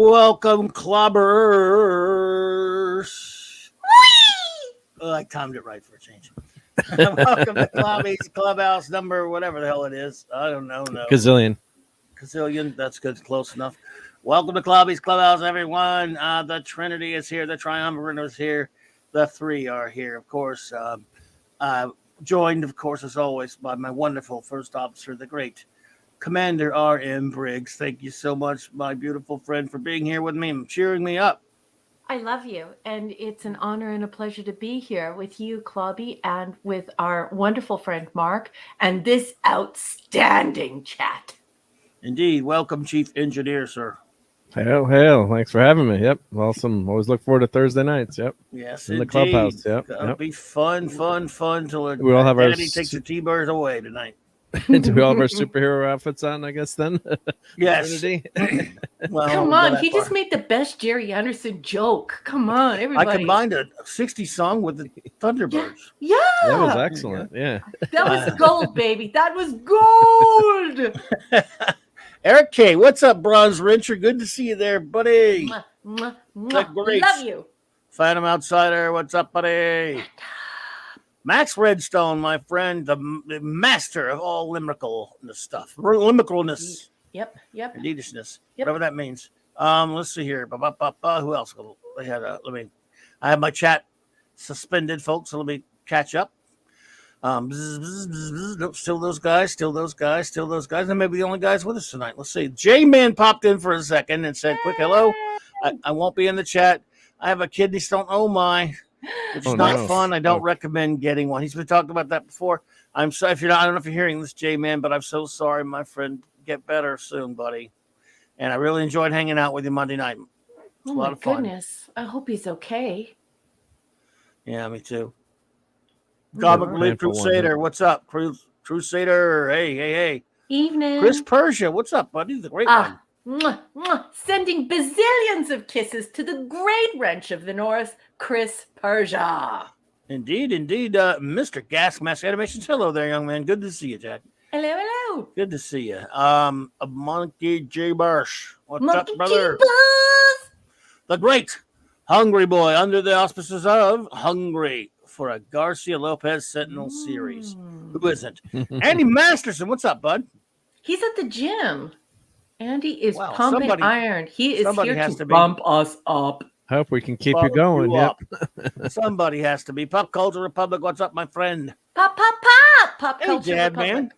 Welcome, clobbers. Oh, I timed it right for a change. Welcome to Clobby's Clubhouse number, whatever the hell it is. I don't know. No. Gazillion. That's good. Close enough. Welcome to Clobby's Clubhouse, everyone. The Trinity is here. The Triumvirate is here. The three are here, of course. Joined, of course, as always, by my wonderful first officer, the great Commander R.M. Briggs. Thank you so much, my beautiful friend, for being here with me and cheering me up. I love you, and it's an honor and a pleasure to be here with you, Clobby, and with our wonderful friend Mark, and this outstanding chat. Indeed. Welcome, Chief Engineer, sir. Hail. Thanks for having me. Yep. Awesome. Always look forward to Thursday nights. Yep. Yes, in the indeed. clubhouse. Yep. It'll be fun till we all have Daddy our takes the T-birds away tonight. Do we all have our superhero outfits on, I guess, then? Yes. Well, come on. He just made the best Jerry Anderson joke. Come on, everybody. I combined a 60s song with the Thunderbirds. Yeah. That was excellent. Yeah. That was gold, baby. That was gold. Eric K., what's up, Bronze Wrencher? Good to see you there, buddy. Mwah, mwah, mwah. Love you. Phantom Outsider, what's up, buddy? Max Redstone, my friend, the master of all limericalness stuff. Limericalness. Yep. Indeedishness. Yep. Whatever that means. Let's see here. Who else? I have my chat suspended, folks, so let me catch up. Nope, still those guys. And maybe the only guys with us tonight. Let's see. J-Man popped in for a second and said, quick hello. I won't be in the chat. I have a kidney stone. Oh my. It's not fun. I don't recommend getting one. He's been talking about that before. I'm sorry if you're not. I don't know if you're hearing this, J-Man, but I'm so sorry, my friend. Get better soon, buddy. And I really enjoyed hanging out with you Monday night. It's a lot of fun. Goodness. I hope he's okay. Yeah, me too. Comic Relief Crusader, what's up? Crusader, hey. Evening. Chris Persia, what's up, buddy? The great one. Mwah, mwah. Sending bazillions of kisses to the great wrench of the North, Chris Persia. Indeed. Mr. Gas Mask Animations. Hello there, young man. Good to see you, Jack. Hello. Good to see you. A Monkey J. Barsh. What's up, brother? The great Hungry Boy, under the auspices of Hungry for a Garcia Lopez Sentinel series. Who isn't? Andy Masterson, what's up, bud? He's at the gym. Andy is pumping iron. He is here to bump us up. Hope we can keep you going. Yep. Somebody has to be. Pop Culture Republic, what's up, my friend? Pop. Pop Culture Dad Republic. Man.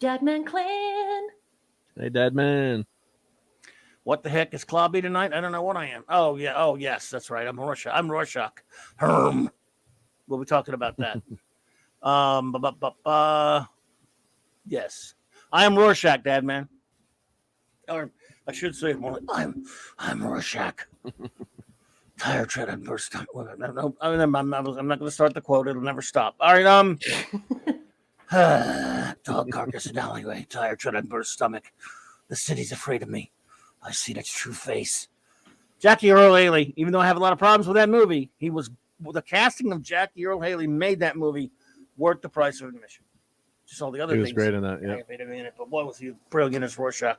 Dadman Clan. Hey, Dadman. What the heck is Clobby tonight? I don't know what I am. Oh, yeah. Oh, yes, that's right. I'm Rorschach. We'll be talking about that. Yes. I am Rorschach, Dad, man. Or I should say more like, I'm Rorschach. Tire tread and burst. I'm not going to start the quote. It'll never stop. All right. Dog carcass in alleyway. Tire tread and burst stomach. The city's afraid of me. I see its true face. Jackie Earl Haley. Even though I have a lot of problems with that movie, the casting of Jackie Earl Haley made that movie worth the price of admission. Just all the other things. He was great in that, yeah. But boy, was he brilliant as Rorschach.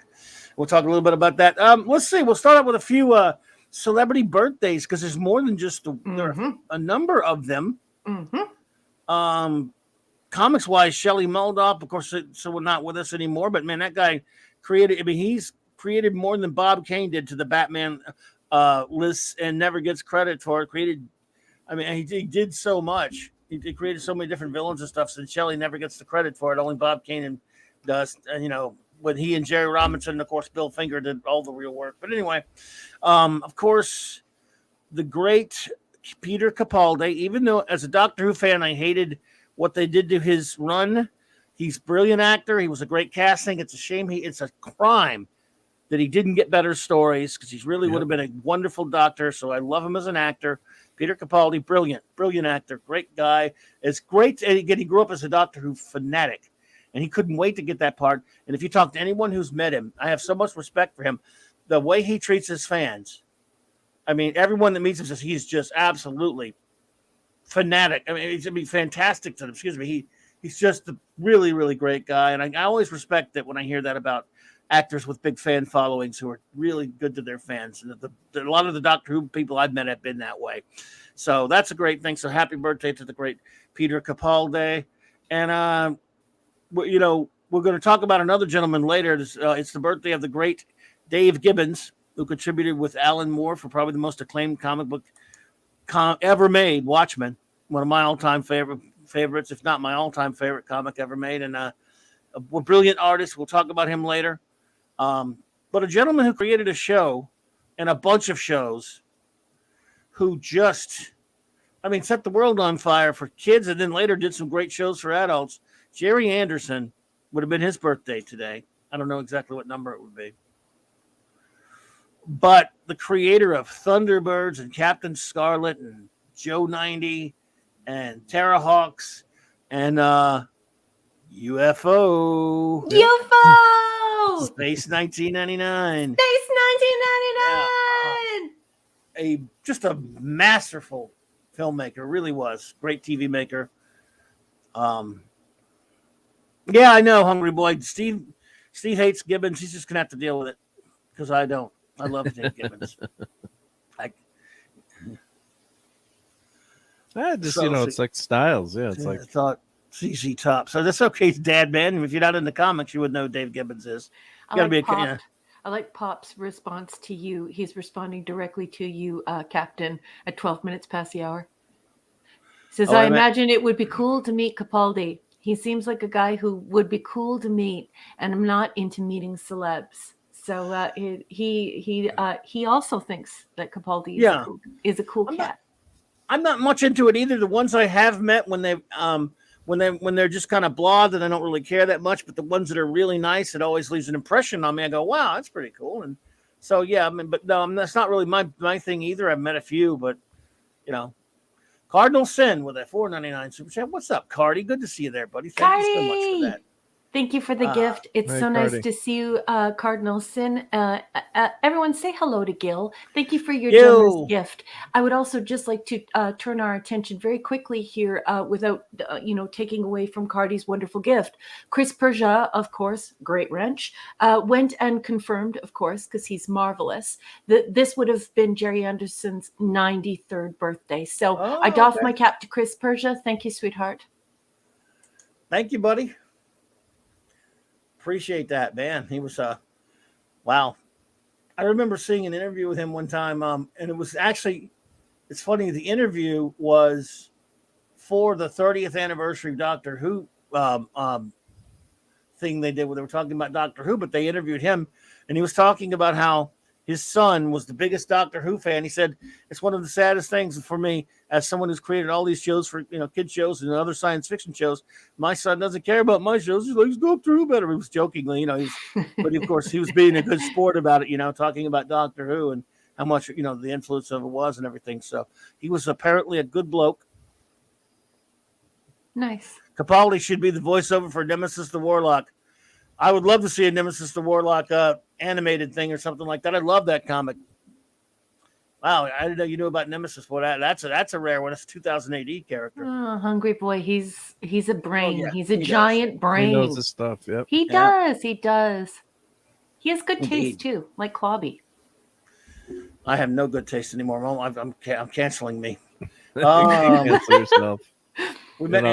We'll talk a little bit about that. Let's see. We'll start out with a few celebrity birthdays because there's more than just there are a number of them. Comics-wise, Shelley Moldoff, of course, so we're not with us anymore. But man, that guy created. I mean, he's created more than Bob Kane did to the Batman lists, and never gets credit for it. He did so much. He created so many different villains and stuff. So Shelley never gets the credit for it. Only Bob Kane does. And when he and Jerry Robinson, and of course Bill Finger did all the real work. But anyway, of course, the great Peter Capaldi. Even though as a Doctor Who fan, I hated what they did to his run. He's a brilliant actor. He was a great casting. It's a shame. It's a crime that he didn't get better stories because he really would have been a wonderful Doctor. So I love him as an actor. Peter Capaldi, brilliant actor, great guy. It's great. And again, he grew up as a Doctor Who fanatic, and he couldn't wait to get that part. And if you talk to anyone who's met him, I have so much respect for him. The way he treats his fans. I mean, everyone that meets him says he's just absolutely fanatic. I mean, he's fantastic to them. Excuse me. He's just a really, really great guy. And I always respect that when I hear that about actors with big fan followings who are really good to their fans. And a lot of the Doctor Who people I've met have been that way. So that's a great thing. So happy birthday to the great Peter Capaldi. And, you know, we're going to talk about another gentleman later. It's the birthday of the great Dave Gibbons, who contributed with Alan Moore for probably the most acclaimed comic book ever made, Watchmen, one of my all-time favorites, if not my all-time favorite comic ever made. And a brilliant artist. We'll talk about him later. But a gentleman who created a show and a bunch of shows who just, I mean, set the world on fire for kids and then later did some great shows for adults. Jerry Anderson would have been his birthday today. I don't know exactly what number it would be. But the creator of Thunderbirds and Captain Scarlet and Joe 90 and Terrahawks and UFO. Space 1999. Space 1999. Yeah. Just a masterful filmmaker, really was. Great TV maker. Yeah, I know, Hungry Boy. Steve hates Gibbons. He's just gonna have to deal with it because I don't. I love Dave Gibbons. It's like styles. Yeah, it's like I thought ZZ Top. So that's okay, Dad, man. If you're not in the comics, you would know who Dave Gibbons is. You gotta be a I like Pop's response to you. He's responding directly to you, Captain, at 12 minutes past the hour. Says, I imagine it would be cool to meet Capaldi. He seems like a guy who would be cool to meet, and I'm not into meeting celebs. So he also thinks that Capaldi is a cool cat. I'm not much into it either. The ones I have met when they're just kind of blah, that I don't really care that much. But the ones that are really nice, it always leaves an impression on me. I go, wow, that's pretty cool. And so yeah, I mean, but no, that's not really my thing either. I've met a few, but you know, Cardinal Sin with a $4.99 super chat. What's up, Cardi? Good to see you there, buddy. Thank you so much for that. Thank you for the gift. It's so nice to see you, Cardinal Sin. Everyone say hello to Gil. Thank you for your generous gift. I would also just like to turn our attention very quickly here without, taking away from Cardi's wonderful gift. Chris Persia, of course, great wrench, went and confirmed, of course, because he's marvelous, that this would have been Jerry Anderson's 93rd birthday. So I doff my cap to Chris Persia. Thank you, sweetheart. Thank you, buddy. Appreciate that, man. He was wow. I remember seeing an interview with him one time, and it was actually, it's funny, the interview was for the 30th anniversary of Doctor Who thing they did where they were talking about Doctor Who, but they interviewed him, and he was talking about how his son was the biggest Doctor Who fan. He said, it's one of the saddest things for me as someone who's created all these shows for, kid shows and other science fiction shows. My son doesn't care about my shows. He likes Doctor Who better. He was jokingly, but of course he was being a good sport about it, talking about Doctor Who and how much, the influence of it was and everything. So he was apparently a good bloke. Nice. Capaldi should be the voiceover for Nemesis the Warlock. I would love to see a Nemesis the Warlock animated thing or something like that. I love that comic. Wow, I didn't know you knew about Nemesis. Boy, that's a rare one. It's a 2000 AD character. Oh, Hungry Boy, he's a brain. Oh, yeah. He's a giant brain. He knows his stuff. Yep. He does. He does. He has good taste too, like Clobby. I have no good taste anymore. I'm canceling me. Cancel yourself. We met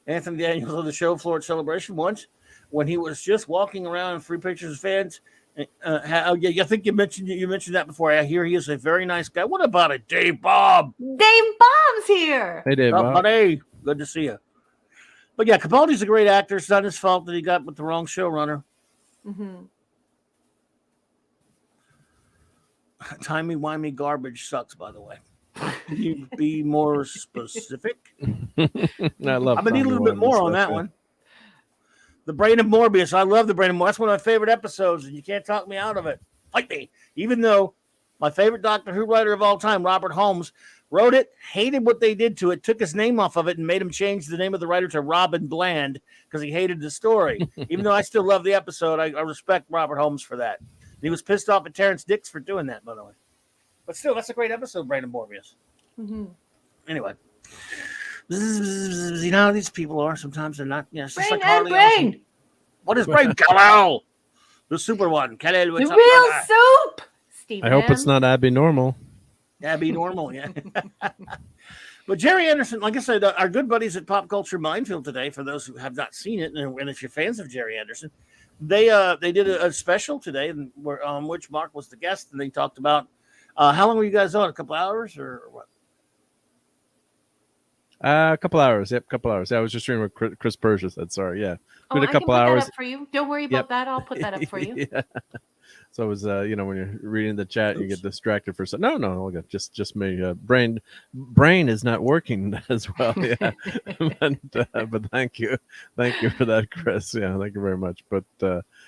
Anthony Daniels on the show floor at Celebration once when he was just walking around in free pictures of fans. I think you mentioned that before. I hear he is a very nice guy. What about it, Dave Bob? Dave Bob's here. Hey, Dave Bob. Buddy. Good to see you. But yeah, Capaldi's a great actor. It's not his fault that he got with the wrong showrunner. Mm-hmm. Timey-wimey garbage sucks, by the way. Can you be more specific? I'm gonna need a little bit more on that one. The Brain of Morbius. I love the Brain of Morbius. That's one of my favorite episodes, and you can't talk me out of it. Fight me. Even though my favorite Doctor Who writer of all time, Robert Holmes, wrote it, hated what they did to it, took his name off of it, and made him change the name of the writer to Robin Bland because he hated the story. Even though I still love the episode, I respect Robert Holmes for that. And he was pissed off at Terrence Dicks for doing that, by the way. But still, that's a great episode, Brain of Morbius. Mm-hmm. Anyway. You know how these people are. Sometimes they're not. It's brain just like and brain. What is brain? Kal-El. The super one. Kelly, The what's up, real brother? soup. Steve I hope it's not Abby Normal. Yeah, be normal. Yeah. But Jerry Anderson, like I said, our good buddies at Pop Culture Minefield today, for those who have not seen it, and if you're fans of Jerry Anderson, they did a special today, and where which Mark was the guest, and they talked about how long were you guys on? A couple hours or what? A couple hours. Yep, couple hours. Yeah, I was just reading what Chris Persia said. Sorry. Yeah, Oh, did a I couple can put hours. that up for you. Don't worry about that. I'll put that up for you. Yeah. So it was, when you're reading the chat, you get distracted for a second. No, all good. Just me. Brain is not working as well. Yeah, but thank you for that, Chris. Yeah, thank you very much. But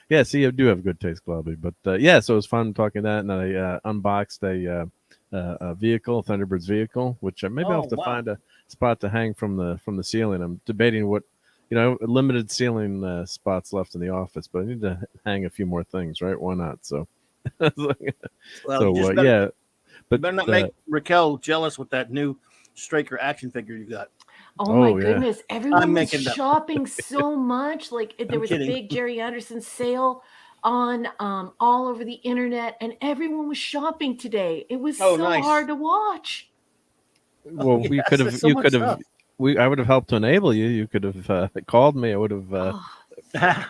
yeah, see, you do have good taste, Clubby. But yeah, so it was fun talking that, and I unboxed a vehicle, Thunderbird's vehicle, which I maybe have to find a spot to hang from the ceiling. I'm debating what. Limited ceiling spots left in the office, but I need to hang a few more things, right? Why not? So, yeah. But better not make Raquel jealous with that new Straker action figure you got. Oh my goodness. Everyone was shopping so much. Like there was a big Jerry Anderson sale on all over the internet, and everyone was shopping today. It was so hard to watch. Well, you could have. I would have helped to enable you. You could have called me. I would have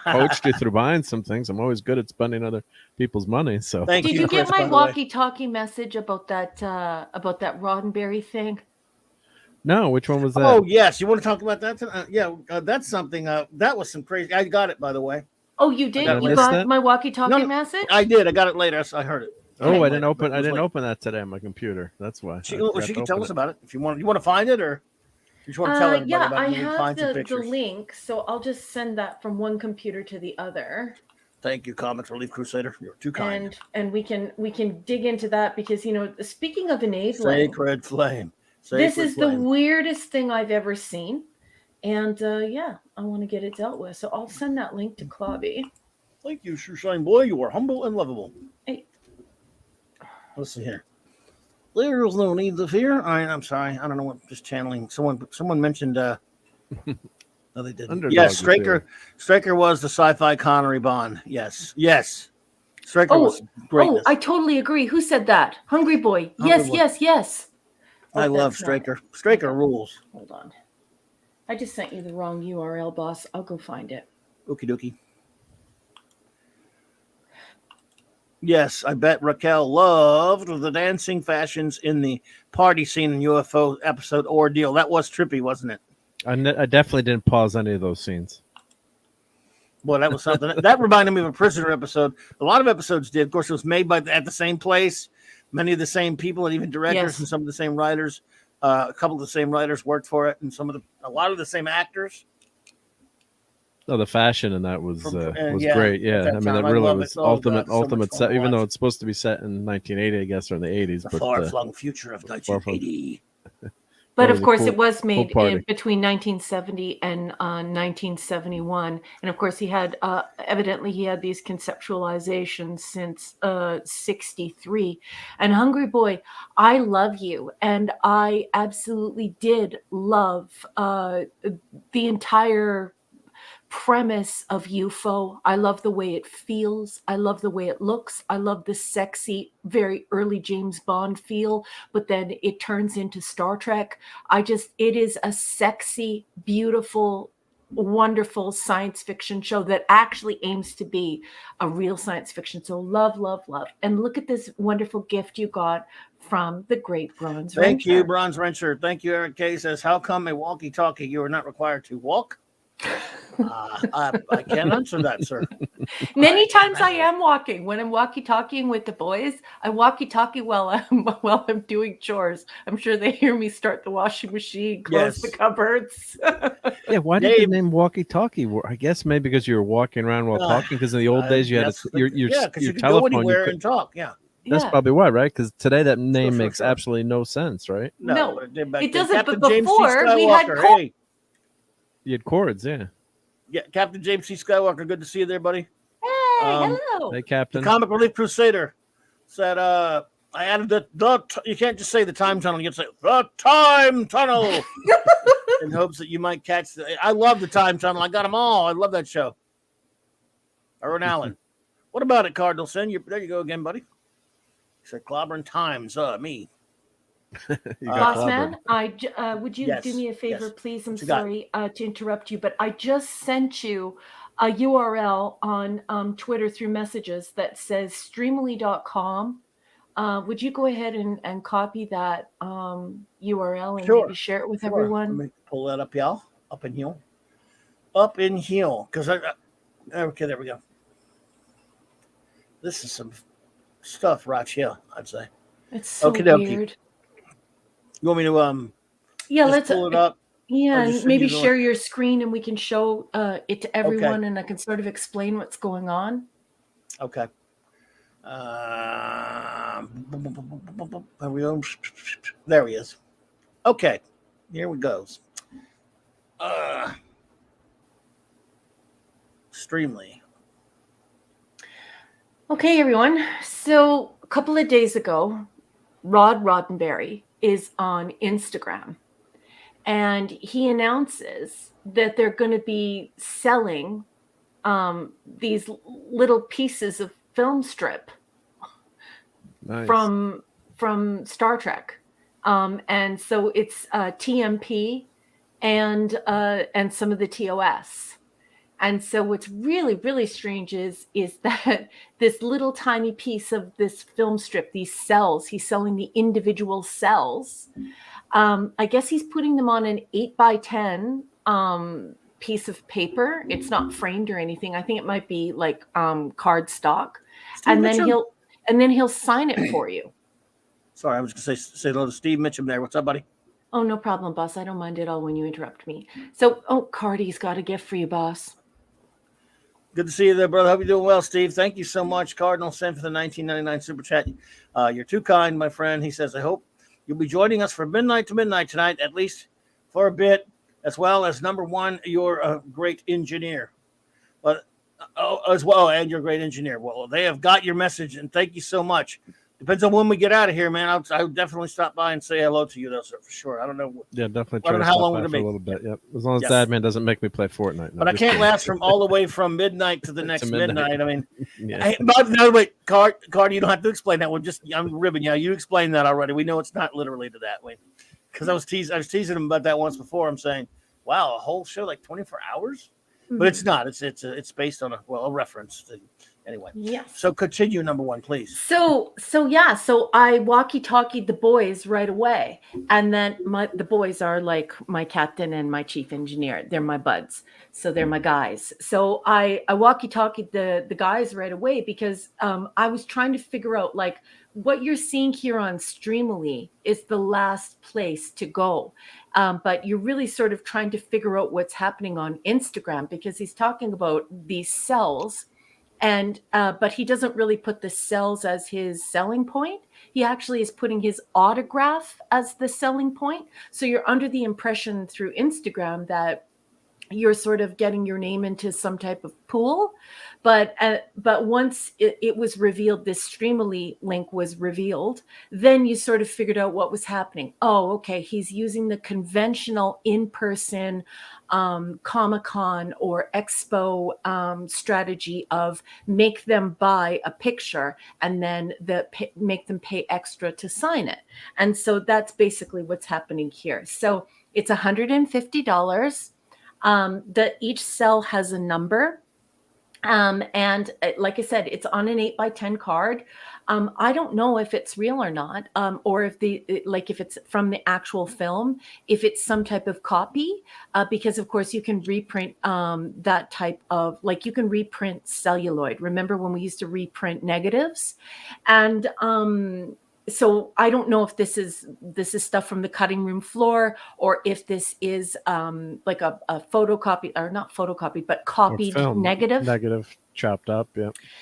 coached you through buying some things. I'm always good at spending other people's money. So, did you get my walkie-talkie message about that Roddenberry thing? No, which one was that? Oh yes, you want to talk about that? That's something. That was some crazy. I got it, by the way. Oh, you did? You got my walkie-talkie message? I did. I got it later. I heard it. Oh, I didn't open that today on my computer. That's why. She can tell us about it if you want. You want to find it, or you just want to tell everybody about it? I have the link, so I'll just send that from one computer to the other. Thank you, Comic Relief Crusader. You're too kind. And we can dig into that because speaking of enabling, Sacred Flame. This is the weirdest thing I've ever seen, and I want to get it dealt with. So I'll send that link to Clobby. Thank you, Shoeshine Boy. You are humble and lovable. Hey. Let's see here. There's no need to fear. I'm sorry. I don't know what. Just channeling. Someone mentioned. No, they didn't. Yes, Straker was the sci-fi Connery Bond. Yes. Straker was greatness. Oh, I totally agree. Who said that? Hungry Boy. Yes. I love Straker. Straker rules. Hold on. I just sent you the wrong URL, boss. I'll go find it. Okie dokie. Yes, I bet Raquel loved the dancing fashions in the party scene in UFO episode Ordeal. That was trippy, wasn't it? I definitely didn't pause any of those scenes. Well, that was something. That reminded me of a Prisoner episode. A lot of episodes did. Of course, it was made at the same place. Many of the same people and even directors and some of the same writers. A couple of the same writers worked for it, and a lot of the same actors. Oh, the fashion in that was great. Yeah, I mean, that really was ultimate set. Even though it's supposed to be set in 1980, I guess, or in the 80s, the far-flung future of 1980. But of course, it was made between 1970 and 1971, and of course, he had evidently these conceptualizations since '63. And Hungry Boy, I love you, and I absolutely did love the entire premise of UFO. I love the way it feels. I love the way it looks. I love the sexy, very early James Bond feel, but then it turns into Star Trek. It is a sexy, beautiful, wonderful science fiction show that actually aims to be a real science fiction. So love. And look at this wonderful gift you got from the great Bronze Wrencher. Thank you, Bronze Wrencher. Thank you, Eric K. Says, how come a walkie-talkie you are not required to walk? I can't answer that, sir. Many times I am walking. When I'm walkie-talkieing with the boys, I walkie-talkie while I'm doing chores. I'm sure they hear me start the washing machine, close the cupboards. Yeah, why did you name walkie-talkie? I guess maybe because you were walking around while talking. Because in the old days, you had your telephone. Go anywhere and talk. Yeah. That's probably why, right? Because today that name makes absolutely no sense, right? No, it doesn't. But before we had. You had cords, yeah. Yeah, Captain James C. Skywalker, good to see you there, buddy. Hey, hello. Hey, Captain. The Comic Relief Crusader said, I added you can't just say the time tunnel, you have to say the time tunnel in hopes that you might catch I love the time tunnel. I got them all. I love that show. Aaron Allen. What about it, Cardinal Sin? There you go again, buddy. He said, clobbering times, me. Boss man, would you do me a favor, yes. please? I'm sorry to interrupt you, but I just sent you a URL on Twitter through messages that says streamily.com. Would you go ahead and copy that URL and maybe share it with everyone? Let me pull that up, y'all. Up in heel. Because okay, there we go. This is some stuff right here, I'd say. It's so weird. You want me to let's pull it up? Yeah, and maybe share your screen and we can show it to everyone, and I can sort of explain what's going on. Okay. There he is. Okay, here we goes. Streamly. Okay, everyone. So a couple of days ago, Rod Roddenberry is on Instagram, and he announces that they're going to be selling these little pieces of film strip from Star Trek, and so it's TMP and some of the TOS. And so what's really, really strange is that this little tiny piece of this film strip, these cells, he's selling the individual cells. I guess he's putting them on an 8x10 piece of paper. It's not framed or anything. I think it might be like card stock. And then he'll sign it for you. Sorry, I was going to say hello to Steve Mitchum there. What's up, buddy? Oh, no problem, boss. I don't mind at all when you interrupt me. So, Cardi's got a gift for you, boss. Good to see you there, brother. Hope you're doing well, Steve. Thank you so much, Cardinal Sin, for the 1999 super chat. You're too kind, my friend. He says, I hope you'll be joining us from midnight to midnight tonight, at least for a bit, as well as number one, you're a great engineer. But as well, and you're a great engineer. Well, they have got your message, and thank you so much. Depends on when we get out of here, man. I'll definitely stop by and say hello to you, though, sir, for sure. I don't know. Yeah, definitely. I don't know how long we're going to be. A little bit. Yep. As long as the admin doesn't make me play Fortnite. No, but I can't last from all the way from midnight to the next midnight. I mean, no, wait, Card, you don't have to explain that one. I'm ribbing you. You explained that already. We know it's not literally to that way. Because I was teasing him about that once before. I'm saying, wow, a whole show like 24 hours, but it's not. It's based on a reference to. Anyway, so continue, number one, please. So I walkie-talkied the boys right away, and then the boys are like my captain and my chief engineer. They're my buds, so they're my guys. So I walkie-talkied the guys right away because I was trying to figure out like what you're seeing here on Streamily is the last place to go, but you're really sort of trying to figure out what's happening on Instagram because he's talking about these cells. And but he doesn't really put the cells as his selling point. He actually is putting his autograph as the selling point. So you're under the impression through Instagram that you're sort of getting your name into some type of pool. But once it was revealed, this Streamily link was revealed, then you sort of figured out what was happening. Oh, okay, he's using the conventional in-person Comic-Con or Expo strategy of make them buy a picture and then make them pay extra to sign it. And so that's basically what's happening here. So it's $150. Each cell has a number. And like I said, it's on an 8x10 card. I don't know if it's real or not, or if if it's from the actual film, if it's some type of copy, because of course you can reprint that type of, like you can reprint celluloid. Remember when we used to reprint negatives? And so I don't know if this is stuff from the cutting room floor or if this is like a photocopy, or not photocopied, but copied negative chopped up.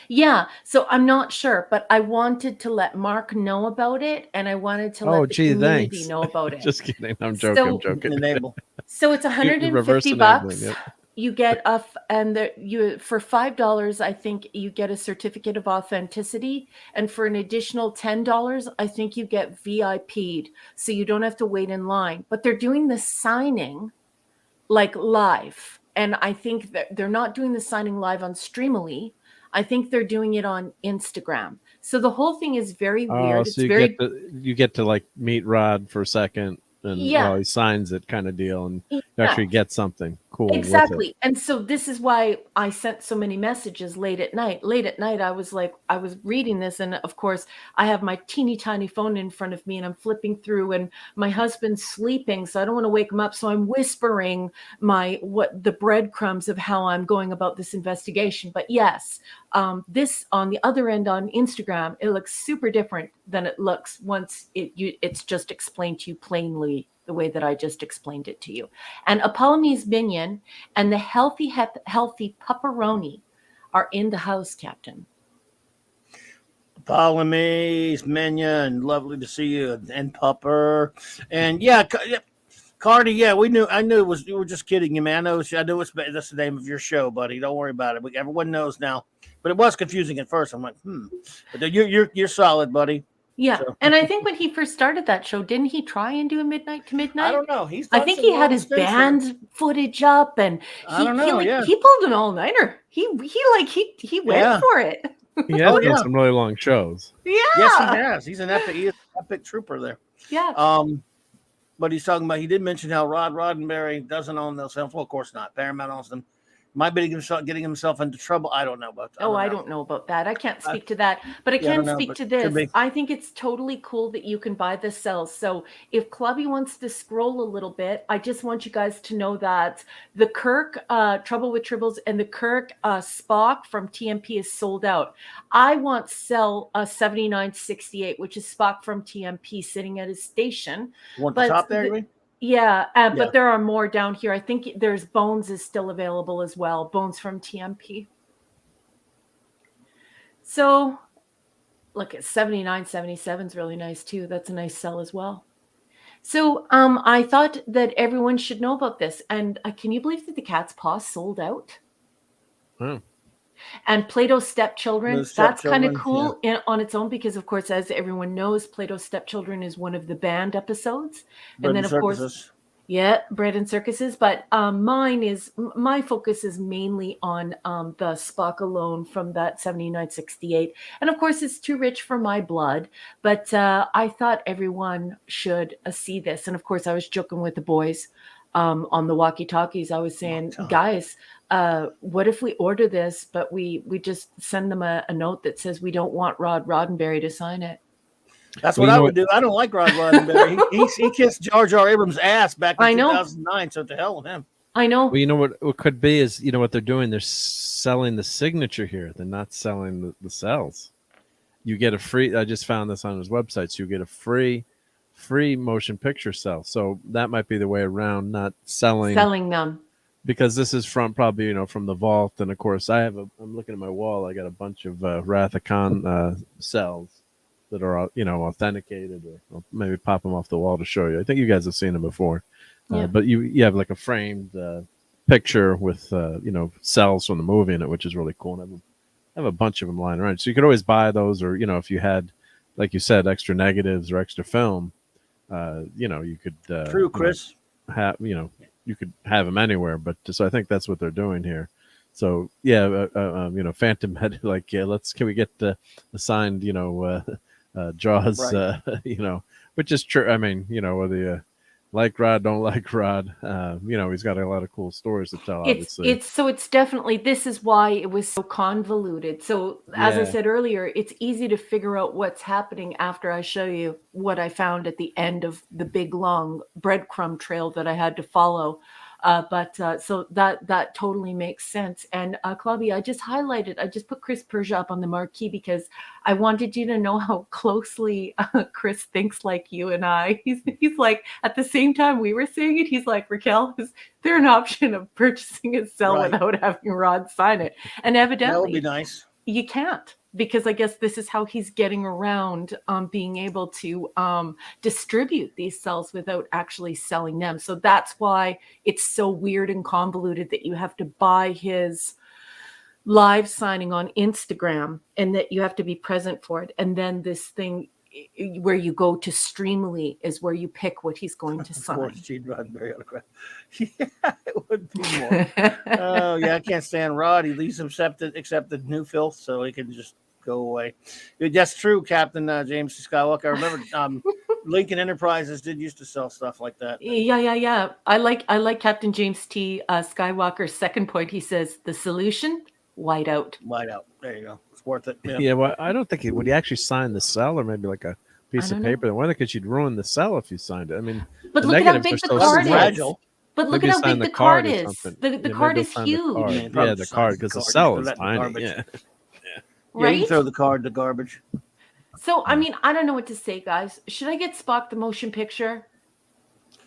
Yeah. So I'm not sure, but I wanted to let Mark know about it, and I wanted to let the community know about it. Just kidding. I'm joking. So it's $150. Yep. You get for $5, I think you get a certificate of authenticity, and for an additional $10, I think you get VIP'd, so you don't have to wait in line. But they're doing the signing like live, and I think that they're not doing the signing live on Streamily. I think they're doing it on Instagram. So the whole thing is very weird. So It's you get to like meet Rod for a second, and while he signs it, kind of deal, and you actually get something cool with it. Exactly. And so this is why I sent so many messages late at night. Late at night, I was reading this. And of course, I have my teeny tiny phone in front of me and I'm flipping through, and my husband's sleeping. So I don't want to wake him up. So I'm whispering the breadcrumbs of how I'm going about this investigation. But yes, this on the other end on Instagram, it looks super different than it looks once it's just explained to you plainly the way that I just explained it to you. And a Polynese minion and the healthy pepperoni are in the house, Captain. Polynese minion, lovely to see you, and Pupper, and Cardi. Yeah, I knew it was. You were just kidding you, man. I know that's the name of your show, buddy. Don't worry about it. Everyone knows now. But it was confusing at first. I'm like, But you're solid, buddy. Yeah, So. And I think when he first started that show, didn't he try and do a midnight to midnight? I don't know. I think he had his band footage up, and he pulled an all-nighter. He went for it. He has done some really long shows. Yeah. Yes, he has. He's an epic trooper there. Yeah. But he's talking about, he did mention how Rod Roddenberry doesn't own those films. Well, of course not. Paramount owns them. Might be getting himself into trouble. I don't know about that. I don't know about that. I can't speak to that, but I can speak to this. I think it's totally cool that you can buy the cells. So if Clubby wants to scroll a little bit, I just want you guys to know that the Kirk Trouble with Tribbles and the Kirk Spock from TMP is sold out. I want cell 7968, which is Spock from TMP sitting at his station. You want the top there, you mean? Yeah, but there are more down here. I think there's Bones is still available as well. Bones from TMP. So look at 7977 is really nice too. That's a nice sell as well. So I thought that everyone should know about this. And can you believe that the Cat's Paw sold out? And Plato's Stepchildren, that's kind of cool on its own because, of course, as everyone knows, Plato's Stepchildren is one of the banned episodes. And then, of course, Bread and Circuses. But my focus is mainly on the Spock alone from that 7968. And, of course, it's too rich for my blood. But I thought everyone should see this. And, of course, I was joking with the boys on the walkie-talkies. I was saying, guys, what if we order this, but we just send them a note that says we don't want Rod Roddenberry to sign it? That's what I would do. I don't like Rod Roddenberry. he kissed Jar Jar Abrams' ass back in 2009, so to hell with him. I know. Well, you know what could be is, you know what they're doing? They're selling the signature here. They're not selling the cells. You get a free, I just found this on his website, so you get a free motion picture cell. So that might be the way around, not selling them. Because this is from probably, from the vault. And of course I'm looking at my wall. I got a bunch of Wrath of Khan cells that are, authenticated, or I'll maybe pop them off the wall to show you. I think you guys have seen them before. But you have like a framed picture with, cells from the movie in it, which is really cool. And I have a bunch of them lying around. So you could always buy those, or, if you had, like you said, extra negatives or extra film, you could True, Chris. You could have them anywhere, but so I think that's what they're doing here. So Phantom had can we get the signed Jaws which is true. I mean, whether you like Rod, don't like Rod, he's got a lot of cool stories to tell. Obviously, it's definitely, this is why it was so convoluted. So as I said earlier, it's easy to figure out what's happening after I show you what I found at the end of the big long breadcrumb trail that I had to follow. So that totally makes sense. And Clubby, I just put Chris Persia up on the marquee because I wanted you to know how closely Chris thinks like you and I. He's like, at the same time we were saying it, he's like, Raquel, is there an option of purchasing a cell without having Rod sign it? And evidently, that would be nice. You can't, because I guess this is how he's getting around being able to distribute these cells without actually selling them. So that's why it's so weird and convoluted that you have to buy his live signing on Instagram and that you have to be present for it. And then this thing where you go to Streamly is where you pick what he's going to Of sign. course, Gene Roddenberry autograph. Yeah, it would be more. Oh yeah, I can't stand Rod. He least accepted new filth, so he can just go away. That's true, Captain James Skywalker. I remember Lincoln Enterprises did used to sell stuff like that. Yeah. I like Captain James T. Skywalker's second point. He says the solution: whiteout. Whiteout. There you go. It's worth it. Yeah. Yeah, well, I don't think would he actually sign the cell, or maybe like a piece of paper. One, because you'd ruin the cell if you signed it. I mean, but the look at how negatives big are the so card small. is. But look Maybe at how sign big the the card card or is. something. The Yeah, card maybe is they'll sign the huge. card. Man, probably Yeah, the sign card, the because the card. cell Throw is that in the tiny. garbage. Yeah. Yeah, you Right? throw the card in the garbage. So, I mean, I don't know what to say, guys. Should I get Spock the motion picture?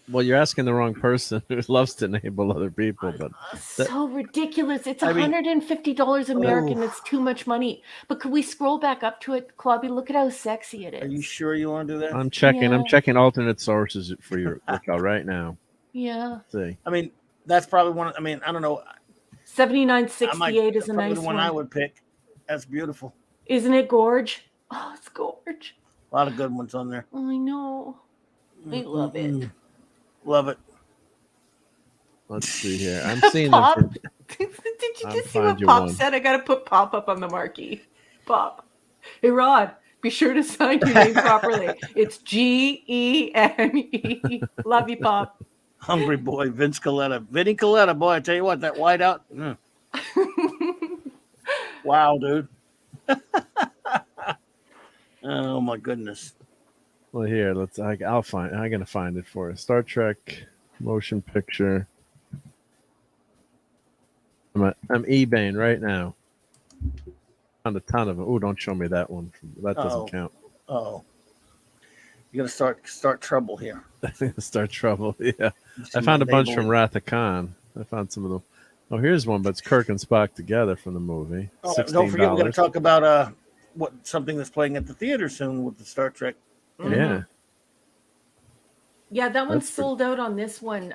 Well, you're asking the wrong person who loves to enable other people, but So ridiculous. It's I mean- $150 American. Oh. That's too much money. But could we scroll back up to it, Clubby? Look at how sexy it is. Are you sure you want to do that? I'm checking. Yeah. I'm checking alternate sources for your workout right now. Yeah. Let's see. I mean, that's probably one. I mean, I don't know. 7968 is a probably nice the one one. I would pick. That's beautiful. Isn't it gorge? Oh, it's gorge. A lot of good ones on there. I know. I love it. Mm-mm. Love it. Let's see here. I'm seeing Pop. them. Did you I'll just see find what you Pop one. said? I got to put Pop up on the marquee. Pop. Hey, Rod, be sure to sign your name properly. It's Gene. Love you, Pop. Hungry boy, Vince Coletta. Vinny Coletta, boy, I tell you what, that whiteout. Wow, dude. Oh my goodness. Well, here, I'll find. I'm gonna find it for you. Star Trek motion picture. I'm eBaying right now. Found a ton of them. Oh, don't show me that one. That doesn't count. Oh. You're gonna start trouble here. Start trouble. Yeah. You see I found a my bunch label? from Wrath of Khan. I found some of them. Oh, here's one, but it's Kirk and Spock together from the movie. Oh, $16. don't forget, we're gonna talk about something that's playing at the theater soon with the Star Trek. Yeah. Yeah, that one's That's sold out on this one,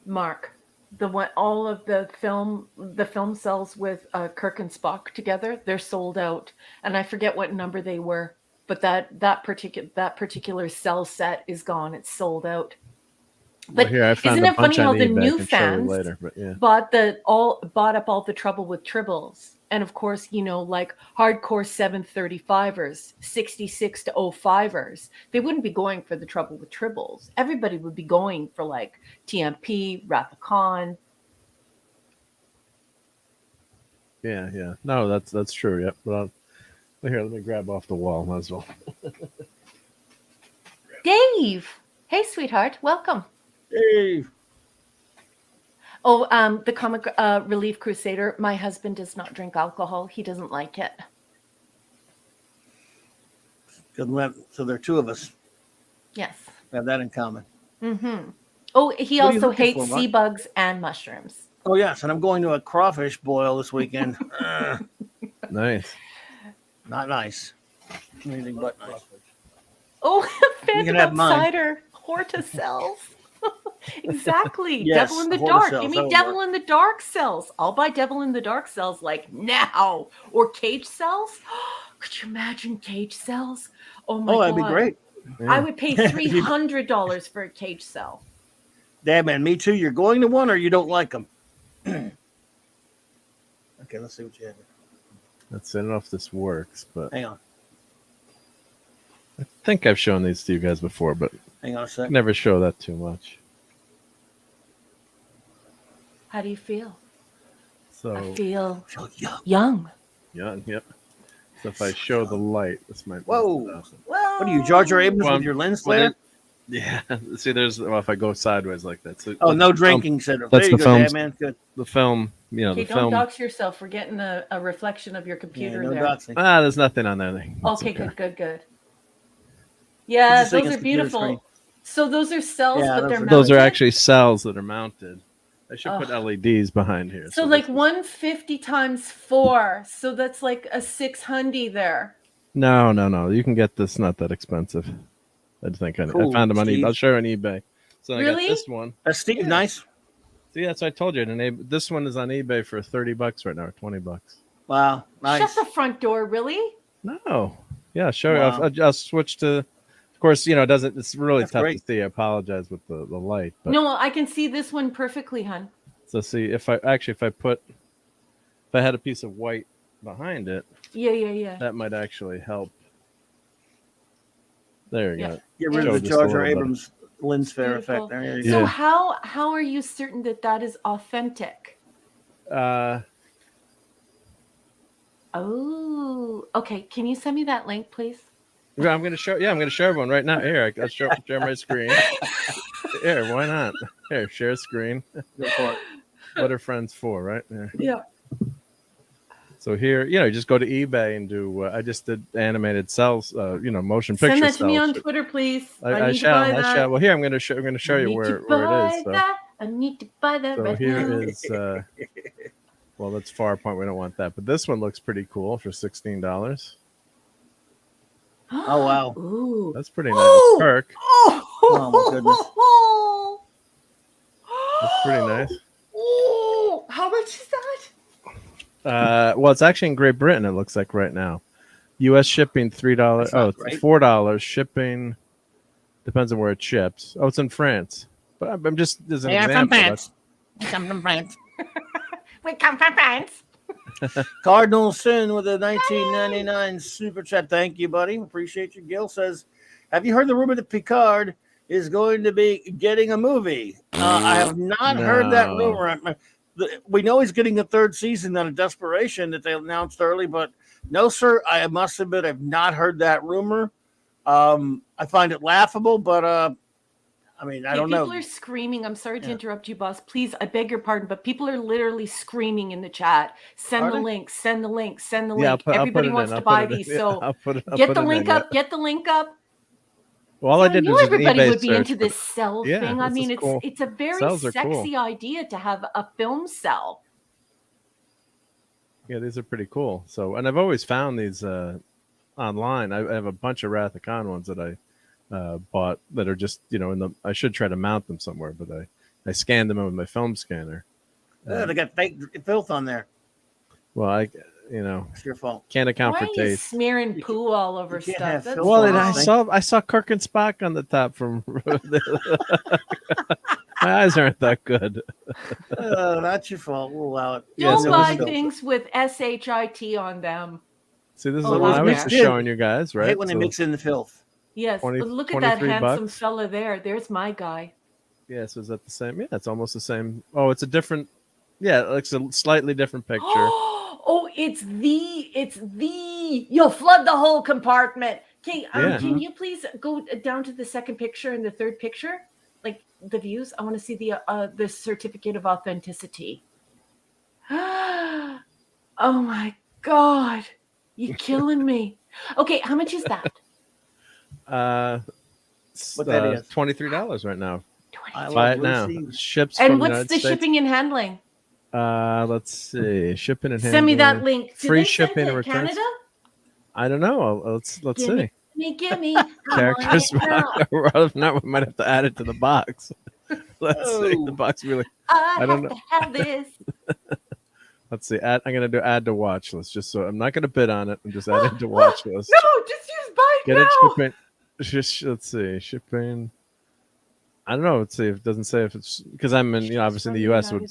Mark. The one, all of the film cells with Kirk and Spock together, they're sold out, and I forget what number they were, but that particular cell set is gone. It's sold out. But Well, here, I found isn't a it funny bunch how on the eBay. I new can show you fans later, but yeah. bought up all the trouble with tribbles, and of course, like hardcore 735ers, 66 to 05ers, they wouldn't be going for the trouble with tribbles. Everybody would be going for like TMP, Wrath of Khan. Yeah. No, that's true. Yep. But here, let me grab off the wall. Might as well. Dave, hey sweetheart, welcome. Hey. Oh, the Comic Relief Crusader. My husband does not drink alcohol. He doesn't like it. Good. So there are two of us. Yes. We have that in common. Mm-hmm. Oh, he What are you also looking hates for, Mark? sea bugs and mushrooms. Oh yes, and I'm going to a crawfish boil this weekend. Nice. Not nice. Anything but nice. Oh, You Phantom can have mine. Outsider, Horta cells. Exactly. Yes, Devil in the Horta Dark. cells, Give me that'll Devil work. in the Dark cells. I'll buy Devil in the Dark cells like now. Or cage cells. Could you imagine cage cells? Oh my god. Oh, that'd be great. I would pay $300 for a cage cell. Damn man, me too. You're going to one or you don't like them. Okay, let's see what you have. Let's see. I don't know if this works, but Hang on. I think I've shown these to you guys before, but Hang on a I sec. never show that too much. How do you feel? So I feel So young. young. yeah, yep. So if I show the light, this might. Whoa. What are you, Jar Jar Abrams Well, with your lens well, flare? Yeah. See, if I go sideways like that. So Oh, no drinking center. that's There you the go, film's- man. Good. the film. Okay, The don't film. dox yourself. We're getting a reflection of your Yeah, computer no there. doxing. There's nothing on there. That's Okay, good. Yeah, Just like those a are computer beautiful. screen. So those are cells, Yeah, but they're mounted. Those are actually cells that are mounted. I should put Ugh. LEDs behind here. So like this is- 150 times 4. So that's like a 600 there. No. You can get this. Not that expensive. I think I Cool, found them on eBay. Steve. I'll show you on eBay. So I Really? got this one. That's Steve. Yeah. Nice. See, that's what I told you. This one is on eBay for $30 right now, or $20. Wow. Nice. Shut the front door, really? No, Yeah, show. Wow. I'll switch to. Of course, it doesn't. It's really That's tough great. to see. I apologize with the light. But, No, I can see this one perfectly, hon. so see if I had a piece of white behind it, Yeah. that might actually help. There you Yeah. go. Get rid Show of the just a Jar little Jar bit. Abrams lens flare Beautiful. effect. There you So go. how are you certain that is authentic? Oh, okay. Can you send me that link, please? I'm going to show. Yeah, I'm going to show everyone right now. Here, I'll share my screen. Here, why not? Here, share screen. Go for it. What are friends for, right? There. Yeah. So here, you just go to eBay and do. I just did animated cells, motion picture. Send that to me cells. on Twitter, please. I need shall. to buy that. Well, here I'm going to show. I'm going to show you where it is. So. I need to buy that. So right here now. is. Well, that's far apart. We don't want that. But this one looks pretty cool for $16. Oh wow. Ooh. That's pretty nice. Kirk. Oh my goodness. That's pretty nice. Oh, how much is that? Well, it's actually in Great Britain. It looks like right now. U.S. shipping $3. That's not It's great. $4 shipping. Depends on where it ships. Oh, it's in France. But I'm just as an example. Come from France. We come from France. Cardinal Sin with a 1999 super chat. Thank you, buddy. Appreciate you. Gil says, "Have you heard the rumor that Picard is going to be getting a movie?" I have not heard that rumor. We know he's getting a third season out of desperation that they announced early, but no, sir. I must admit, I've not heard that rumor. I find it laughable, but I don't know. People are screaming. I'm sorry to interrupt you, boss. Please, I beg your pardon, but people are literally screaming in the chat. Send the link. Send the link. Send the link. Everybody wants to buy these, so get the link up. Get the link up. Well, all I did was everybody eBay would be search, into this cell thing. I mean, it's a very sexy idea to have a film cell. Yeah, these are pretty cool. So, and I've always found these online. I have a bunch of Wrath of Khan ones that I bought that are just I should try to mount them somewhere, but I scanned them in with my film scanner. They got fake filth on there. Well, it's your fault. Can't account for Why are you taste. smearing poo all over stuff? That's Well, I saw Kirk and Spock on the top from. My eyes aren't that good. That's your fault. We'll allow it. Don't buy things with SHIT on them. See, this is the one I was just showing you guys, right? I hate when they mix in the filth. Yes, look at that handsome fella there. There's my guy. Yes, is that the same? Yeah, it's almost the same. Oh, it's a different. Yeah, it's a slightly different picture. Oh, it's the. You'll flood the whole compartment. Okay, can you please go down to the second picture and the third picture, like the views? I want to see the certificate of authenticity. Oh my God, you're killing me. Okay, how much is that? $23 right now. Buy it now. Ships and from what's United the States. shipping and handling? Let's see. Shipping and handling. Send me that link. Free shipping and returns. Canada? I don't know. Let's see. Gimme. Characters. Now we might have to add it to the box. Let's see. The box really. I don't know. To have this. Let's see. I'm gonna do add to watch list. Just so I'm not gonna bid on it. I'm just adding to watch list. No, just use buy Get now. it shipping. Just let's see. Shipping. I don't know. Let's see if it doesn't say if it's because I'm in. Obviously in the U.S. would.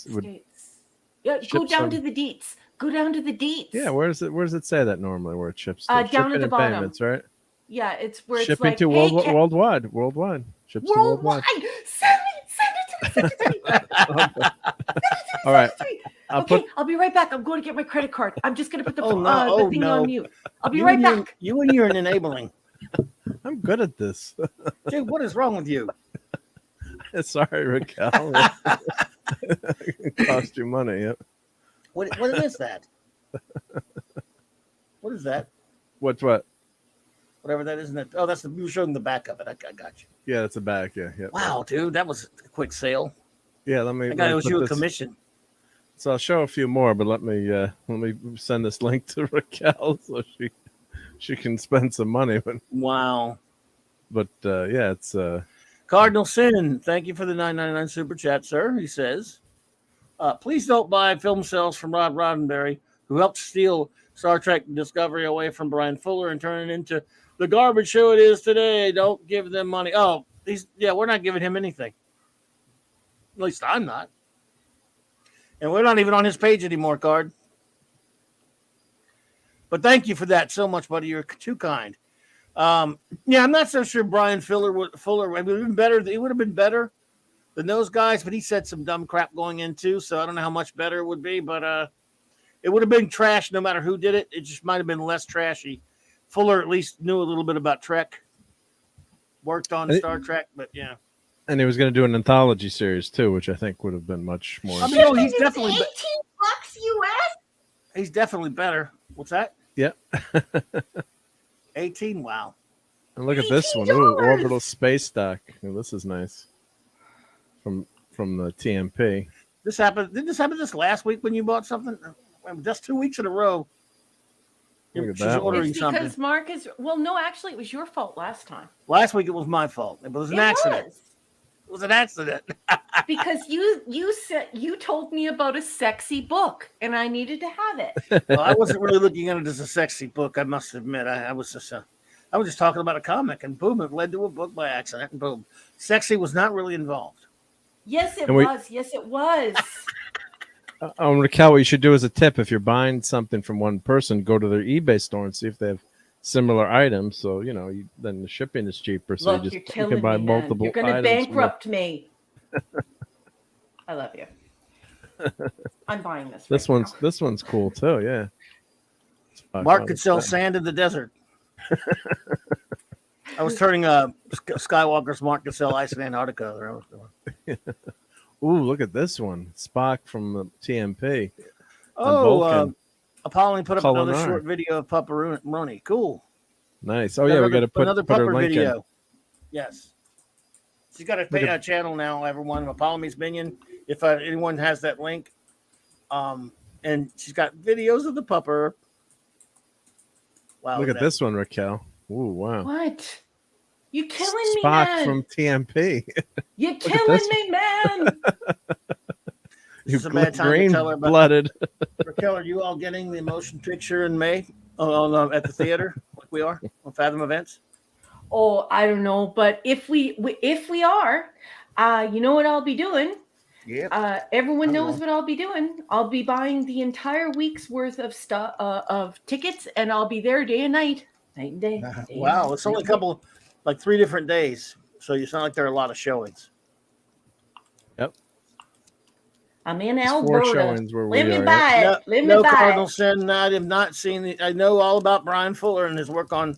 Yeah, go down to the deets. Go down to the deets. Yeah, where does it say that normally? Where it ships? Down shipping at the bottom. Payments, right? Yeah, it's where shipping it's like to worldwide. Ships to worldwide. Send it to me. All right. I'll be right back. I'm going to get my credit card. I'm just going to put the thing on mute. I'll be right back. You and you're enabling. I'm good at this. Dude, what is wrong with you? Sorry, Raquel. It cost you money. Yep. What is that? What is that? What? Whatever that is. Isn't it? Oh, that's you were showing the back of it. I got you. Yeah, that's a back. Yeah. Wow, dude, that was a quick sale. Yeah, let me. I got to issue a commission. So I'll show a few more, but let me send this link to Raquel so she can spend some money. Wow. But yeah, it's Cardinal Sin. Thank you for the $9.99 super chat, sir. He says, please don't buy film sales from Rod Roddenberry, who helped steal Star Trek Discovery away from Brian Fuller and turn it into the garbage show it is today. Don't give them money. Oh, we're not giving him anything. At least I'm not. And we're not even on his page anymore, Card. But thank you for that so much, buddy. You're too kind. I'm not so sure Brian Fuller would have been better. He would have been better than those guys, but he said some dumb crap going in too. So I don't know how much better it would be, but it would have been trash no matter who did it. It just might have been less trashy. Fuller at least knew a little bit about Trek, worked on Star Trek, but yeah. And he was going to do an anthology series too, which I think would have been much more. I mean, he's definitely $18 US. He's definitely better. What's that? Yeah. 18. Wow. And look at this one. Ooh, orbital space dock. Oh, this is nice. From the TMP. This happened. Did this happen this last week when you bought something? Just 2 weeks in a row. Look at She's that ordering It's something. because Mark is no, actually, it was your fault last time. Last week it was my fault. It was an accident. It was an accident. Because you said you told me about a sexy book and I needed to have it. Well, I wasn't really looking at it as a sexy book. I must admit, I was just talking about a comic, and boom, it led to a book by accident, and boom, sexy was not really involved. Yes, it was. Yes, it was. Raquel, what you should do as a tip, if you're buying something from one person, go to their eBay store and see if they have similar items. So then the shipping is cheaper. So Look, you killing can buy me, multiple. You're going to bankrupt me. I love you. I'm buying this. This one's cool too. Yeah. Mark could sell sand in the desert. I was turning Skywalker's Mark could sell ice in Antarctica. Ooh, look at this one. Spock from the TMP. Oh, Apollo put up another Culinar. short video of Pupperoni. Cool. Nice. Oh, yeah, we got to put another her Pupper link video. in. Yes. She's got a channel now, everyone. Apollo's Minion. If anyone has that link. And she's got videos of the Pupper. Wow. Look at this one, Raquel. Ooh, wow. What? You killing me, Spock man. from TMP. You're killing me, man. This is a bad time to tell her about blooded. Raquel, are you all getting the motion picture in May at the theater like we are on Fathom Events? Oh, I don't know, but if we are, you know what I'll be doing? Yeah. Everyone knows what I'll be doing. I'll be buying the entire week's worth of stuff of tickets, and I'll be there day and night and day. Wow, it's only a couple, like 3 different days, so it's not like there are a lot of showings. Yep. I'm in There's Alberta. 4 showings where Let we me are. buy it. Let me No, buy Cardinal it. Sin. I have not seen. I know all about Brian Fuller and his work on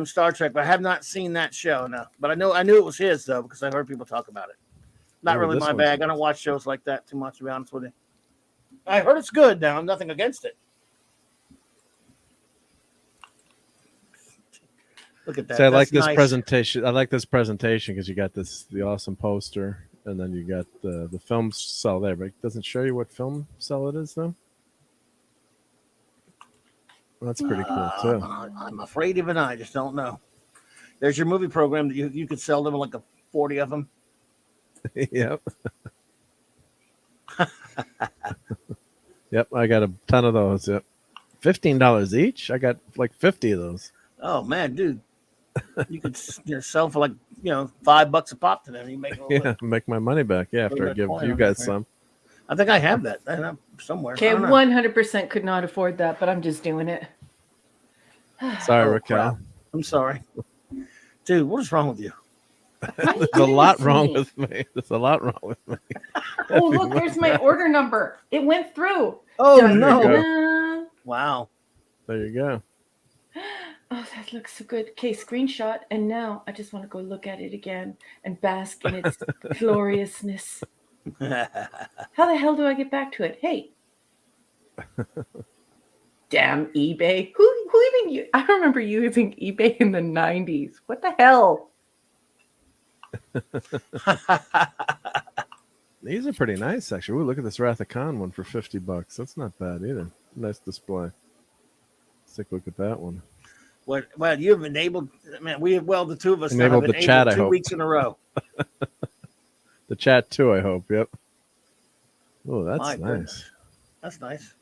Star Trek, but I have not seen that show. No, but I knew it was his though because I heard people talk about it. Not really my bag. I don't watch shows like that too much, to be honest with you. I heard it's good. Now I'm nothing against it. Look at that. So I like this nice. presentation. I like this presentation because you got the awesome poster, and then you got the film cell there, but it doesn't show you what film cell it is though. That's pretty cool too. I'm afraid even I just don't know. There's your movie program that you could sell them like 40 of them. Yep. Yep, I got a ton of those. Yep. $15 each. I got like 50 of those. Oh man, dude. You could sell for like $5 a pop to them. You make make my money back. Yeah, after I give you guys some. I think I have that. I have somewhere. Okay, 100% could not afford that, but I'm just doing it. Sorry, Raquel. Crap. I'm sorry, dude. What is wrong with you? There's a lot wrong with me. There's a lot wrong with me. Oh, look, there's my order number. It went through. Oh Dun, no! dun, dun. Wow. There you go. Oh, that looks so good. Okay, screenshot. And now I just want to go look at it again and bask in its gloriousness. How the hell do I get back to it? Hey. Damn eBay. Who even you? I remember using eBay in the 90s. What the hell? These are pretty nice, actually. Ooh, look at this Wrath of Khan one for $50. That's not bad either. Nice display. Let's take a look at that one. Well, you have enabled. Man, the two of us enabled have the chat. I 2 hope. weeks in a row. The chat too. I hope. Yep. Oh, that's My nice. goodness. That's nice.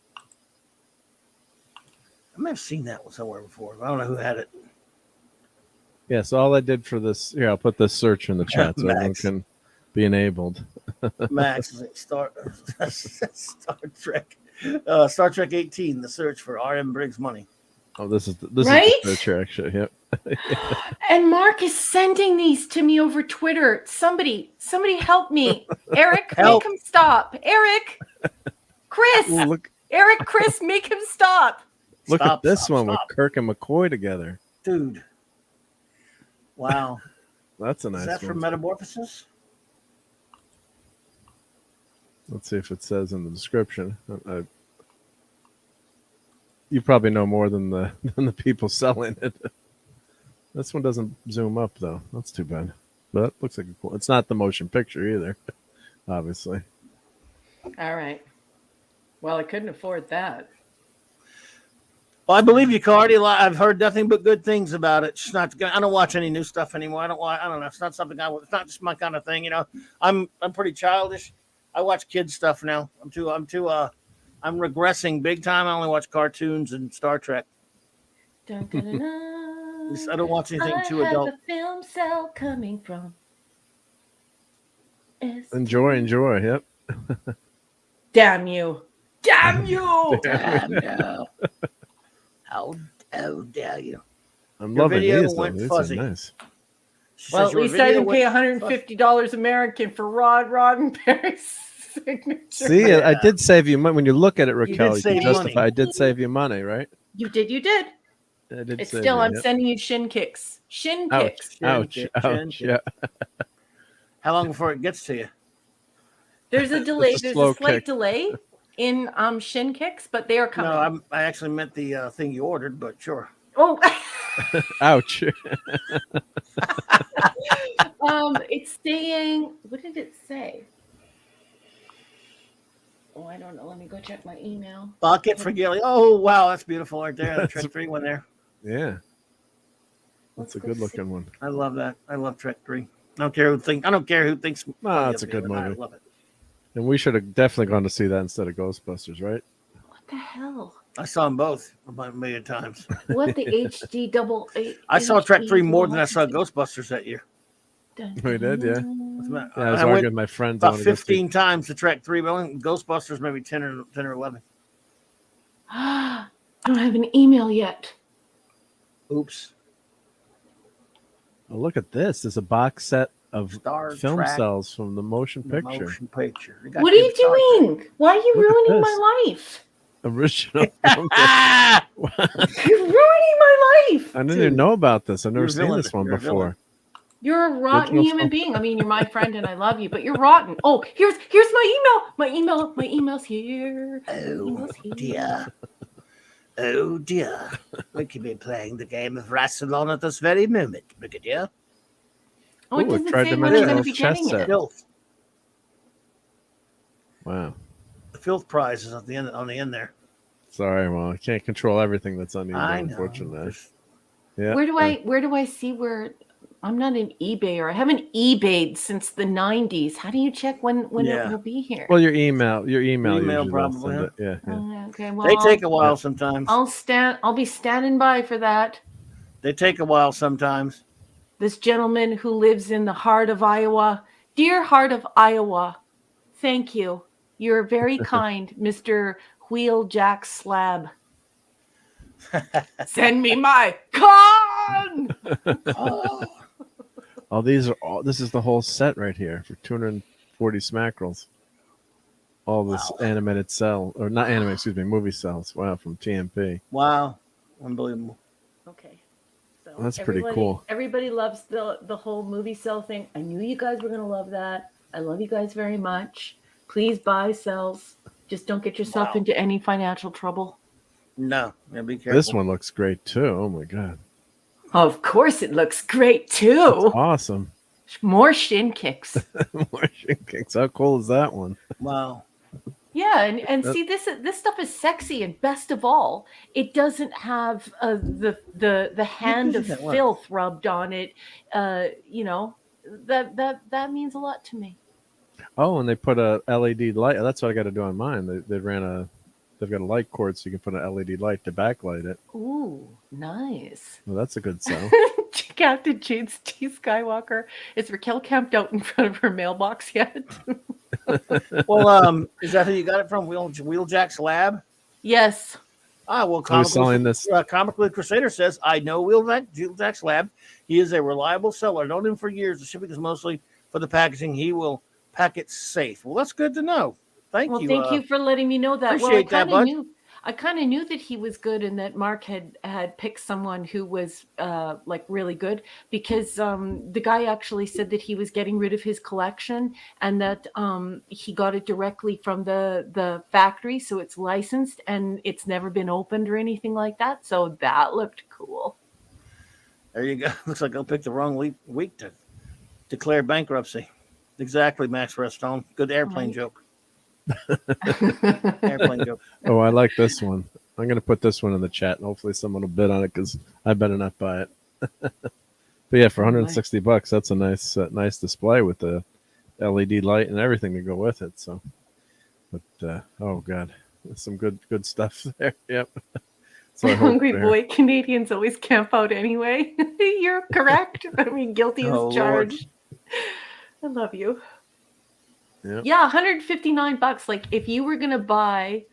may have seen that one somewhere before. I don't know who had it. Yeah, so all I did for this, here, I'll put this search in the chat so everyone can be enabled. Max is Star Trek. Star Trek 18, the search for R.M. Briggs money. Oh, this is the search here, actually. Yep. And Mark is sending these to me over Twitter. Somebody help me. Eric, Help. make him stop. Eric, Chris, Ooh, look, Eric, Chris, make him stop. look Stop, at this stop, one stop. with Kirk and McCoy together. Dude. Wow. That's a nice Is that one. from Metamorphosis? Let's see if it says in the description. You probably know more than the people selling it. This one doesn't zoom up though. That's too bad. But it looks like a cool. It's not the motion picture either, obviously. All right. Well, I couldn't afford that. Well, I believe you, Cardi. I've heard nothing but good things about it. It's not. I don't watch any new stuff anymore. I don't know. It's not something it's not just my kind of thing. You know, I'm pretty childish. I watch kids stuff now. I'm regressing big time. I only watch cartoons and Star Trek. Dun, dun, dun, dun. I don't watch anything too adult. I have a film cell coming from. Enjoy. Yep. Damn you! Damn you! Damn you. How dare you? I'm Your loving video these. went These fuzzy. are nice. She Well, says at your least I video didn't pay went $150 American for Rod Roddenberry's signature. See, I did save you money. When you look at it, Raquel, you can save justify. money. I did save you money, right? You did. I did. It's save still, you, I'm yep. sending you shin kicks. Shin Ouch! kicks. Ouch! Chin Ouch! kick. Yeah. How long before it gets to you? There's a delay. It's a There's slow a slight kick. delay in shin kicks, but they are coming. No, I actually meant the thing you ordered, but sure. Oh, Ouch! it's saying. What did it say? Oh, I don't know. Let me go check my email. Bucket for Gilly. Oh wow, that's beautiful right there. The Trek 3 one there. Yeah, that's a good looking one. I love that. I love Trek 3. I don't care who thinks. No, it's a good movie. I love it. And we should have definitely gone to see that instead of Ghostbusters, right? What the hell? I saw them both about a million times. What the HD double? I saw Trek 3 more than I saw Ghostbusters that year. We did, yeah. I was I arguing went with my friends about 15 times to Trek 3, but only Ghostbusters maybe 10 or 11. I don't have an email yet. Oops. Oh, look at this. There's a box set of Star film Trek, cells from the motion the picture. Motion picture. What are you doing? Why are you Look at ruining this. my life? Original. Ah! You're ruining my life. I didn't even know about this. I've never You're a seen villain. this one You're a before. villain. You're a rotten Original human film. being. I mean, you're my friend and I love you, but you're rotten. Oh, here's my email. My email's here. Oh dear. Oh dear. We could be playing the game of Rassilon at this very moment. Look at you. Oh, it Ooh, doesn't say when I'm going tridimensional to be chess getting set. it. Filth. Wow. The filth prize is at the end on the end there. Sorry, well, I can't control everything that's on email, I know. unfortunately. Yeah. Where do I see where I'm not an eBayer. I haven't eBayed since the 90s. How do you check when it will be here? Well, your email Email usually probably, will send it. Yeah. Oh, okay. Well, They take a while sometimes. I'll be standing by for that. They take a while sometimes. This gentleman who lives in the heart of Iowa. Dear heart of Iowa, thank you. You're very kind, Mr. Wheel Jack Slab. Send me my con! Oh, this is the whole set right here for 240 smackerels. All this animated cell, or not animated, excuse me, movie cells. Wow, from TMP. Wow. Unbelievable. Okay. So That's pretty cool. Everybody loves the whole movie cell thing. I knew you guys were going to love that. I love you guys very much. Please buy cells. Just don't get yourself into any financial trouble. No. Yeah, be careful. This one looks great too. Oh my god. Of course it looks great too. That's awesome. More shin kicks. More shin kicks. How cool is that one? Wow. Yeah, and see this stuff is sexy, and best of all, it doesn't have the hand of filth rubbed on it. You know, that means a lot to me. Oh, and they put a LED light. That's what I got to do on mine. They ran they've got a light cord, so you can put an LED light to backlight it. Ooh, nice. Well, that's a good sell. Captain James T. Skywalker. Is Raquel camped out in front of her mailbox yet? Well, is that who you got it from? Wheeljack's Lab? Yes. Well, Who's selling this? Comically Crusader says, I know Wheeljack's Lab. He is a reliable seller. I've known him for years. The shipping is mostly for the packaging. He will pack it safe. Well, that's good to know. Thank you. Well, thank you for letting me know that. Appreciate that, bud. I kind of knew that he was good and that Mark had picked someone who was like really good, because the guy actually said that he was getting rid of his collection and that he got it directly from the factory, so it's licensed and it's never been opened or anything like that. So that looked cool. There you go. Looks like I picked the wrong week to declare bankruptcy. Exactly, Max Redstone. Good airplane joke. Airplane joke. Oh, I like this one. I'm going to put this one in the chat, and hopefully someone will bid on it, because I better not buy it. But yeah, for $160, that's a nice display with the LED light and everything to go with it. So, but oh god, there's some good stuff there. Yep. So Hungry boy, Canadians always camp out anyway. You're correct. I mean, guilty as charged. I love you. Yep. Yeah, $159. Like, if you were gonna buy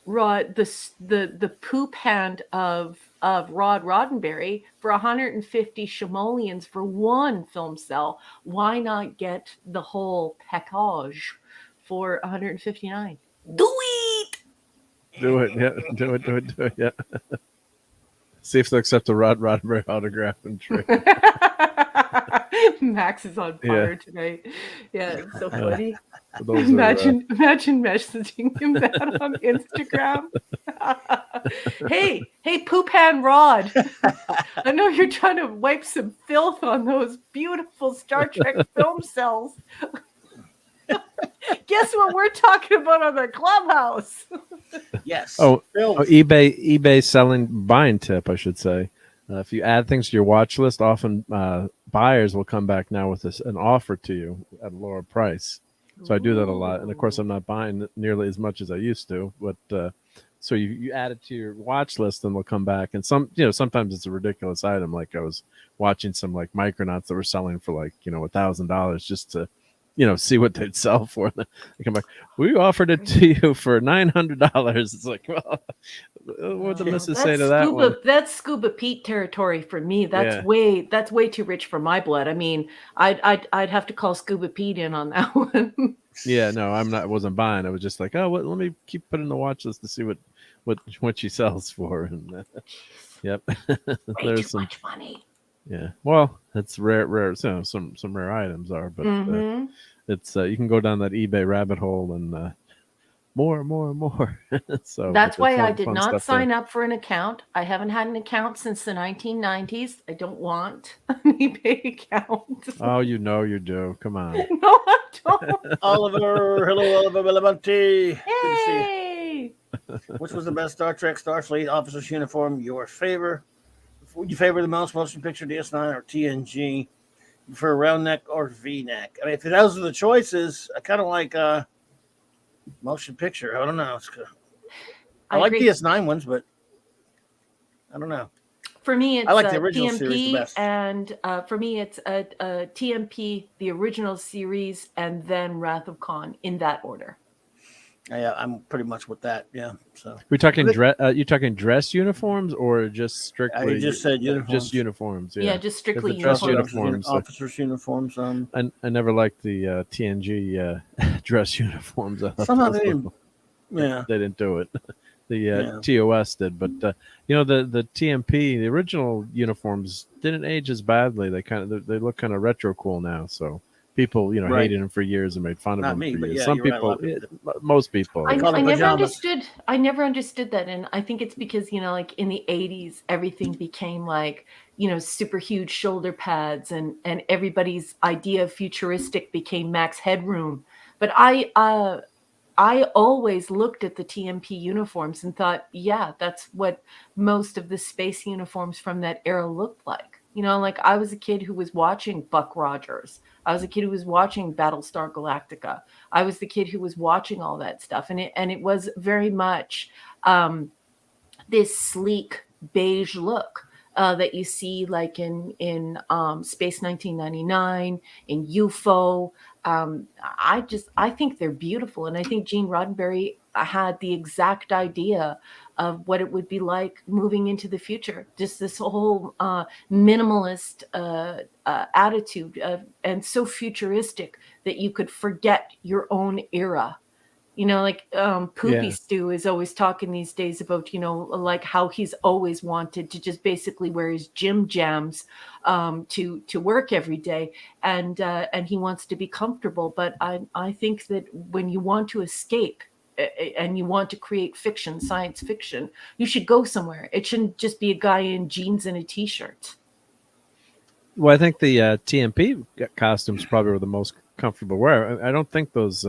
the poop hand of Rod Roddenberry for 150 simoleons for one film cell, why not get the whole package for 159? Do it. Do it, yeah. Do it, yeah. See if they'll accept a Rod Roddenberry autograph and trade. Max is on fire tonight. Yeah, it's so funny. Imagine messaging him that on Instagram. hey, Poopan Rod. I know you're trying to wipe some filth on those beautiful Star Trek film cells. Guess what we're talking about on the Clubhouse? Yes. eBay buying tip, I should say. If you add things to your watch list, often buyers will come back now with an offer to you at a lower price. So I do that a lot, and of course I'm not buying nearly as much as I used to. But so you add it to your watch list, and they'll come back. And sometimes it's a ridiculous item. Like I was watching some like Micronauts that were selling for like $1,000 just to see what they'd sell for. They come back, we offered it to you for $900. It's like, well, what did the missus say to that one? That's Scuba Pete territory for me. That's way too rich for my blood. I mean, I'd have to call Scuba Pete in on that one. Yeah, no, I wasn't buying. I was just like, let me keep putting the watch list to see what she sells for. And yep, there's too much money. Yeah, well, it's rare. So some rare items are, but it's you can go down that eBay rabbit hole and more. So that's why I did not sign up for an account. I haven't had an account since the 1990s. I don't want an eBay account. Oh, you do. Come on. No, I don't. Oliver, hello, Oliver Belamonte. Hey. Which was the best Star Trek Starfleet officer's uniform? Your favor? Would you favor the motion picture DS9 or TNG? You prefer round neck or V-neck? I mean, if those are the choices, I kind of like motion picture. I don't know. I like DS9 ones, but I don't know. For me, it's I like the original TMP, series the best. And for me, it's a TMP, the original series, and then Wrath of Khan in that order. Yeah, I'm pretty much with that. Yeah. So we're talking you talking dress uniforms or just strictly? I just said uniforms. Just uniforms. Yeah, just strictly dress uniforms. Officers' uniforms. I never liked the TNG dress uniforms. Somehow they didn't. Yeah, they didn't do it. The TOS did, but the TMP, the original uniforms didn't age as badly. They look kind of retro cool now. So. People, hated him for years and made fun of him for years. Some people, most people. I never understood that, and I think it's because like in the 80s, everything became like super huge shoulder pads, and everybody's idea of futuristic became max headroom. But I always looked at the TMP uniforms and thought, yeah, that's what most of the space uniforms from that era looked like. Like I was a kid who was watching Buck Rogers. I was a kid who was watching Battlestar Galactica. I was the kid who was watching all that stuff, and it was very much this sleek beige look that you see like in Space 1999, in UFO. I think they're beautiful, and I think Gene Roddenberry had the exact idea of what it would be like moving into the future. Just this whole minimalist attitude and so futuristic that you could forget your own era. You know, like Poopy Stew is always talking these days about, you know, like how he's always wanted to just basically wear his gym jams to work every day, and he wants to be comfortable. But I think that when you want to escape and you want to create fiction, science fiction, you should go somewhere. It shouldn't just be a guy in jeans and a t-shirt. Well, I think the TMP costumes probably were the most comfortable wear. I don't think those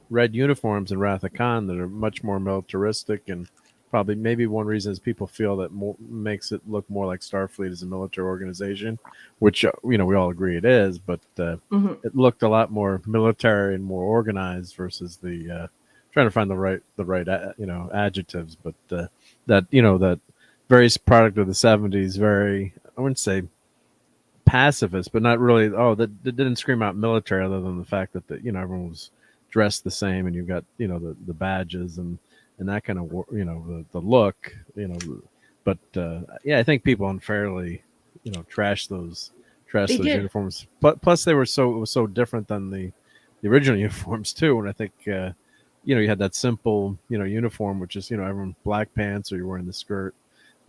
red uniforms in Wrath of Khan that are much more militaristic, and probably maybe one reason is people feel that makes it look more like Starfleet as a military organization, which you know we all agree it is, but it looked a lot more military and more organized versus the trying to find the right you know adjectives, but that you know that very product of the 70s, very, I wouldn't say pacifist, but not really. That didn't scream out military, other than the fact that you know everyone was dressed the same, and you've got you know the badges and that kind of you know the look, you know. But yeah, I think people unfairly you know trash those uniforms. Plus, it was so different than the original uniforms too. And I think you know you had that simple you know uniform, which is you know everyone black pants, or you're wearing the skirt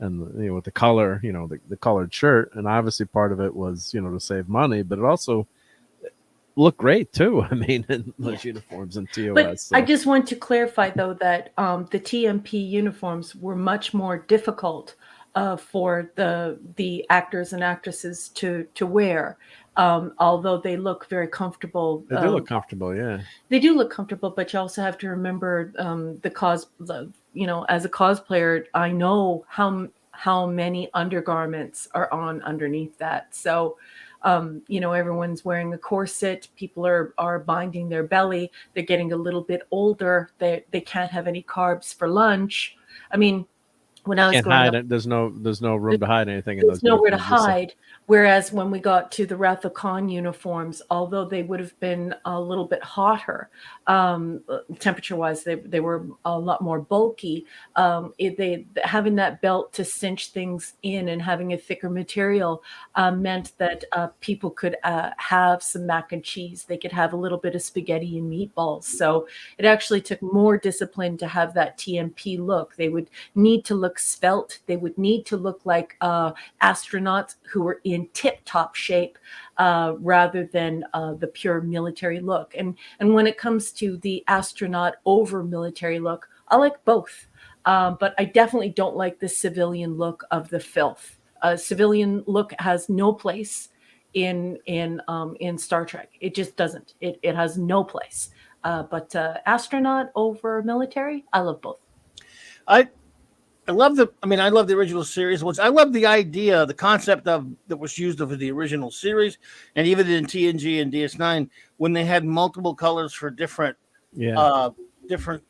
and you know with the color, you know the colored shirt, and obviously part of it was you know to save money, but it also look great too. I mean, in those uniforms and TOS. But so. I just want to clarify though that the TMP uniforms were much more difficult for the actors and actresses to wear. Although they look very comfortable. They do look comfortable, yeah. They do look comfortable, but you also have to remember you know, as a cosplayer, I know how many undergarments are on underneath that. So you know, everyone's wearing a corset. People are binding their belly. They're getting a little bit older. They can't have any carbs for lunch. I mean, when I was growing up, there's no room to hide anything. There's nowhere to hide. Whereas when we got to the Wrath of Khan uniforms, although they would have been a little bit hotter, temperature-wise, they were a lot more bulky. Having that belt to cinch things in and having a thicker material meant that people could have some mac and cheese. They could have a little bit of spaghetti and meatballs. So it actually took more discipline to have that TMP look. They would need to look svelte. They would need to look like astronauts who were in tip-top shape rather than the pure military look. And when it comes to the astronaut over military look, I like both. But I definitely don't like the civilian look of the filth. Civilian look has no place in Star Trek. It just doesn't. It has no place. But astronaut over military, I love both. I love the original series. I love the idea, the concept of that was used over the original series, and even in TNG and DS9 when they had multiple colors for different, different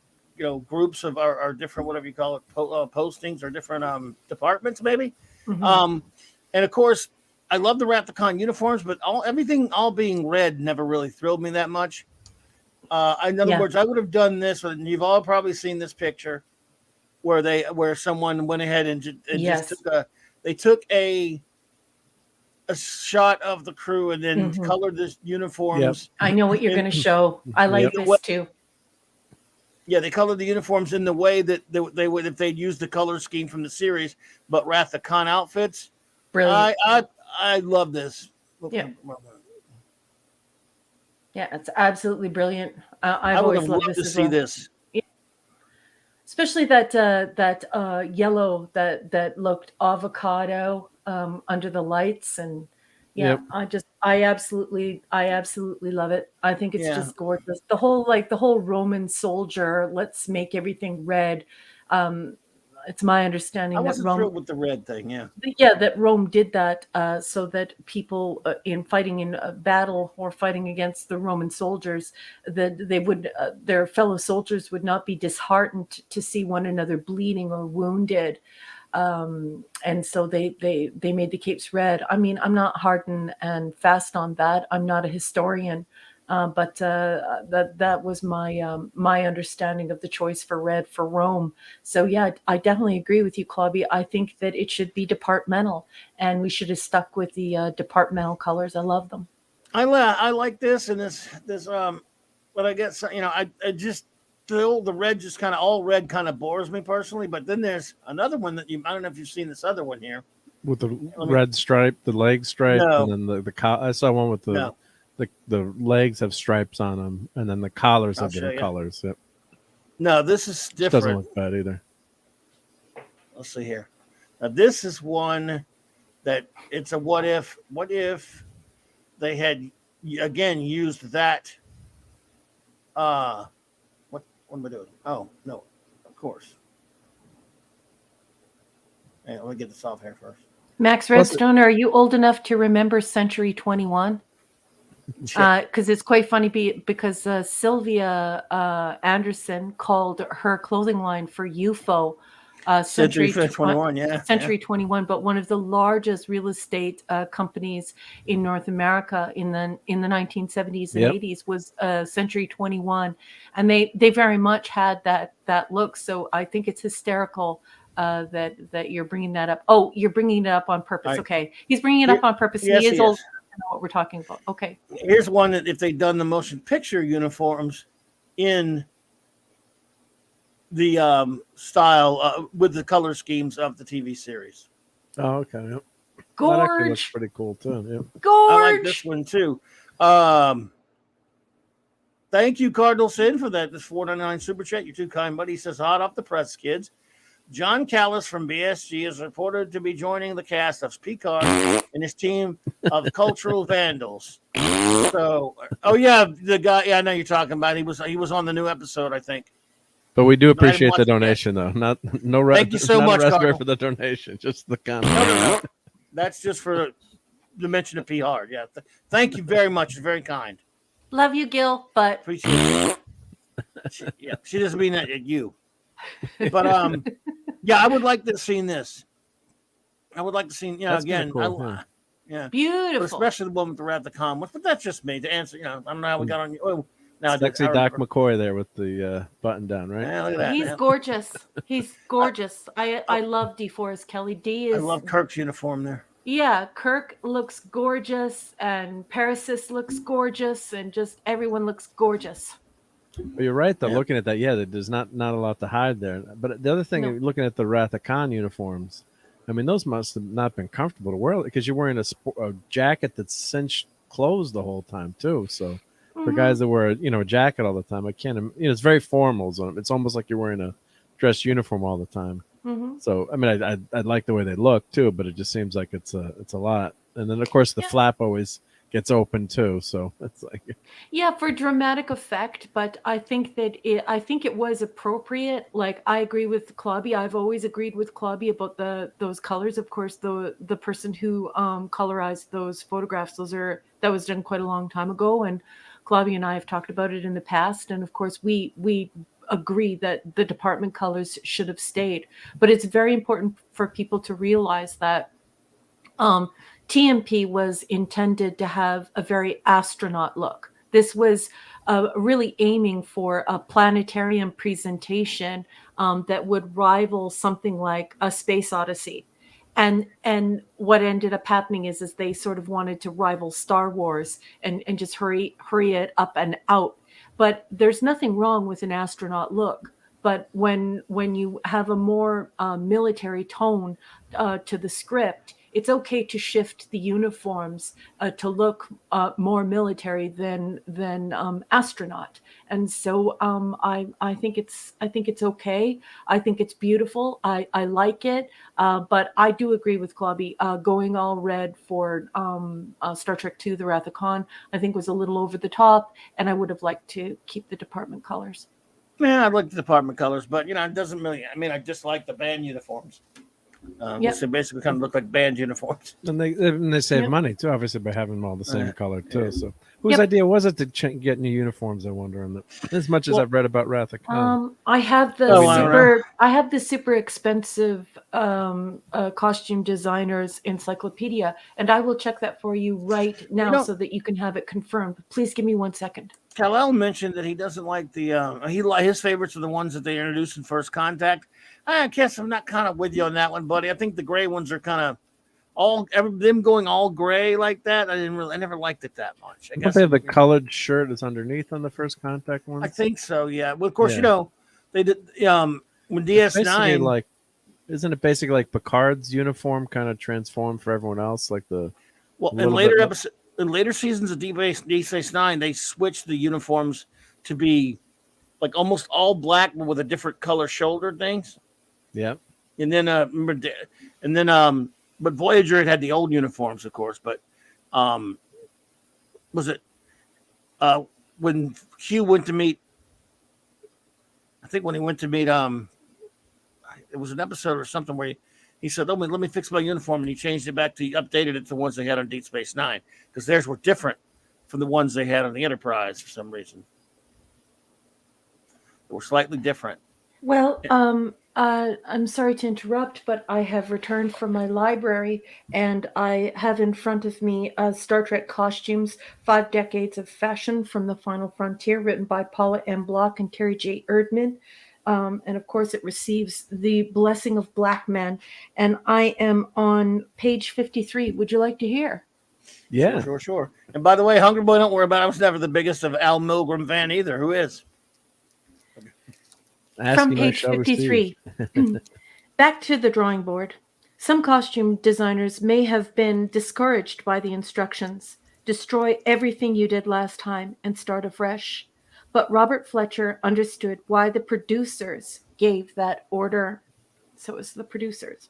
groups of or different whatever you call it postings or different departments maybe. Mm-hmm. And of course, I love the Wrath of Khan uniforms, but everything being red never really thrilled me that much. In other words, I would have done this, and you've all probably seen this picture. Where someone went ahead and just took a shot of the crew and then colored the uniforms. Yep. I know what you're going to show. I like this too. Yeah, they colored the uniforms in the way that they would if they'd used the color scheme from the series, but Wrath of Khan outfits. Brilliant. I love this. Yeah. Yeah, it's absolutely brilliant. I would have loved to see this. Especially that yellow that looked avocado under the lights, and I absolutely love it. I think it's just gorgeous. The whole Roman soldier. Let's make everything red. it's my I understanding that wasn't Rome, thrilled with the red thing. Yeah. that Rome did that so that people in fighting in battle or fighting against the Roman soldiers, that they would their fellow soldiers would not be disheartened to see one another bleeding or wounded. And so they made the capes red. I mean, I'm not hard and fast on that. I'm not a historian, but that was my understanding of the choice for red for Rome. So yeah, I definitely agree with you, Clobby. I think that it should be departmental, and we should have stuck with the departmental colors. I love them. I like this and this but I guess I just feel the red just kind of all red kind of bores me personally. But then there's another one that I don't know if you've seen this other one here with the red stripe, the leg stripe, No. and then I saw one with No. the legs have stripes on them, and then the collars I'll have show different you. colors. Yep. No, this is Doesn't different. look bad either. Let's see here. Now this is one that it's a what if they had again used that what am I doing? Oh no, of course. Hey, let me get this off here first. Max Redstone, are you old enough to remember Century 21? Because it's quite funny because Sylvia Anderson called her clothing line for UFO Century 21, yeah. Century 21, but one of the largest real estate companies in North America in the 1970s and 80s was Century 21, and they very much had that look. So I think it's hysterical that you're bringing that up. Oh, you're bringing it up on purpose. Okay, he's bringing it up on purpose. Yes, he is old. I know what we're talking about. Okay. Here's one that if they'd done the motion picture uniforms in the style with the color schemes of the TV series. Oh, okay. Yep. Gorge. That actually looks pretty cool too. Yep. Gorge. I like this one too. Thank you, Cardinal Sin, for that. This $4.99 super chat. You're too kind, buddy. He says, hot off the press, kids. John Callis from BSG is reported to be joining the cast of Peacock and his team of cultural vandals. So, oh yeah, the guy. Yeah, I know you're talking about. He was on the new episode, I think. But we do appreciate the donation, though. Thank you so much, Raspberry, for the donation. Just the comment. No. That's just for the mention of P Hard. Yeah, thank you very much. It's very kind. Love you, Gil, but appreciate it. She doesn't mean that at you. But yeah, I would like to have seen this. I would like to see, That's again, cool, yeah, beautiful, but especially the one with the Wrath of Khan. But that's just me to answer. I don't know how we got on you. Oh, now sexy Doc McCoy there with the button down, right? Yeah, look at that. He's gorgeous. He's gorgeous. I love DeForest Kelly. D is. I love Kirk's uniform there. Yeah, Kirk looks gorgeous, and Parasis looks gorgeous, and just everyone looks gorgeous. Well, you're right, though. Yeah. Looking at that, there's not a lot to hide there. But the other thing, looking at the Wrath of Khan uniforms, I mean, those must have not been comfortable to wear because you're wearing a jacket that's cinched closed the whole time too. So for guys that wear a jacket all the time, I can't. It's very formal. So it's almost like you're wearing a dress uniform all the time. So I mean, I like the way they look too, but it just seems like it's a lot. And then of course the flap always gets open too, so it's like for dramatic effect. But I think that it was appropriate. Like I agree with Clobby. I've always agreed with Clobby about those colors. Of course, the person who colorized those photographs, that was done quite a long time ago, and Clobby and I have talked about it in the past. And of course, we agree that the department colors should have stayed. But it's very important for people to realize that TMP was intended to have a very astronaut look. This was really aiming for a planetarium presentation that would rival something like a Space Odyssey. And what ended up happening is they sort of wanted to rival Star Wars and just hurry it up and out. But there's nothing wrong with an astronaut look. But when you have a more military tone to the script, it's okay to shift the uniforms to look more military than astronaut. And so I think it's okay. I think it's beautiful. I like it. But I do agree with Clobby. Going all red for Star Trek II: The Wrath of Khan, I think was a little over the top, and I would have liked to keep the department colors. Man, I like the department colors, but it doesn't really. I mean, I just like the band uniforms. Which they basically kind of look like band uniforms. And they save money too, obviously, by having them all the same color too. So, whose idea was it to get new uniforms? I wonder. And as much as I've read about Wrath of Khan, I have the super expensive costume designers encyclopedia, and I will check that for you right now so that you can have it confirmed. Please give me 1 second. Kal-El mentioned that he doesn't like his favorites are the ones that they introduced in First Contact. I guess I'm not kind of with you on that one, buddy. I think the gray ones are kind of them going all gray like that. I never liked it that much. I guess they have the colored shirt is underneath on the First Contact ones. I think so. Yeah. Well, of course, they did when DS9. Isn't it basically like Picard's uniform kind of transformed for everyone else, like the in later seasons of Deep Space Nine, they switched the uniforms to be like almost all black, but with a different color shoulder things. Yeah. And then, but Voyager had the old uniforms, of course. But was it when Hugh went to meet? I think when he went to meet, it was an episode or something where he said, "Oh, let me fix my uniform," and he changed it back to updated it to the ones they had on Deep Space Nine because theirs were different from the ones they had on the Enterprise for some reason. They were slightly different. Well, I'm sorry to interrupt, but I have returned from my library and I have in front of me Star Trek Costumes, 5 Decades of Fashion from the Final Frontier, written by Paula M. Block and Terry J. Erdman. And of course, it receives the blessing of black men. And I am on page 53. Would you like to hear? Yeah. Sure. And by the way, Hunger Boy, don't worry about it. I was never the biggest of Al Milgram fan either. Who is? From page 53. Back to the drawing board. Some costume designers may have been discouraged by the instructions. Destroy everything you did last time and start afresh. But Robert Fletcher understood why the producers gave that order. So it was the producers.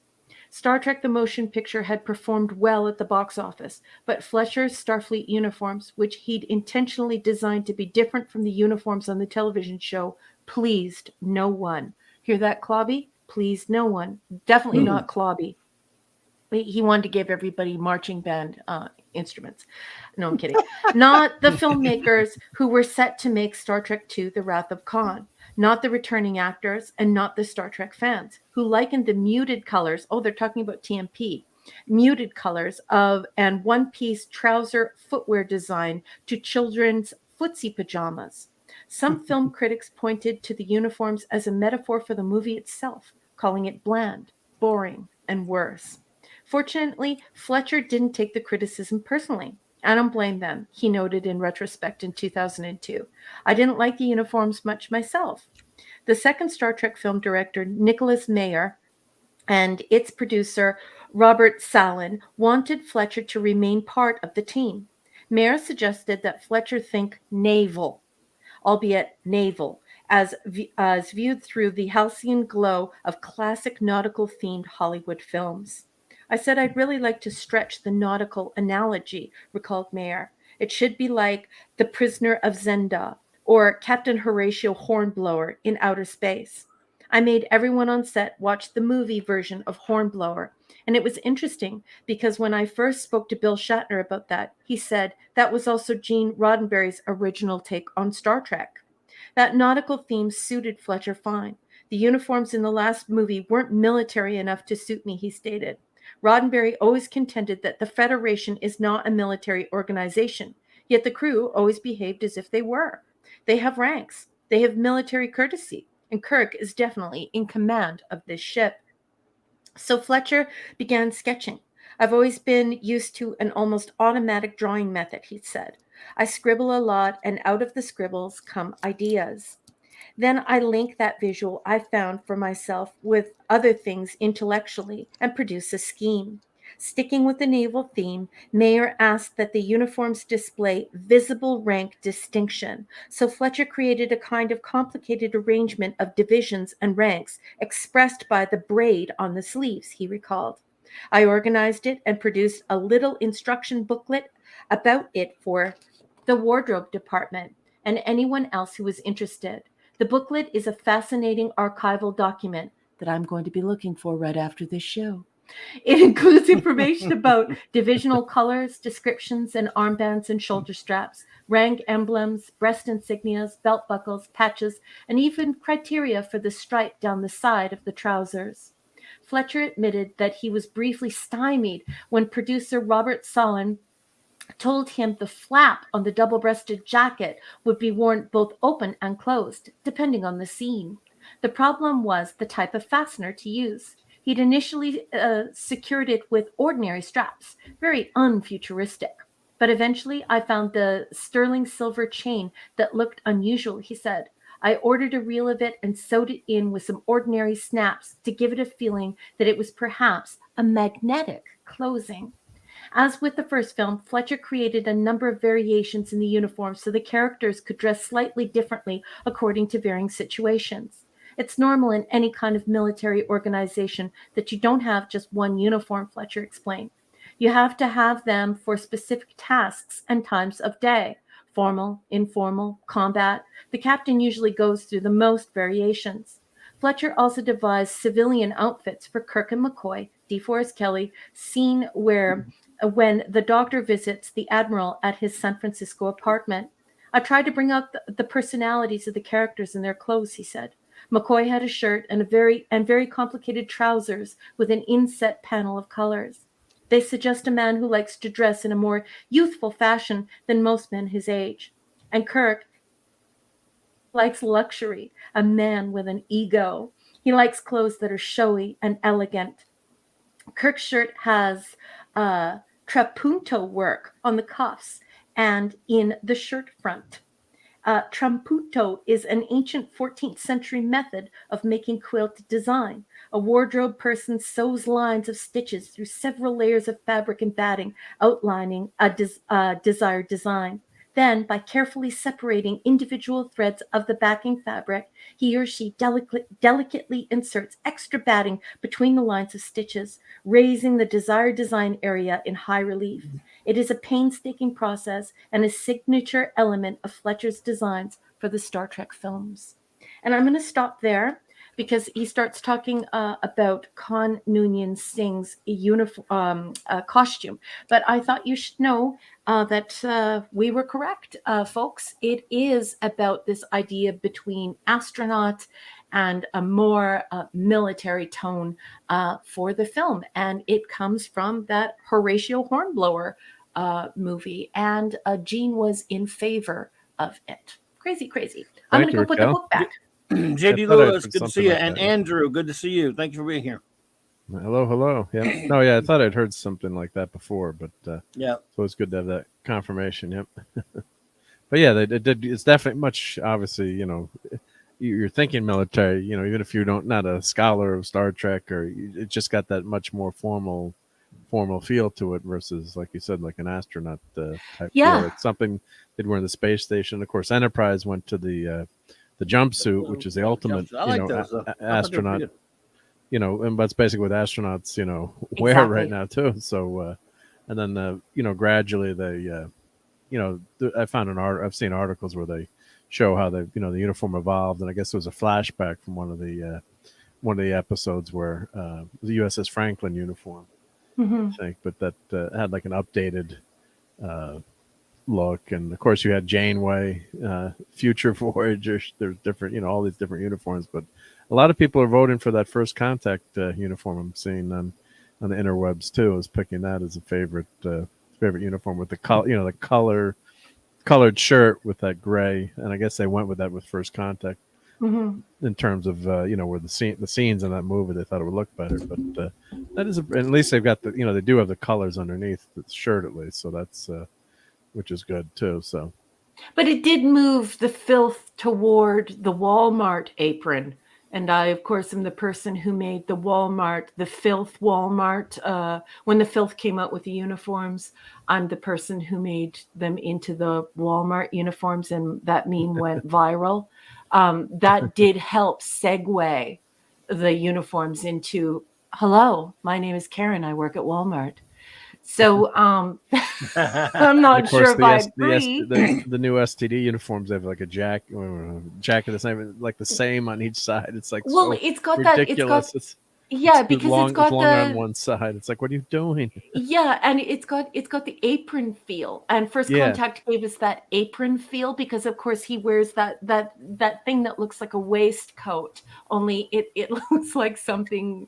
Star Trek the Motion Picture had performed well at the box office, but Fletcher's Starfleet uniforms, which he'd intentionally designed to be different from the uniforms on the television show, pleased no one. Hear that, Clobby? Pleased no one. Definitely not Clobby. He wanted to give everybody marching band instruments. No, I'm kidding. Not the filmmakers who were set to make Star Trek II, The Wrath of Khan. Not the returning actors and not the Star Trek fans who likened the muted colors. Oh, they're talking about TMP. Muted colors of and one-piece trouser footwear design to children's footsie pajamas. Some film critics pointed to the uniforms as a metaphor for the movie itself, calling it bland, boring, and worse. Fortunately, Fletcher didn't take the criticism personally. I don't blame them, he noted in retrospect in 2002. I didn't like the uniforms much myself. The second Star Trek film director, Nicholas Meyer, and its producer, Robert Sallin, wanted Fletcher to remain part of the team. Meyer suggested that Fletcher think naval, albeit naval, as viewed through the halcyon glow of classic nautical-themed Hollywood films. I said I'd really like to stretch the nautical analogy, recalled Meyer. It should be like The Prisoner of Zenda or Captain Horatio Hornblower in outer space. I made everyone on set watch the movie version of Hornblower, and it was interesting because when I first spoke to Bill Shatner about that, he said that was also Gene Roddenberry's original take on Star Trek. That nautical theme suited Fletcher fine. The uniforms in the last movie weren't military enough to suit me, he stated. Roddenberry always contended that the Federation is not a military organization, yet the crew always behaved as if they were. They have ranks, they have military courtesy, and Kirk is definitely in command of this ship. So Fletcher began sketching. I've always been used to an almost automatic drawing method, he said. I scribble a lot, and out of the scribbles come ideas. Then I link that visual I found for myself with other things intellectually and produce a scheme. Sticking with the naval theme, Meyer asked that the uniforms display visible rank distinction. So Fletcher created a kind of complicated arrangement of divisions and ranks expressed by the braid on the sleeves, he recalled. I organized it and produced a little instruction booklet about it for the wardrobe department and anyone else who was interested. The booklet is a fascinating archival document that I'm going to be looking for right after this show. It includes information about divisional colors, descriptions, and armbands and shoulder straps, rank emblems, breast insignias, belt buckles, patches, and even criteria for the stripe down the side of the trousers. Fletcher admitted that he was briefly stymied when producer Robert Solon told him the flap on the double-breasted jacket would be worn both open and closed, depending on the scene. The problem was the type of fastener to use. He'd initially secured it with ordinary straps, very unfuturistic. But eventually I found the sterling silver chain that looked unusual, he said. I ordered a reel of it and sewed it in with some ordinary snaps to give it a feeling that it was perhaps a magnetic closing. As with the first film, Fletcher created a number of variations in the uniform so the characters could dress slightly differently according to varying situations. It's normal in any kind of military organization that you don't have just one uniform, Fletcher explained. You have to have them for specific tasks and times of day. Formal, informal, combat. The captain usually goes through the most variations. Fletcher also devised civilian outfits for Kirk and McCoy, DeForest Kelley, scene where when the doctor visits the admiral at his San Francisco apartment. I tried to bring out the personalities of the characters in their clothes, he said. McCoy had a shirt and very complicated trousers with an inset panel of colors. They suggest a man who likes to dress in a more youthful fashion than most men his age. And Kirk likes luxury, a man with an ego. He likes clothes that are showy and elegant. Kirk's shirt has trapunto work on the cuffs and in the shirt front. Trapunto is an ancient 14th century method of making quilt design. A wardrobe person sews lines of stitches through several layers of fabric and batting, outlining a desired design. Then, by carefully separating individual threads of the backing fabric, he or she delicately inserts extra batting between the lines of stitches, raising the desired design area in high relief. It is a painstaking process and a signature element of Fletcher's designs for the Star Trek films. And I'm going to stop there because he starts talking about Con Noonien Singh's costume. But I thought you should know that we were correct, folks. It is about this idea between astronaut and a more military tone for the film. And it comes from that Horatio Hornblower movie. And Gene was in favor of it. Crazy, crazy. I'm going to go put the book back. JD Lewis, good to see you. Like and Andrew, good to see you. Thank you for being here. Hello. Yeah. No, yeah, I thought I'd heard something like that before, but yeah. So it's good to have that confirmation. Yep. But yeah, it did. It's definitely much. Obviously, you're thinking military. Even if you're not a scholar of Star Trek, or it just got that much more formal feel to it versus, like you said, like an astronaut type. Yeah. Feel. It's something they'd wear in the space station. Of course, Enterprise went to the jumpsuit, which is the ultimate, astronaut. And that's basically what astronauts, wear exactly. right now too. So, and then, gradually they, I found I've seen articles where they show how the uniform evolved, and I guess it was a flashback from one of the episodes where the USS Franklin uniform, I think, but that had like an updated look. And of course you had Janeway, future Voyager. There's different, all these different uniforms, but a lot of people are voting for that First Contact uniform. I'm seeing on the interwebs too, is picking that as a favorite uniform with the color, the colored shirt with that gray. And I guess they went with that with First Contact in terms of where the scenes in that movie, they thought it would look better. But that is at least they've got the they do have the colors underneath the shirt at least, so that's which is good too. So, but it did move the filth toward the Walmart apron. And I, of course, am the person who made the filth Walmart. When the filth came out with the uniforms, I'm the person who made them into the Walmart uniforms, and that meme went viral. That did help segue the uniforms into, hello, my name is Karen, I work at Walmart. So I'm not sure if I agree. The new STD uniforms have like a jacket the same, like the same on each side. It's like well, so it's got ridiculous. that. Because long, it's got longer on one side. It's like, what are you doing? Yeah, and it's got the apron feel. And First Contact gave us that apron feel because, of course, he wears that thing that looks like a waistcoat. Only it looks like something.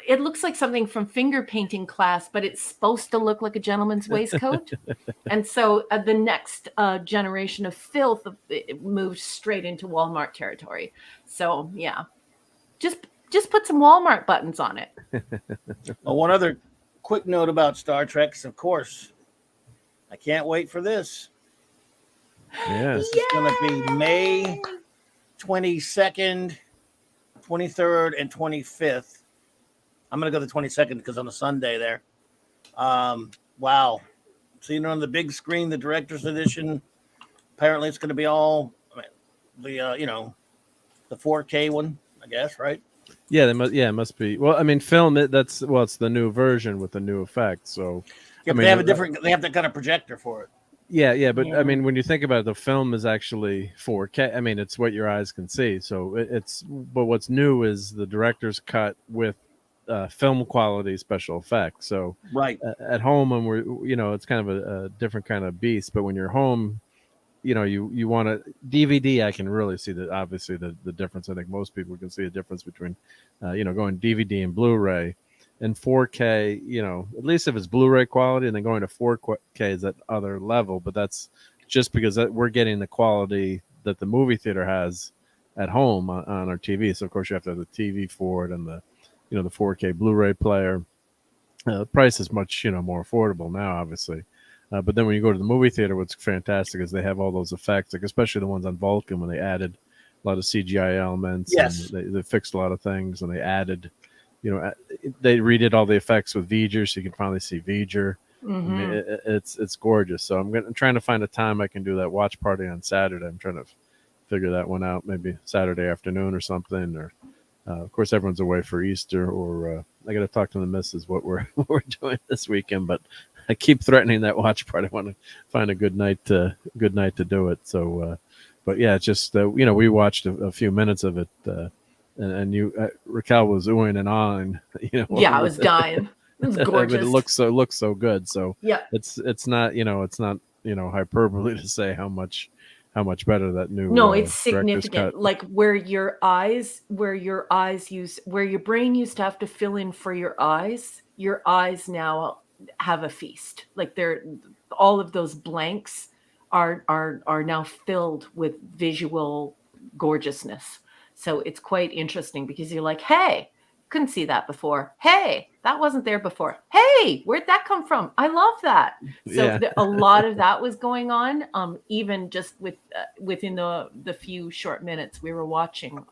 It looks like something from finger painting class, but it's supposed to look like a gentleman's waistcoat. And so the next generation of filth it moved straight into Walmart territory. So yeah, just put some Walmart buttons on it. Well, one other quick note about Star Trek is, of course, I can't wait for this. Yes. This is going to be May 22nd, 23rd, and 25th. I'm going to go the 22nd because on a Sunday there. Wow. So, on the big screen, the director's edition, apparently it's going to be all the 4K one, I guess, right? Yeah, it must be. Well, I mean, film it. It's the new version with the new effects. So yeah, they have they have that kind of projector for it. Yeah, but I mean, when you think about it, the film is actually 4K. I mean, it's what your eyes can see. So but what's new is the director's cut with film quality special effects. So right at home, when we're it's kind of a different kind of beast. But when you're home, you want to DVD. I can really see obviously the difference. I think most people can see a difference between going DVD and Blu-ray and 4K. At least if it's Blu-ray quality, and then going to 4K is at other level. But that's just because we're getting the quality that the movie theater has at home on our TV. So of course you have to have the TV for it and the 4K Blu-ray player. The price is much more affordable now, obviously. But then when you go to the movie theater, what's fantastic is they have all those effects, like especially the ones on Vulcan when they added a lot of CGI elements. Yes. And they fixed a lot of things, and they added, they redid all the effects with V'ger, so you can finally see V'ger. Mm-hmm. I mean, it's gorgeous. So I'm trying to find a time I can do that watch party on Saturday. I'm trying to figure that one out, maybe Saturday afternoon or something. Or of course, everyone's away for Easter, or I got to talk to the missus what we're doing this weekend, but I keep threatening that watch party. I want to find a good night to do it. So, but yeah, it's just we watched a few minutes of it, and you Raquel was oohing and ahhing. Yeah, I was dying. It was gorgeous. But it looks so good. So yeah, it's not hyperbole to say how much better that new it's significant. Like where your brain used to have to fill in for your eyes now have a feast. Like all of those blanks are now filled with visual gorgeousness. So it's quite interesting because you're like, hey, couldn't see that before. Hey, that wasn't there before. Hey, where'd that come from? I love that. So a lot of that was going on, even just within the few short minutes we were watching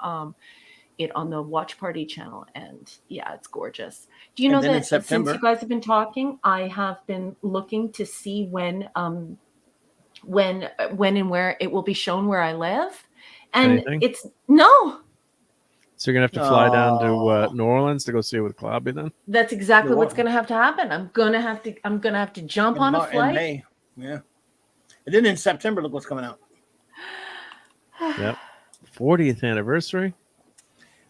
it on the Watch Party channel. And yeah, it's gorgeous. Do you know that since you guys have been talking, I have been looking to see when and where it will be shown where I live. And it's no. So you're going to have to fly down to New Orleans to go see it with Clobby then? That's exactly what's going to have to happen. I'm going to have to jump on a flight. In May. Yeah. And then in September, look what's coming out. Yep. 40th anniversary.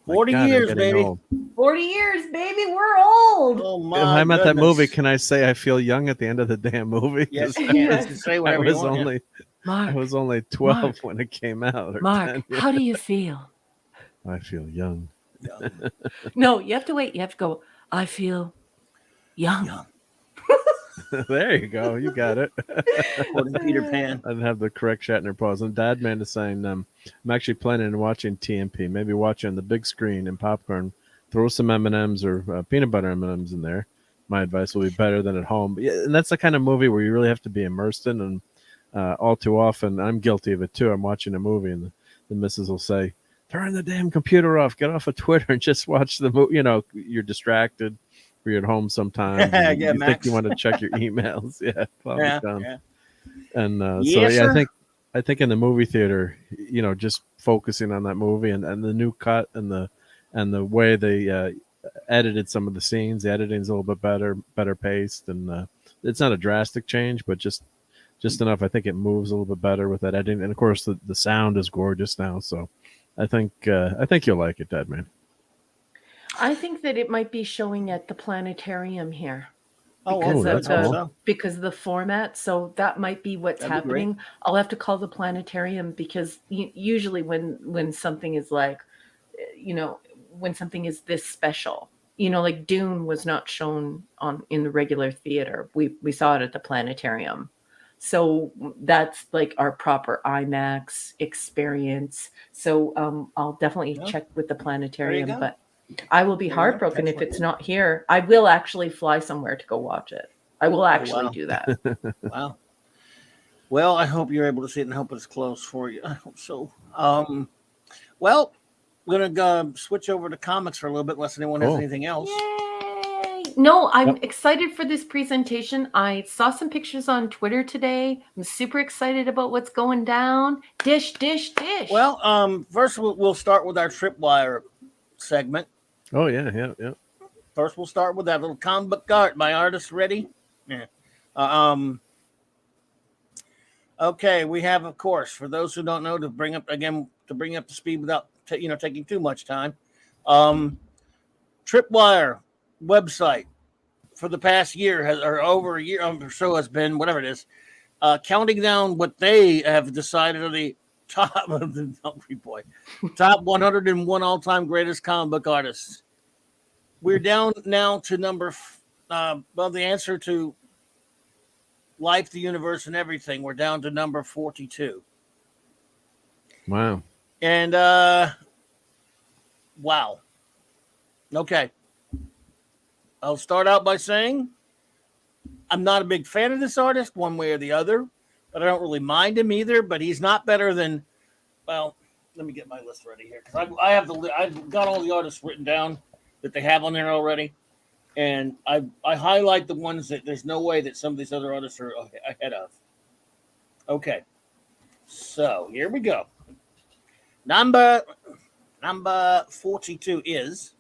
40 years, baby. Old. 40 years, baby. We're old. Oh my! If I'm at that movie, can I say I feel young at the end of the damn movie? Yes, you can. Say whatever you want. I was only 12 when it came out. Mark, how do you feel? I feel young. No, you have to wait. You have to go, I feel young. There you go. You got it. Peter Pan. I didn't have the correct Shatner pause. And Dad Man is saying, I'm actually planning on watching TMP. Maybe watch on the big screen and popcorn. Throw some M&Ms or peanut butter M&Ms in there. My advice will be better than at home. But yeah, and that's the kind of movie where you really have to be immersed in. And all too often, I'm guilty of it too. I'm watching a movie and the missus will say, turn the damn computer off. Get off of Twitter and just watch the movie. You're distracted. Or you're at home sometimes. You think you want to check your emails. Yeah. And I think in the movie theater, just focusing on that movie and the new cut and the way they edited some of the scenes. The editing's a little bit better paced, and it's not a drastic change, but just enough. I think it moves a little bit better with that editing, and of course the sound is gorgeous now. So I think you'll like it, Dead Man. I think that it might be showing at the planetarium here. Oh, that's cool. Because of the format. So that might be what's happening. I'll have to call the planetarium, because usually when something is like, when something is this special, like Dune was not shown in the regular theater. We saw it at the planetarium. So that's like our proper IMAX experience. So I'll definitely check with the planetarium, but I will be heartbroken if it's not here. I will actually fly somewhere to go watch it. I will actually do that. Wow. Well, I hope you're able to see it and hope it's close for you. I hope so. Well, we're going to go switch over to comics for a little bit, unless anyone has anything else. Yay! No, I'm excited for this presentation. I saw some pictures on Twitter today. I'm super excited about what's going down. Dish. Well, first we'll start with our Tripwire segment. Oh, yeah. First, we'll start with that little comic book art. My artist ready? Yeah. Okay, we have, of course, for those who don't know, to bring up to speed without taking too much time. Tripwire website for the past year or over a year or so has been, whatever it is, counting down what they have decided are the top of the top 101 all-time greatest comic book artists. We're down now to the answer to life, the universe, and everything. We're down to number 42. Wow. And wow. Okay. I'll start out by saying I'm not a big fan of this artist one way or the other, but I don't really mind him either. But he's not better than, well, let me get my list ready here, because I've got all the artists written down that they have on there already, and I highlight the ones that there's no way that some of these other artists are ahead of. Okay, so here we go. Number 42 is.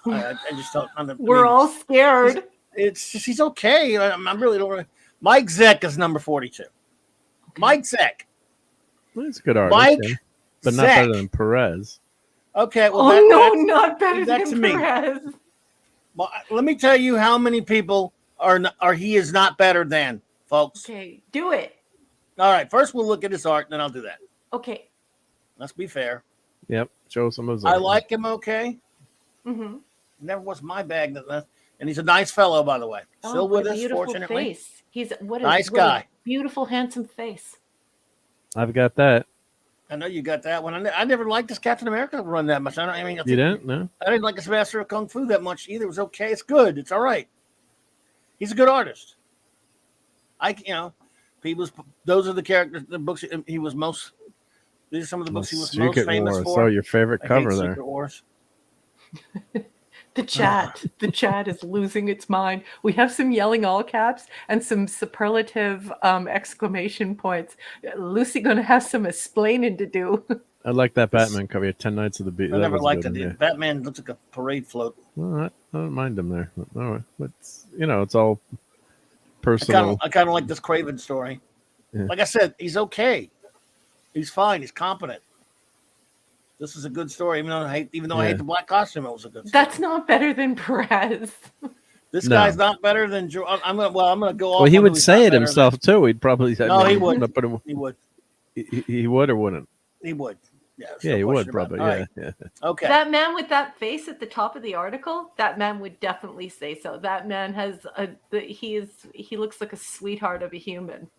I just don't. We're all scared. He's okay. I really don't. Really, Mike Zeck is number 42. Okay. Mike Zeck. Well, he's a good artist, but not better than Perez. Okay. Well, not better than Perez. Well, let me tell you how many people he is not better than, folks. Okay, do it. All right. First, we'll look at his art, and then I'll do that. Okay. Let's be fair. Yep. Show some of his art. I like him. Okay. Mm-hmm. Never was my bag. And he's a nice fellow, by the way. Still with us, fortunately. Face. He's nice guy. Beautiful, handsome face. I've got that. I know you got that one. I never liked this Captain America run that much. I mean, you didn't? No. I didn't like his Master of Kung Fu that much either. It was okay. It's good. It's all right. He's a good artist. Those are the characters, the books he was most. These are some of the books he was most famous for. So your favorite cover there. Secret Wars. The chat is losing its mind. We have some yelling all caps and some superlative exclamation points. Lucy gonna have some explaining to do. I like that Batman cover. 10 Nights of the Beat. I never liked it. Yeah. Batman looks like a parade float. Well, I don't mind him there. All right, but it's all personal. I kind of like this Craven story. Yeah. Like I said, he's okay. He's fine. He's competent. This is a good story, even though I hate the black costume. It was a good story. That's not better than Perez. This guy's not better than Joe. I'm gonna go off. Well, he would say it himself too. He'd probably. He would. He would. He would or wouldn't. He would. Yeah, he would probably. Yeah. Okay. That man with that face at the top of the article, that man would definitely say so. That man he looks like a sweetheart of a human.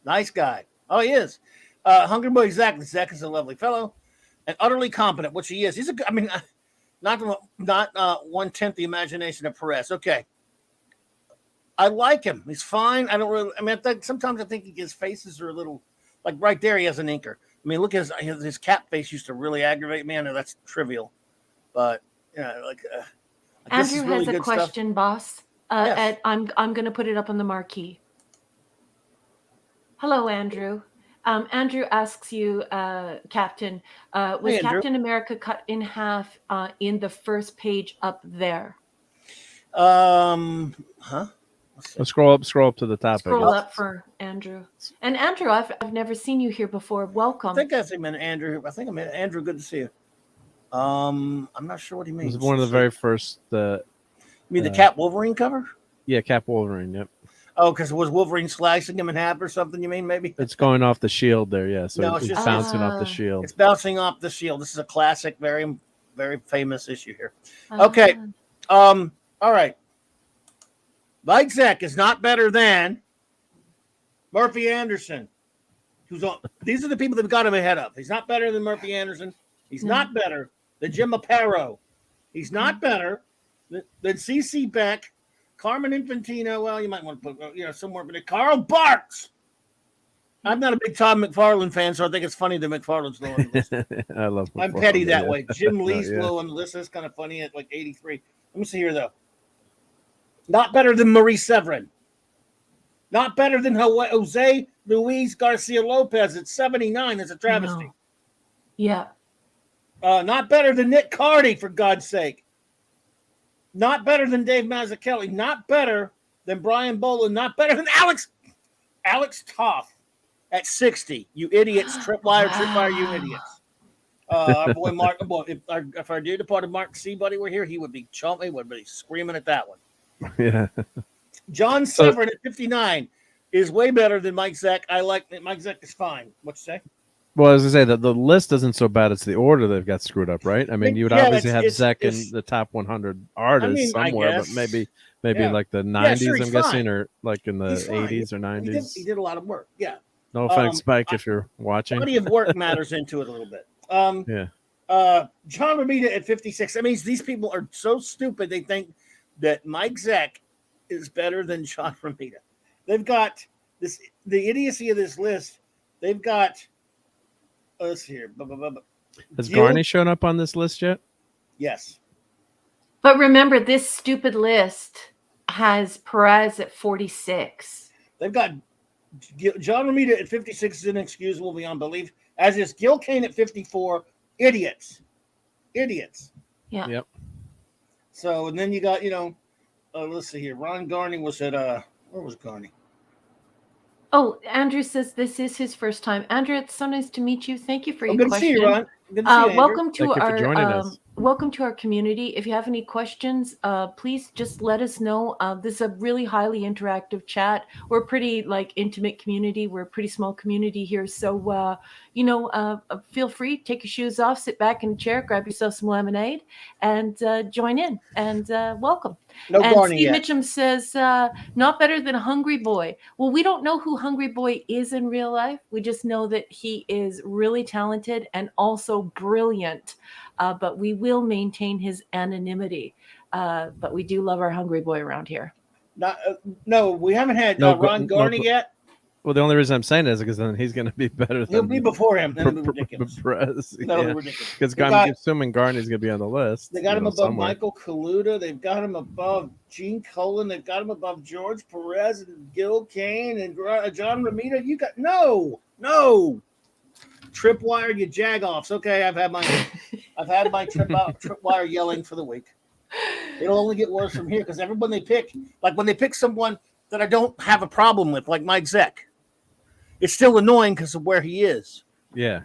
Nice guy. Oh, he is. Hungry Boy, exactly. Zach is a lovely fellow and utterly competent, which he is. He's not 1/10 the imagination of Perez. Okay. I like him. He's fine. Sometimes I think his faces are a little, like right there, he has an inker. I mean, look at his cat face used to really aggravate me. I know that's trivial, but Andrew has a question, boss. Yes. I'm going to put it up on the marquee. Hello, Andrew. Andrew asks you, Captain, was Hey, Andrew. Captain America cut in half in the first page up there? Huh? Scroll up to the top. Scroll up for Andrew. And Andrew, I've never seen you here before. Welcome. I think I meant Andrew. I think I meant Andrew. Good to see you. I'm not sure what he It means. was one of the very first. You mean the Cap Wolverine cover? Yeah, Cap Wolverine. Yep. Oh, because it was Wolverine slicing him in half or something. You mean maybe? It's going off the shield there. Yeah, so No, it's it's just bouncing off the shield. It's bouncing off the shield. This is a classic, very, very famous issue here. Okay. All right. Mike Zeck is not better than Murphy Anderson, who's on. These are the people that got him ahead of. He's not better than Murphy Anderson. He's not better than Jim Aparo. He's not better than C.C. Beck, Carmen Infantino. Well, you might want to put somewhere, but Carl Barks. I'm not a big Todd McFarlane fan, so I think it's funny that McFarlane's low on the list. I love. I'm petty that way. Jim Lee's low on the list. That's kind of funny at like 83. Let me see here though. Not better than Maurice Severin. Not better than Jose Luis Garcia Lopez at 79. That's a travesty. No. Yeah. Not better than Nick Cardy, for God's sake. Not better than Dave Mazzucchelli. Not better than Brian Boland. Not better than Alex Toth at 60. You idiots. Tripwire, you idiots. Our boy Mark. If our dear departed Mark C. Buddy were here, he would be chomping. Would be screaming at that one. Yeah. John Severin at 59 is way better than Mike Zeck. I like that. Mike Zeck is fine. What you say? Well, as I say, the list isn't so bad. It's the order they've got screwed up, right? I mean, you would obviously have Zeck in the top 100 artists somewhere, but maybe like the 90s, I'm guessing, or like in the 80s or 90s. He did a lot of work. Yeah. No offense, Spike, if you're watching. Body of work matters into it a little bit. John Romita at 56. That means these people are so stupid they think that Mike Zeck is better than John Romita. They've got the idiocy of this list. They've got let's see here. Has Garney shown up on this list yet? Yes. But remember, this stupid list has Perez at 46. They've got John Romita at 56 is inexcusable beyond belief, as is Gil Kane at 54. Idiots. Yeah. Yep. So, and then you got, let's see here. Ron Garney was at, where was Garney? Oh, Andrew says this is his first time. Andrew, it's so nice to meet you. Thank you for your good question. Good to see you, Ron. Good to see you, welcome to Thank you for joining us. Welcome to our community. If you have any questions, please just let us know. This is a really highly interactive chat. We're a pretty intimate community. We're a pretty small community here. So, feel free, take your shoes off, sit back in a chair, grab yourself some lemonade, and join in. And welcome. No and Barney Steve yet. Mitchum says, not better than Hungry Boy. Well, we don't know who Hungry Boy is in real life. We just know that he is really talented and also brilliant. But we will maintain his anonymity. But we do love our Hungry Boy around here. No, we haven't had Ron Garney yet. Well, the only reason I'm saying is because then he's going to be better than. He'll be before him. That'll be ridiculous. That'll be ridiculous. Because assuming Garney's going to be on the list. They got him above Michael Kaluta. They've got him above Gene Colan. They've got him above George Perez and Gil Kane and John Romita. You got no. Tripwire, you jagoffs. Okay, I've had my Tripwire yelling for the week. It'll only get worse from here because everyone they pick, like when they pick someone that I don't have a problem with, like Mike Zeck, it's still annoying because of where he is. Yeah.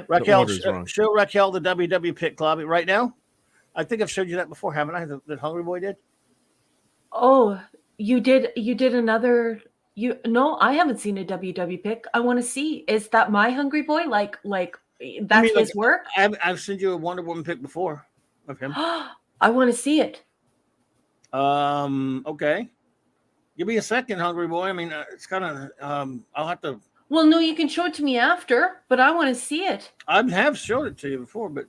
Raquel, show Raquel the WW pick, Clobby, right now. I think I've showed you that before, haven't I? That Hungry Boy did. Oh, you did another. No, I haven't seen a WW pick. I want to see. Is that my Hungry Boy? Like that's his work? I've sent you a Wonder Woman pick before of him. I want to see it. Okay. Give me a second, Hungry Boy. I mean, it's kind of. I'll have to. Well, no, you can show it to me after, but I want to see it. I have showed it to you before, but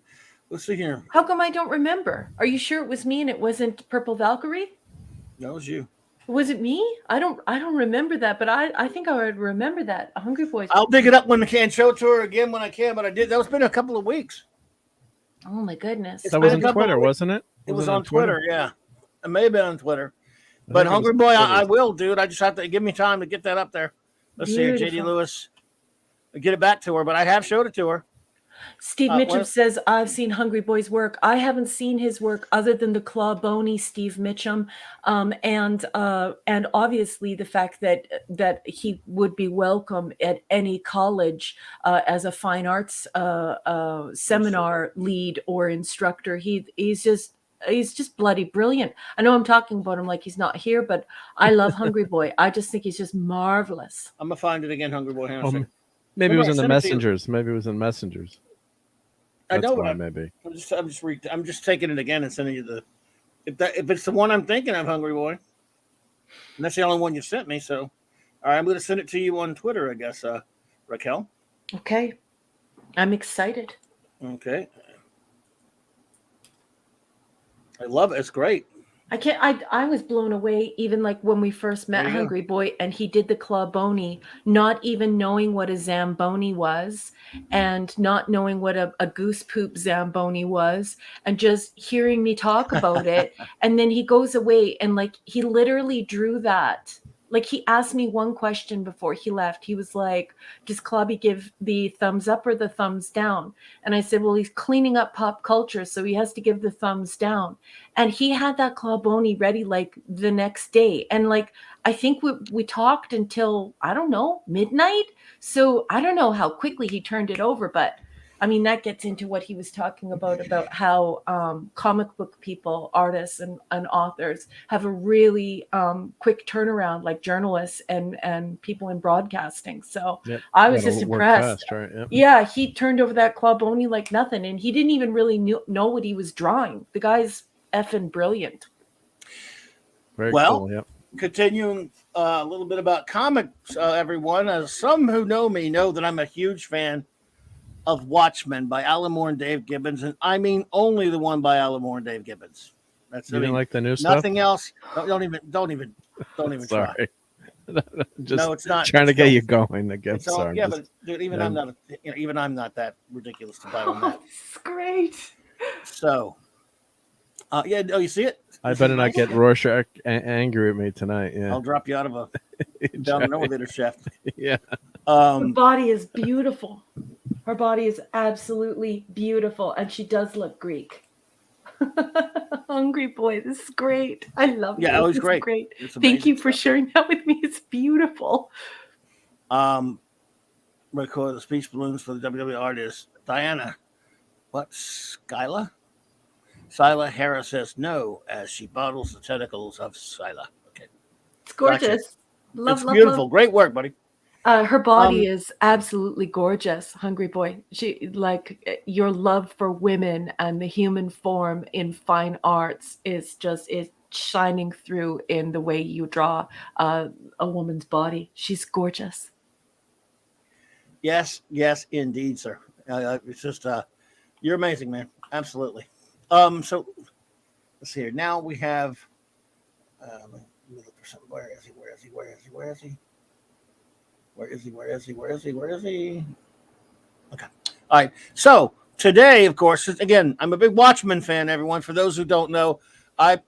let's see here. How come I don't remember? Are you sure it was me and it wasn't Purple Valkyrie? That was you. Was it me? I don't remember that, but I think I would remember that. Hungry Boys. I'll dig it up when I can. Show it to her again when I can, but I did. That was been a couple of weeks. Oh my goodness. That was on Twitter, wasn't it? It was on Twitter, yeah. It may have been on Twitter. But Hungry Boy, I will, dude. I just have to give me time to get that up there. Let's see here, JD Lewis. Get it back to her, but I have showed it to her. Steve Mitchum says, I've seen Hungry Boy's work. I haven't seen his work other than the Clawbony Steve Mitchum. And obviously the fact that he would be welcome at any college as a fine arts seminar lead or instructor. He's just bloody brilliant. I know I'm talking about him like he's not here, but I love Hungry Boy. I just think he's just marvelous. I'm gonna find it again, Hungry Boy. Maybe it was in the messengers. Maybe it was in messengers. That's I know why, maybe. I'm just taking it again and sending you the if it's the one I'm thinking of, Hungry Boy. And that's the only one you sent me. So, all right, I'm going to send it to you on Twitter, I guess, Raquel. Okay, I'm excited. Okay, I love it. It's great. I was blown away, even like when we first met Hungry Boy and he did the Clawbony, not even knowing what a Zamboni was and not knowing what a goose poop Zamboni was and just hearing me talk about it. And then he goes away and like he literally drew that. Like he asked me one question before he left. He was like, does Clobby give the thumbs up or the thumbs down? And I said, well, he's cleaning up pop culture, so he has to give the thumbs down. And he had that Clawbony ready like the next day. And like, I think we talked until, I don't know, midnight. So I don't know how quickly he turned it over, but I mean, that gets into what he was talking about how comic book people, artists and authors have a really quick turnaround like journalists and people in broadcasting. So I was just impressed. Fast, right? Yeah, he turned over that Clawbony like nothing. And he didn't even really know what he was drawing. The guy's effing brilliant. Very cool, yep. Continuing a little bit about comics, everyone. Some who know me know that I'm a huge fan of Watchmen by Alan Moore and Dave Gibbons, and I mean only the one by Alan Moore and Dave Gibbons. That's you didn't like the new stuff. Nothing else. Don't even try. Just no, it's not. Trying to get you going. I guess. But dude, even I'm not. Even I'm not that ridiculous to buy on that. It's great. So, you see it? I better not get Rorschach angry at me tonight. Yeah, I'll drop you out of a down an elevator shaft. Yeah. Her body is beautiful. Her body is absolutely beautiful, and she does look Greek. Hungry Boy, this is great. I love it. Yeah, it was great. Thank you for sharing that with me. It's beautiful. Record the speech balloons for the WWE artist Diana. What? Skyla Harris says no as she bottles the tentacles of Skyla. Okay, it's gorgeous. Gotcha. It's beautiful. Love. Great work, buddy. Her body is absolutely gorgeous, Hungry Boy. She like your love for women and the human form in fine arts is shining through in the way you draw a woman's body. She's gorgeous. Yes, indeed, sir. It's just you're amazing, man. Absolutely. So let's see here. Now we have. Let me look for something. Where is he? Okay. All right. So today, of course, again, I'm a big Watchmen fan, everyone. For those who don't know, I've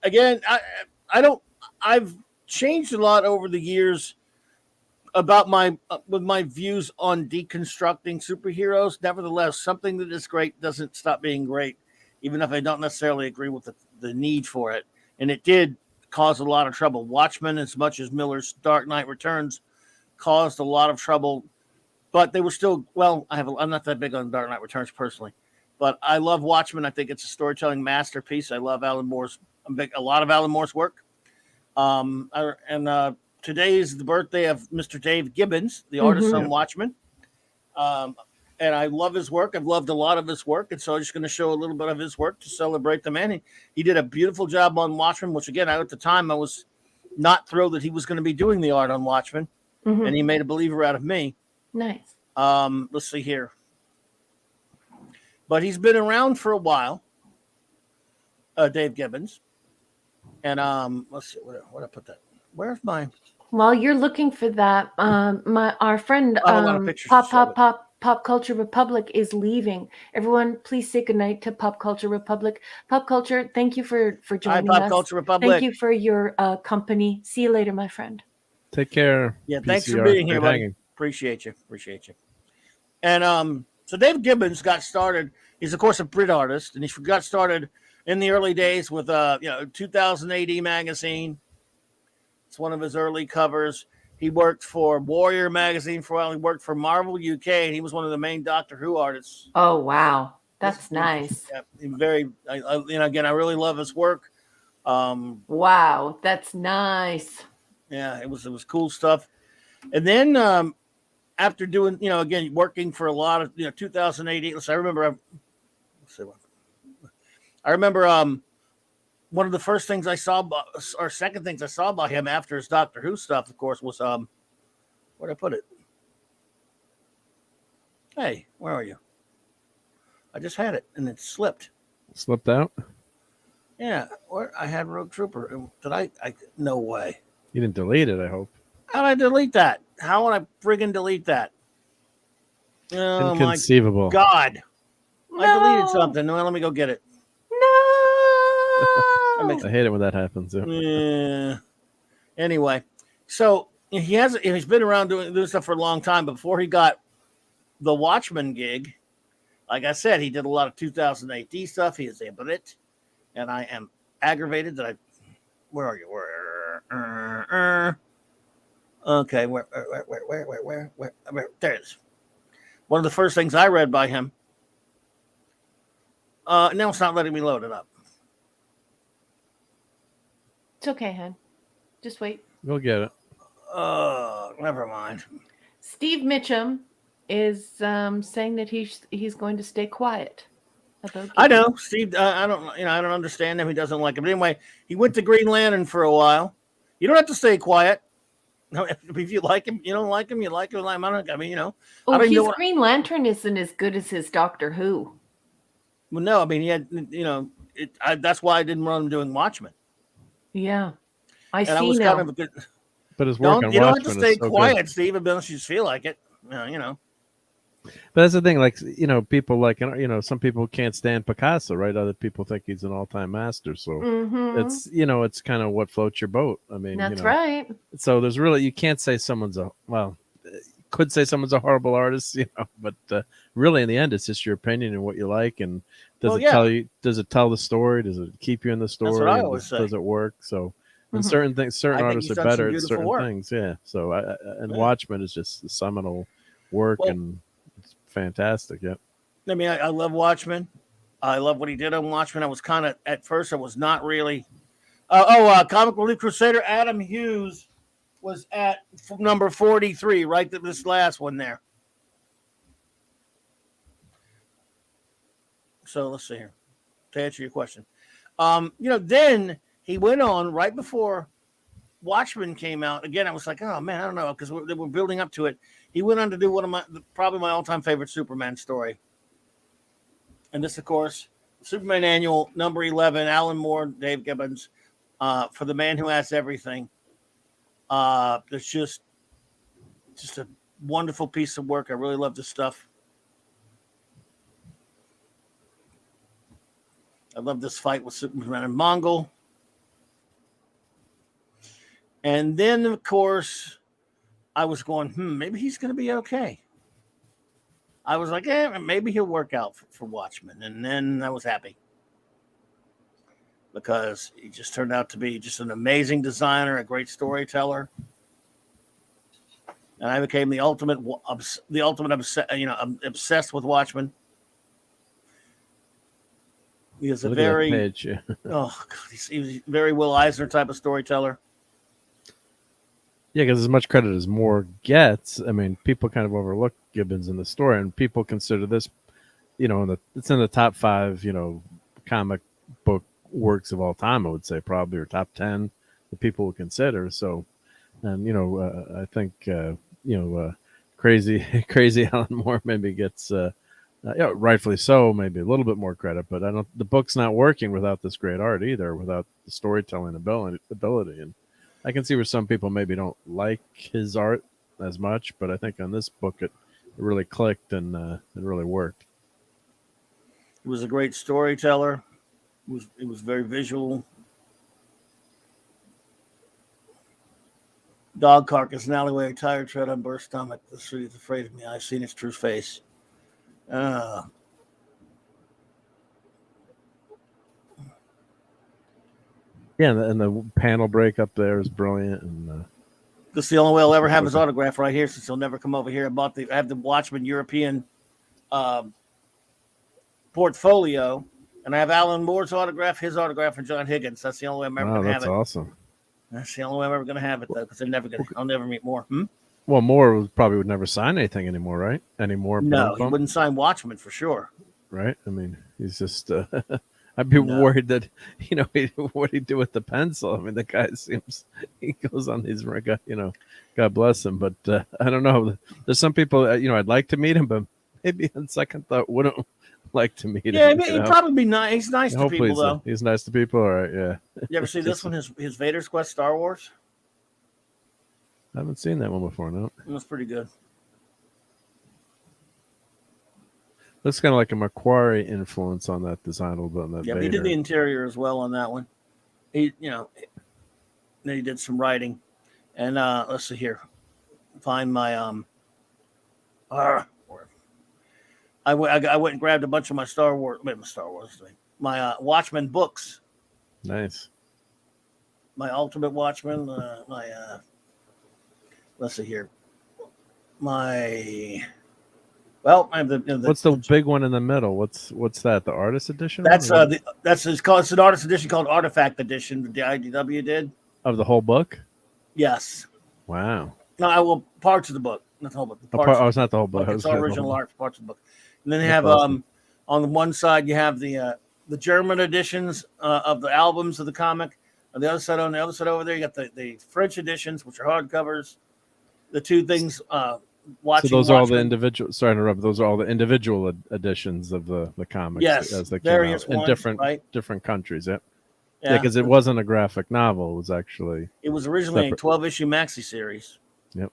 changed a lot over the years about my views on deconstructing superheroes. Nevertheless, something that is great doesn't stop being great, even if I don't necessarily agree with the need for it. And it did cause a lot of trouble. Watchmen, as much as Miller's Dark Knight Returns, caused a lot of trouble, but they were still I'm not that big on Dark Knight Returns personally, but I love Watchmen. I think it's a storytelling masterpiece. I love a lot of Alan Moore's work. Today is the birthday of Mr. Dave Gibbons, the artist on Watchmen. And I love his work. I've loved a lot of his work, and so I'm just going to show a little bit of his work to celebrate the man. He did a beautiful job on Watchmen, which again, at the time I was not thrilled that he was going to be doing the art on Watchmen. And he made a believer out of me. Nice. Let's see here. But he's been around for a while, Dave Gibbons. And let's see, what I put that. Where's my? While you're looking for that, our friend Pop Culture Republic is leaving. Everyone, please say goodnight to Pop Culture Republic. Pop Culture, thank you for joining us. Hi, Pop Culture Republic. Thank you for your company. See you later, my friend. Take care. Yeah, thanks for being here, buddy. Appreciate you. And so Dave Gibbons got started. He's of course a Brit artist, and he got started in the early days with 2000 AD magazine. It's one of his early covers. He worked for Warrior magazine for a while. He worked for Marvel UK, and he was one of the main Doctor Who artists. Oh wow, that's nice. Yeah, again, I really love his work. Wow, that's nice. Yeah, it was cool stuff. And then after doing, again, working for a lot of, 2008. I remember one of the first things I saw, or second things I saw by him after his Doctor Who stuff, of course, was where'd I put it? Hey, where are you? I just had it and it slipped. Slipped out? Yeah, I had Rogue Trooper. Did I? No way. You didn't delete it, I hope. How did I delete that? How would I friggin' delete that? Oh, inconceivable. My God. No. I deleted something. Well, let me go get it. No. I hate it when that happens. Yeah. Anyway, so he's been around doing stuff for a long time. But before he got the Watchman gig, like I said, he did a lot of 2008 stuff. He is a Brit, and I am aggravated that where are you? Okay, where? There it is. One of the first things I read by him. Now it's not letting me load it up. It's okay, hon. Just wait. We'll get it. Never mind. Steve Mitchum is saying that he's going to stay quiet about. I know, Steve. I don't understand him. He doesn't like him. But anyway, he went to Green Lantern for a while. You don't have to stay quiet. No, if you like him, you don't like him. You like him. His Green Lantern isn't as good as his Doctor Who. Well, no, I mean he had, that's why I didn't run him doing Watchmen. Yeah, I see. I was now. kind of a good. But his work on You don't Watchmen have to stay so quiet, good. Steve, unless you feel like it. But that's the thing, like, people like, some people can't stand Picasso, right? Other people think he's an all-time master. So it's, it's kind of what floats your boat. I mean, that's right. So there's really, you can't say someone's could say someone's a horrible artist, but really in the end, it's just your opinion and what you like. And does it tell the story? Does it keep you in the story? That's what I always say. Does it work? So, and certain artists are better at certain things. Yeah. So, Watchmen is just the seminal work and it's fantastic. Yeah. I mean, I love Watchmen. I love what he did on Watchmen. I was kind of, at first, I was not really. Comic Relief Crusader Adam Hughes was at number 43, right? This last one there. So let's see here. To answer your question. Then he went on right before Watchmen came out. Again, I was like, oh man, I don't know, because we're building up to it. He went on to do one of probably my all-time favorite Superman story. And this, of course, Superman Annual, number 11, Alan Moore, Dave Gibbons, for the Man Who Has Everything. It's just a wonderful piece of work. I really love this stuff. I love this fight with Superman and Mongol. And then, of course, I was going, maybe he's going to be okay. I was like, maybe he'll work out for Watchmen. And then I was happy. Because he just turned out to be just an amazing designer, a great storyteller. And I became the ultimate obsessed with Watchmen. He is a very, he was a very Will Eisner type of storyteller. Yeah, because as much credit as Moore gets, I mean, people kind of overlook Gibbons in the story, and people consider this, it's in the top 5, comic book works of all time, I would say, probably, or top 10 that people would consider. So, and I think crazy Alan Moore maybe gets rightfully so, maybe a little bit more credit, but the book's not working without this great art either, without the storytelling ability. And I can see where some people maybe don't like his art as much, but I think on this book it really clicked and it really worked. He was a great storyteller. It was very visual. Dog carcass, an alleyway, tired tread on burst stomach. The street is afraid of me. I've seen its true face. Yeah, and the panel break up there is brilliant. And this is the only way I'll ever have his autograph right here, since he'll never come over here. I have the Watchman European portfolio, and I have Alan Moore's autograph, his autograph, and John Higgins. That's the only way I'm ever going to have it. That's awesome. That's the only way I'm ever going to have it, though, because I'll never meet Moore. Well, Moore probably would never sign anything anymore, right? Anymore? No, he wouldn't sign Watchmen for sure. Right? I mean, he's just. I'd be worried that what he'd do with the pencil. I mean, the guy he goes on these, God bless him. But I don't know. There's some people, I'd like to meet him, but maybe on second thought wouldn't like to meet him. Yeah, he'd probably be nice. He's nice to people, though. He's nice to people. All right, yeah. You ever see this one? His Vader's Quest Star Wars. I haven't seen that one before. No, it was pretty good. Looks kind of like a Mccoy influence on that design a little bit. On that Vader. He did the interior as well on that one. Then he did some writing, and let's see here. Find my I went and grabbed a bunch of my my Watchmen books. Nice. My Ultimate Watchmen. Let's see here. I have what's the big one in the middle? What's that? The artist edition? It's an artist edition called Artifact Edition. The IDW did of the whole book. Yes. Wow. No, parts of the book, not the whole book. It's not the whole book. It's original art, parts of the book. And then they have awesome. On the one side you have the German editions of the albums of the comic. On the other side over there you got the French editions, which are hardcovers. The two things. So those are all the individual. Sorry to interrupt. Those are all the individual editions of the comics. Yes, as they various came out ones, in different countries. Yeah, because it wasn't a graphic novel. It was actually. It was originally a 12-issue maxi series. Yep.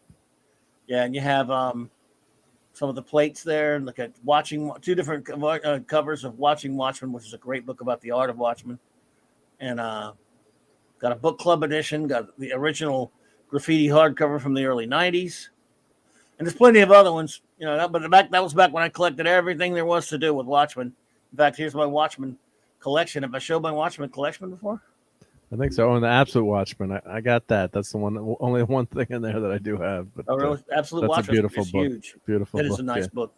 Yeah, and you have some of the plates there. Look at two different covers of Watching Watchmen, which is a great book about the art of Watchmen, and got a book club edition. Got the original graffiti hardcover from the early '90s. And there's plenty of other ones, but that was back when I collected everything there was to do with Watchmen. In fact, here's my Watchman collection. Have I showed my Watchman collection before? I think so. Oh, and the Absolute Watchman. I got that. That's the only one thing in there that I do have. But, really? Absolute Watchman. That's a beautiful book. Huge. Beautiful book. It is a nice book.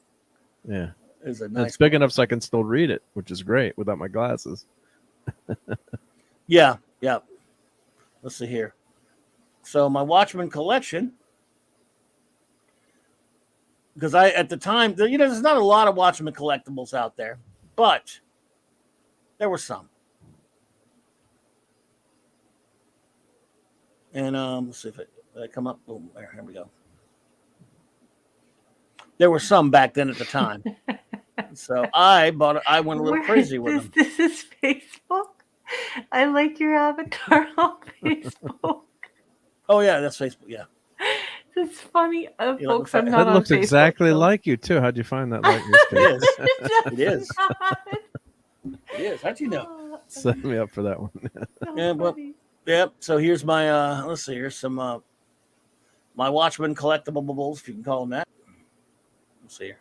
Yeah. It's a nice it's big enough so I can still read it, which is great without my glasses. Yeah. Let's see here. So my Watchman collection. Because at the time, there's not a lot of Watchmen collectibles out there, but there were some. And let's see if I come up. Boom, there, here we go. There were some back then at the time. So I went a little crazy with them. This is Facebook. I like your avatar on Facebook. Oh yeah, that's Facebook. Yeah. It's funny, folks. It looks exactly like you too. How'd you find that likeness? It is. It is. How'd you know? Set me up for that one. Yep. So here's my. Let's see. Here's some my Watchmen collectibles, if you can call them that. Let's see here.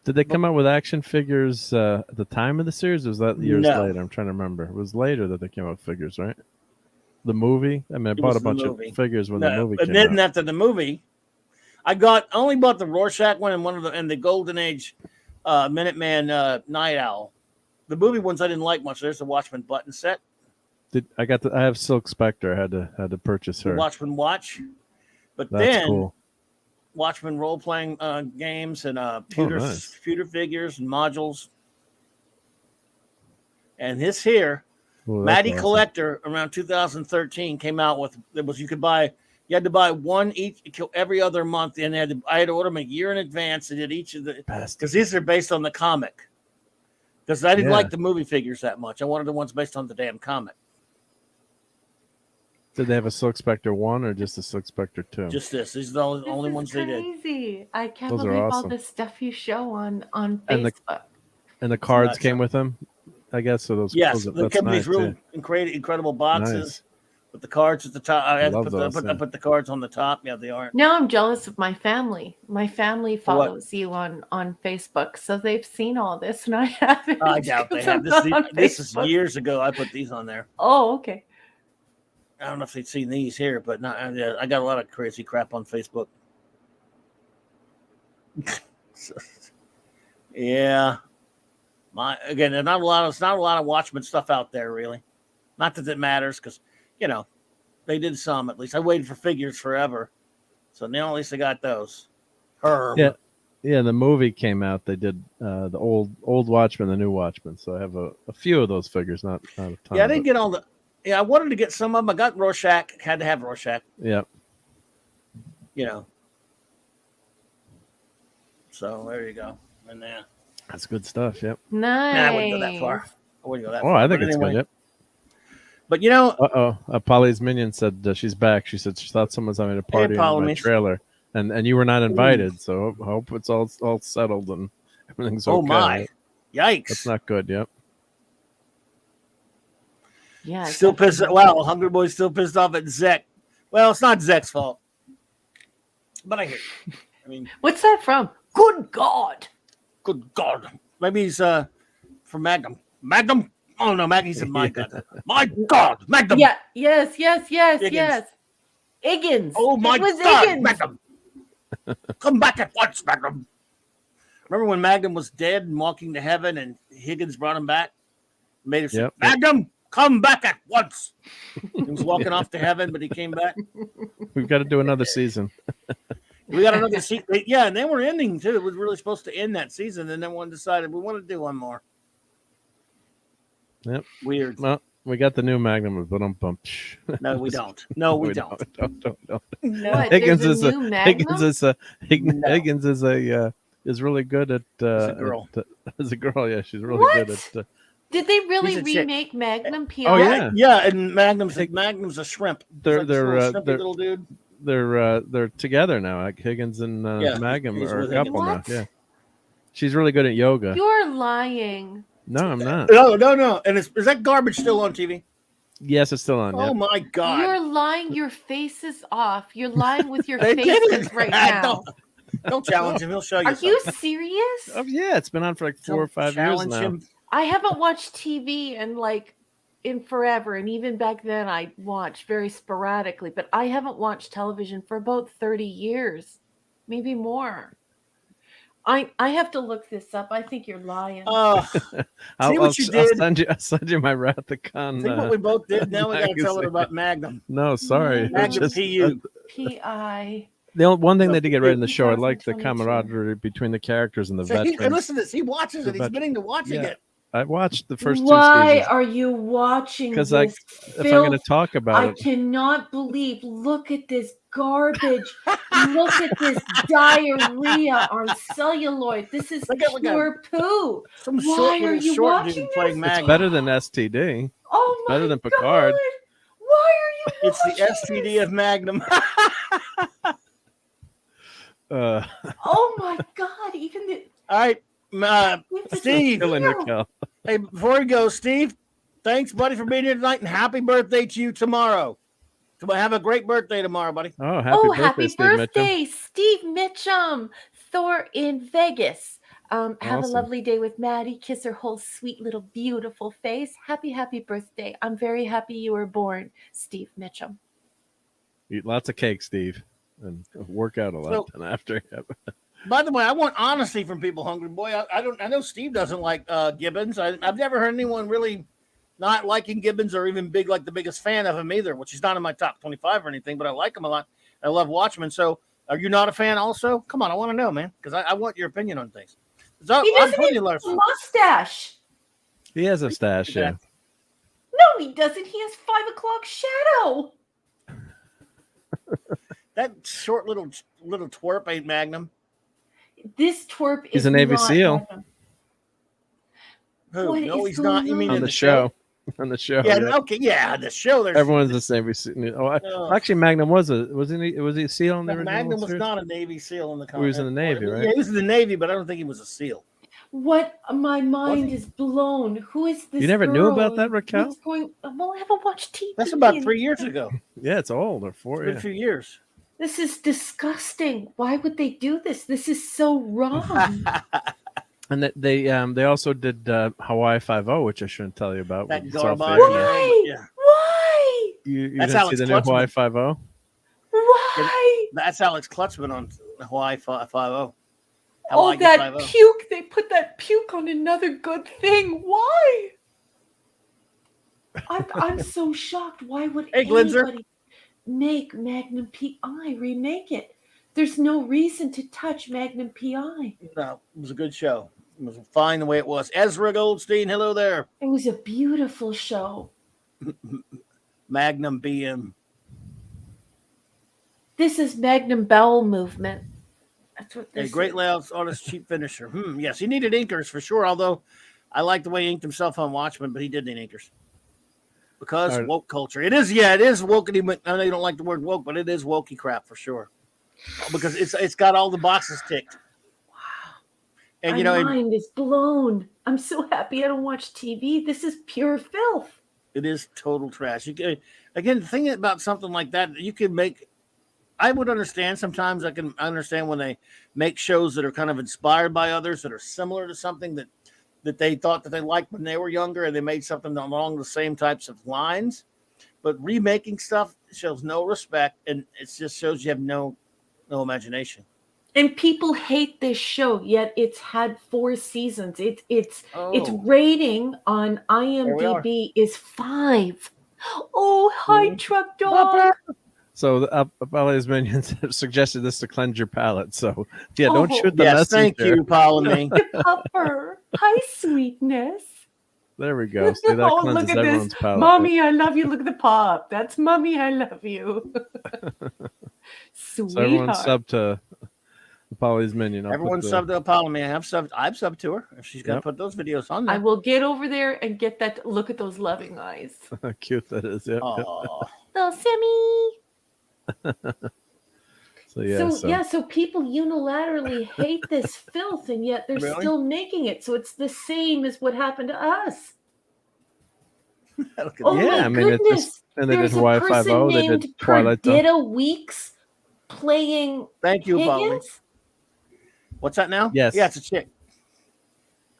Did they come out with action figures at the time of the series? Or was that years later? I'm trying to remember. It was later that they came out with figures, right? The movie? I mean, I bought a bunch of figures when the movie came out. And then after the movie, I only bought the Rorschach one and the Golden Age Minuteman Night Owl. The movie ones I didn't like much. There's the Watchmen button set. I have Silk Spectre. I had to purchase her. The Watchmen watch. But That's then cool. Watchmen role-playing games and pewter figures and modules. And this here, Matty awesome. Collector around 2013 came out with you had to buy one each every other month, and I had to order them a year in advance. I did each of the because these are based on the comic. Because I didn't like the movie figures that much. I wanted the ones based on the damn comic. Did they have a Silk Spectre 1 or just a Silk Spectre 2? Just this. These are the only ones they did. Crazy. I can't believe all the stuff you show on Facebook. And the cards came with them, I guess. So those. Yes, they come in these really incredible boxes With the cards at the top. I love those, I put the cards on the top. Yeah, they aren't. Now I'm jealous of my family. My family For what? follows you on Facebook, so they've seen all this, and I haven't. I doubt they 'cause have. I'm not on This is Facebook. years ago. I put these on there. Oh, okay. I don't know if they've seen these here, but not. I got a lot of crazy crap on Facebook. So, yeah, there's not a lot of Watchmen stuff out there, really. Not that it matters, because they did some at least. I waited for figures forever, so now at least I got those. Yeah, the movie came out. They did the old Watchmen, the new Watchmen. So I have a few of those figures, not a ton. Yeah, I didn't get all the. Yeah, I wanted to get some of them. I got Rorschach. Had to have Rorschach. Yeah. So there you go. And then That's good stuff. Yep. Nice. I wouldn't go that far. I wouldn't go that far. I think But it's anyway. good. Yep. But Polly's minion said she's back. She said she thought someone's having a party in my Polly. trailer, and you were not invited. So hope it's all settled and everything's okay. Oh my, yikes! That's not good. Yep. Yeah. Still pissed. Wow, Hungry Boy's still pissed off at Zek. Well, it's not Zek's fault, but I hear you. I mean, What's that from? Good God. good God, maybe he's from Magnum. Magnum. Oh no, Magnum. He said, "My God, my God, Magnum." Yeah. Yes. Higgins. Higgins. Oh my It was God, Higgins. Magnum! Come back at once, Magnum. Remember when Magnum was dead and walking to heaven, and Higgins brought him back? Made him say, Yep. "Magnum, come back at once." He was walking off to heaven, but he came back. We've got to do another season. We got another season. Yeah, and they were ending too. It was really supposed to end that season, and then one decided we want to do one more. Yep. Weird. Well, we got the new Magnum, but No, we don't. No, we don't. Don't. What? Higgins There's is a new Magnum? Higgins is really good at a girl. As a girl, yeah, she's really What? good at. Did they really He's a chick. remake Magnum PR? Oh, yeah. Yeah, and Magnum's a shrimp. They're It's like this little shrimpy they're little dude. they're together now. Like Higgins and Yeah, Magnum he's are a with couple now. Higgins. Yeah, she's really good at yoga. You're lying. No, I'm not. No. And is that garbage still on TV? Yes, it's still on. Oh Yeah. my God! You're lying. Your face is off. You're lying with your They faces didn't. right now. Don't challenge him. He'll show you. Are you serious? Oh, yeah, it's been on for like 4 or 5 years Challenge now. him. I haven't watched TV in forever, and even back then I watched very sporadically, but I haven't watched television for about 30 years, maybe more. I have to look this up. I think you're lying. I'll send you my See Rathacon. what we both did. Now we got to tell her magazine. about Magnum. No, sorry. Magnum PU. PI. The one thing they did get right in the show, I like the 2022. camaraderie between the characters and the So veterans. listen to this. He watches it. He's admitting to watching it. I watched the first Why 2 seasons. are you watching this? Because if I'm going to filth? talk about I it, cannot believe. Look at this garbage. Look at this diarrhea on celluloid. This is Look at- pure poo. Some Why short, are little you short watching dude this? playing it's Magnum. better than STD. Oh my Better than Picard. God. Why are you It's the watching STD this? of Magnum. Oh my God. Even the All right, Steve. Still in your Cal. Hey, before we go, Steve, thanks, buddy, for being here tonight, and happy birthday to you tomorrow. Have a great birthday tomorrow, buddy. Oh, happy happy birthday, Steve Mitchell. birthday, Steve Mitchum, Thor in Vegas. Have a Awesome. lovely day with Maddie. Kiss her whole sweet little beautiful face. Happy birthday. I'm very happy you were born, Steve Mitchum. Eat lots of cake, Steve, and work out a lot. And after, By the way, I want honesty from people, Hungry Boy. I know Steve doesn't like Gibbons. I've never heard anyone really not liking Gibbons or even the biggest fan of him either, which he's not in my top 25 or anything, but I like him a lot. I love Watchmen. So are you not a fan also? Come on, I want to know, man, because I want your opinion on things. He doesn't even have a mustache. he has a stash. Yeah. No, he doesn't. He has 5 o'clock shadow. That short little twerp ain't Magnum. This twerp He's is a Navy not SEAL. Magnum. Who? What No, is he's not. You going mean On in the show. On the show. Yeah, yeah. okay, yeah, the show. There's Everyone's the Navy SEAL. Actually, Magnum was he a SEAL in the original Magnum was series? not a Navy SEAL in the comic. He was in the Navy, right? Yeah, he was in the Navy, but I don't think he was a SEAL. What? My mind is blown. Who is this? You never knew about that, girl? Raquel? What's going? Well, I haven't watched TV. That's about 3 years ago. Yeah, it's old, or 4. It's been a few years. This is disgusting. Why would they do this? This is so wrong. And they also did Hawaii 5-0, which I shouldn't tell you about. That It's off garbage. air. Why? Yeah. Why? You That's didn't Alex see the new Klutzman. Hawaii 5-0? Why? That's Alex Klutzman on Hawaii 5-0. Oh, that puke. They put that puke on another good thing. Why? I'm so shocked. Why would anybody make Magnum PI, remake it? There's no reason to touch Magnum PI. No, it was a good show. It was fine the way it was. Ezra Goldstein, hello there. It was a beautiful show. Magnum BM. This is Magnum Bowel Movement. That's what this A great is. layouts, honest, cheap finisher. Yes, he needed inkers for sure, although I like the way he inked himself on Watchmen, but he did need inkers. Because woke culture. It is wokey. I know you don't like the word woke, but it is wokey crap for sure. Because it's got all the boxes ticked. Wow. And My mind is blown. I'm so happy I don't watch TV. This is pure filth. It is total trash. Again, the thing about something like that, you can make. I would understand sometimes. I can understand when they make shows that are kind of inspired by others that are similar to something that they thought that they liked when they were younger, and they made something along the same types of lines. But remaking stuff shows no respect, and it just shows you have no imagination. And people hate this show, yet it's had 4 seasons. Its rating on IMDb is 5. Oh, hi, Truck Dog. So the Capaldi's minions have suggested this to cleanse your palate. So yeah, don't shoot the messenger. Thank you, Pauline. Pupper. Hi, sweetness. There we go. See, that cleanses look at everyone's this. palate. Mommy, I love you. Look at the pop. That's Mommy, I love you. Sweetheart. So everyone sub to Capaldi's minion. Everyone sub to Pauline. I've subbed to her. If she's going to put those videos on there. I will get over there and get that. Look at those loving eyes. How cute that is. Yeah. Little Simmy. So people unilaterally hate this filth, and yet they're still making it. So it's the same as what happened to us. My goodness! There's a person named Perdita Weeks playing. Thank you, Pauline. What's that now? Yes. Yeah, it's a chick.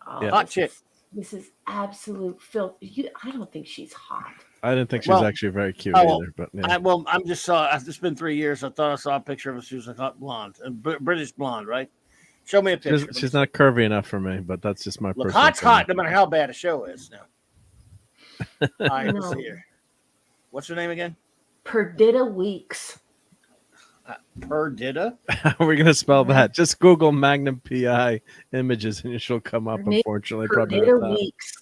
Hot chick. This is absolute filth. I don't think she's hot. I didn't think she was actually very cute either. But yeah. I'm just saw. It's been 3 years. I thought I saw a picture of her. She was a hot blonde, British blonde, right? Show me a picture. She's not curvy enough for me, but that's just my personal. Hot's hot, no matter how bad a show is. Now, all right, let's see here. What's her name again? Perdita Weeks. Perdita? How are we going to spell that? Just Google Magnum PI images and she'll come up, unfortunately. Perdita Weeks.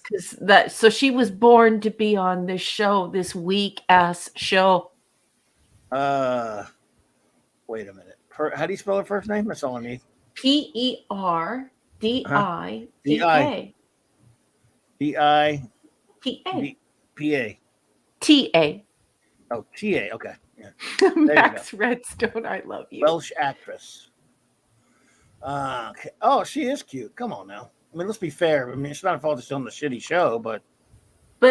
So she was born to be on this show, this weak-ass show. Wait a minute. How do you spell her first name? That's all I need. Perdita. D-I. P-A. T-A. Oh, T-A. Okay. Yeah. Max Redstone, I love you. Welsh actress. Okay. Oh, she is cute. Come on now. I mean, let's be fair. I mean, it's not her fault it's on the shitty show, but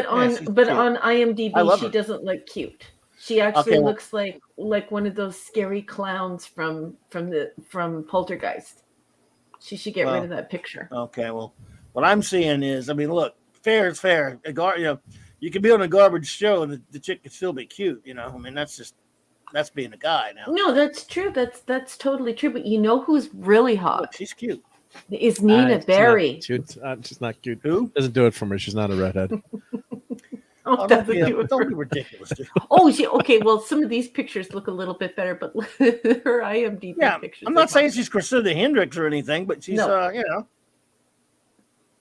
on IMDb she doesn't look cute. She actually looks like one of those scary clowns from Poltergeist. She should get rid of that picture. Okay, well, what I'm seeing is, I mean, look, fair is fair. You can be on a garbage show and the chick can still be cute. I mean, that's being a guy now. No, that's true. That's totally true. But you know who's really hot? Look, she's cute. Is Nina Barry. She's not cute. Who? Doesn't do it for me. She's not a redhead. Don't be ridiculous, dude. Okay. Well, some of these pictures look a little bit better, but her IMDb pictures. I'm not saying she's Christina Hendricks or anything, but she's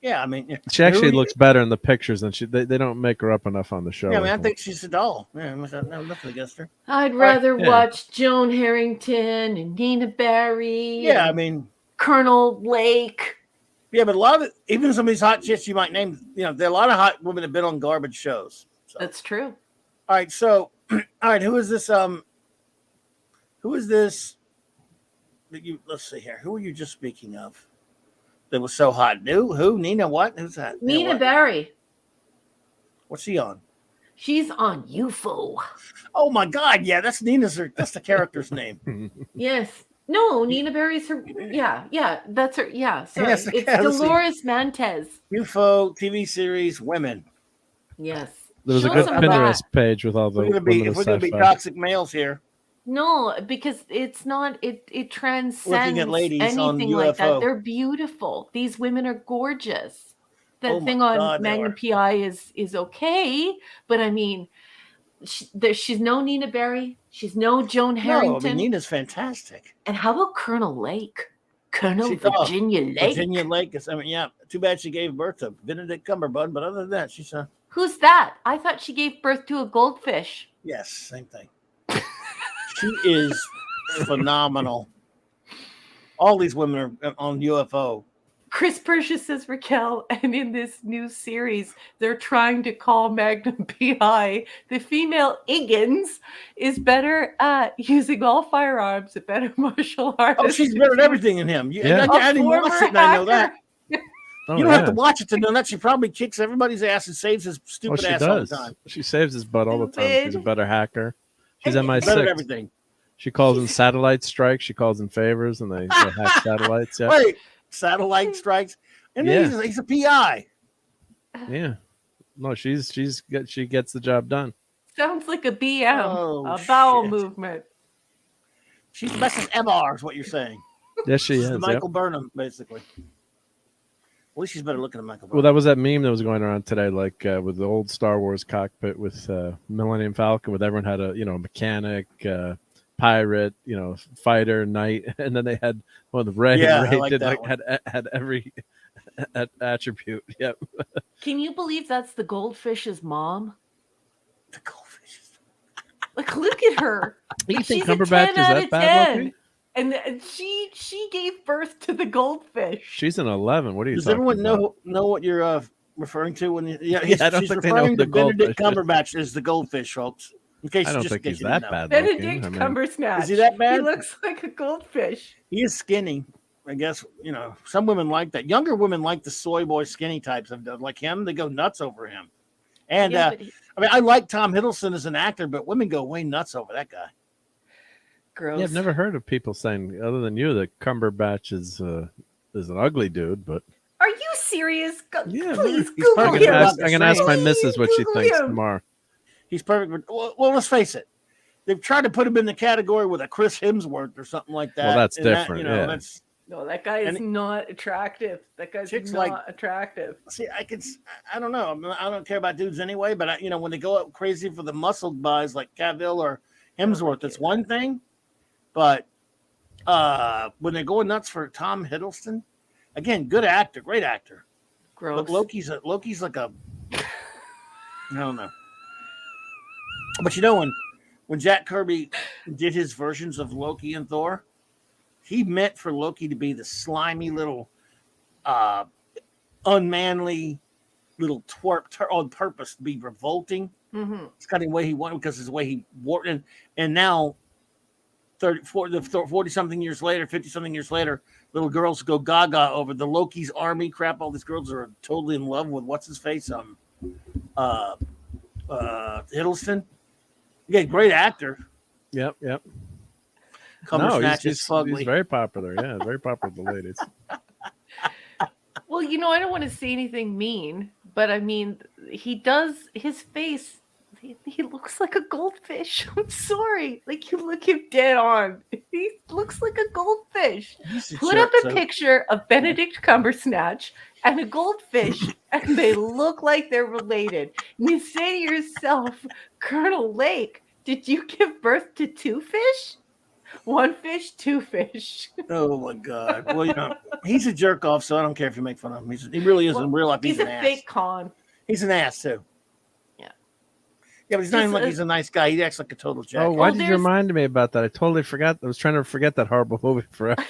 Yeah, I mean, she actually looks better in the pictures than they don't make her up enough on the show. Yeah, I mean, I think she's a doll. Yeah, nothing against her. I'd rather watch Joan Harrington and Nina Barry. Yeah, I mean, Colonel Lake. Yeah, but a lot of even some of these hot chicks you might name, there are a lot of hot women that have been on garbage shows. So. That's true. All right, so who is this? Who is this? Let's see here. Who are you just speaking of? that was so hot. Who? Nina what? Who's that? Nina what? Barry. What's she on? She's on UFO. Oh my God! Yeah, that's That's the character's name. Yes. No, Nina Barry's her. Yeah, that's her. Yeah, sorry. Yes, it's let's see. Dolores Mantez. UFO TV series Women. Yes. There was a Show good some Pinterest back. page with all the If we're gonna be toxic males here, No, because it's not. It transcends looking at ladies on anything like that. UFO. They're beautiful. These women are gorgeous. That Oh my thing on God, they Magnum are. PI is okay, but I mean, she's no Nina Barry. She's no Joan Harrington. No, I mean Nina's fantastic. And how about Colonel Lake? Colonel She- oh, Virginia Lake. Virginia Lake is. I mean, yeah. Too bad she gave birth to Benedict Cumberbatch, but other than that, she's Who's that? I thought she gave birth to a goldfish. yes, same thing. She is phenomenal. All these women are on UFO. Chris Purchase says Raquel, and in this new series, they're trying to call Magnum PI. The female Higgins is better at using all firearms, a better martial artist. Oh, she's better at everything than him. Yeah. I didn't watch it, and I know that. Oh, You don't have to watch it to know that. She probably kicks everybody's ass and saves his stupid she ass all the does. time. She saves his butt all the time. She's a Stupid. better hacker. She's And MI6. Better at everything. She calls in satellite strikes. She calls in favors, and they hack satellites. Yeah, Wait, satellite strikes, and then Yeah. he's a PI. yeah. No, she gets the job done. Sounds like a BM, Oh, a bowel shit. movement. She's Mrs. MR, is what you're saying. Yes, she She's is. the Yep. Michael Burnham, basically. At least she's better looking than Michael Well, Burnham. that was that meme that was going around today, like with the old Star Wars cockpit with Millennium Falcon, with everyone had a mechanic, pirate, fighter, knight, and then they had the Ray. Yeah, Ray I like did that had every attribute. Yep. Can you believe that's the goldfish's mom? The goldfish. Like, look at her. You think She's a Cumberbatch 10 is out that of bad 10. looking? And she gave birth to the goldfish. She's an 11. What are you Does talking everyone about? know what you're referring to when I don't she's think they know referring the to Benedict goldfish Cumberbatch as the goldfish, folks. In case I don't just in think case he's you didn't that know. bad Benedict looking. Cumbersnatch. Is he that bad? He looks like a goldfish. He is skinny. I guess some women like that. Younger women like the soy boy skinny types of like him. They go nuts over him. And Yeah, I mean, I like Tom Hiddleston as an actor, but women go way nuts over that guy. gross. Yeah, I've never heard of people saying, other than you, that Cumberbatch is an ugly dude. But Are you serious? Yeah, Please he's Google I'm perfect. him. gonna ask my missus what she Google thinks him. tomorrow. He's perfect. Well, let's face it. They've tried to put him in the category with a Chris Hemsworth or something like that. Well, that's and that, different, yeah. That's No, that guy is And- not attractive. That guy's Chicks not like- attractive. see. I don't know. I mean, I don't care about dudes anyway. But when they go up crazy for the muscle guys like Cavill or Hemsworth, it's one thing. But when they're going nuts for Tom Hiddleston, again, good actor, great actor. Gross. But Loki's like a I don't know. But when Jack Kirby did his versions of Loki and Thor, he meant for Loki to be the slimy little unmanly little twerp on purpose to be revolting. Mm-hmm. It's kind of the way he wanted because it's the way he wore it. And now 40 something years later, 50 something years later, little girls go gaga over the Loki's army crap. All these girls are totally in love with what's his face, Hiddleston. Yeah, great actor. Yep. Cumbersnatch is He's fugly. very popular. Yeah, very popular with the ladies. Well, I don't want to say anything mean, but I mean, he does his face. He looks like a goldfish. I'm sorry. Like, you look him dead on. He looks like a goldfish. He's a Put jerk, up a so- picture of Benedict Cumbersnatch and a goldfish, and they look like they're related. And you say to yourself, Colonel Lake, did you give birth to two fish? One fish, two fish. Oh my God! Well, he's a jerk off, so I don't care if you make fun of him. He really is in real life. He's He's a an ass. fake con. He's an ass too. Yeah. Yeah, but he's not even Just like a- he's a nice guy. He acts like a total jack. Oh, why Well, did you there's- remind me about that? I totally forgot. I was trying to forget that horrible movie forever.